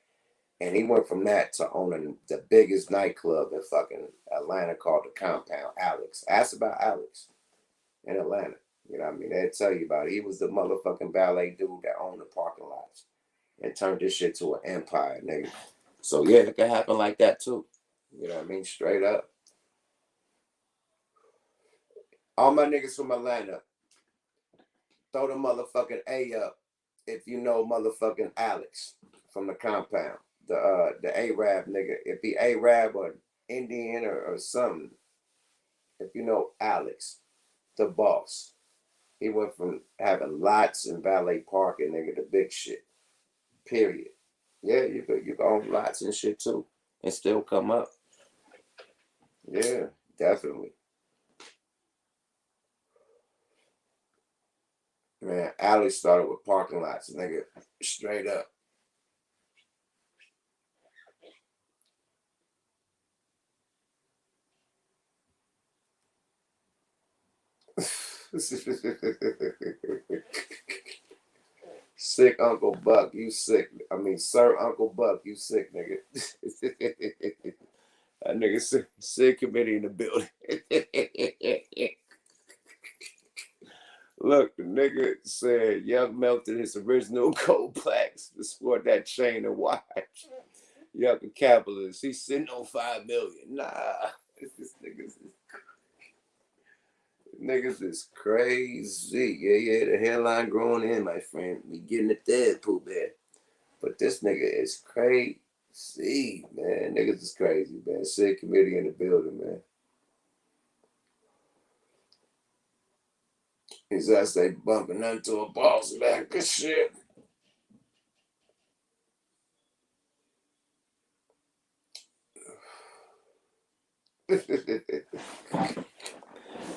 And he went from that to owning the biggest nightclub in fucking Atlanta called the Compound. Alex. Ask about Alex in Atlanta. You know what I mean? They'll tell you about it. He was the motherfucking valet dude that owned the parking lots and turned this shit to an empire, nigga. So yeah, it can happen like that too. You know what I mean? Straight up. All my niggas from Atlanta, throw the motherfucking A up if you know motherfucking Alex from the Compound. The Arab nigga. If he Arab or Indian or something. If you know Alex, the boss. He went from having lots and valet parking, nigga, to big shit. Period. Yeah, you can own lots and shit too and still come up. Yeah, definitely. Man, Alex started with parking lots, nigga. Straight up. Sick Uncle Buck, you sick. I mean, Sir Uncle Buck, you sick, nigga. That nigga sick committee in the building. Look, the nigga said Young melted his original gold plaques to sport that chain and watch. Young a capitalist. He's sitting on $5 million. Nah, this niggas is crazy. Yeah, the hairline growing in, my friend. We getting it there, Pooh Bear. But this nigga is crazy, man. Niggas is crazy, man. Sick committee in the building, man. His ass they bumping into a boss back. Good shit.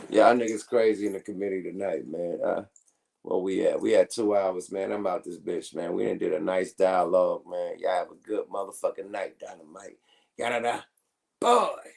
Y'all niggas crazy in the committee tonight, man. Well, we had 2 hours, man. I'm out this bitch, man. We done did a nice dialogue, man. Y'all have a good motherfucking night, Dynamite. Yada-da. Boy.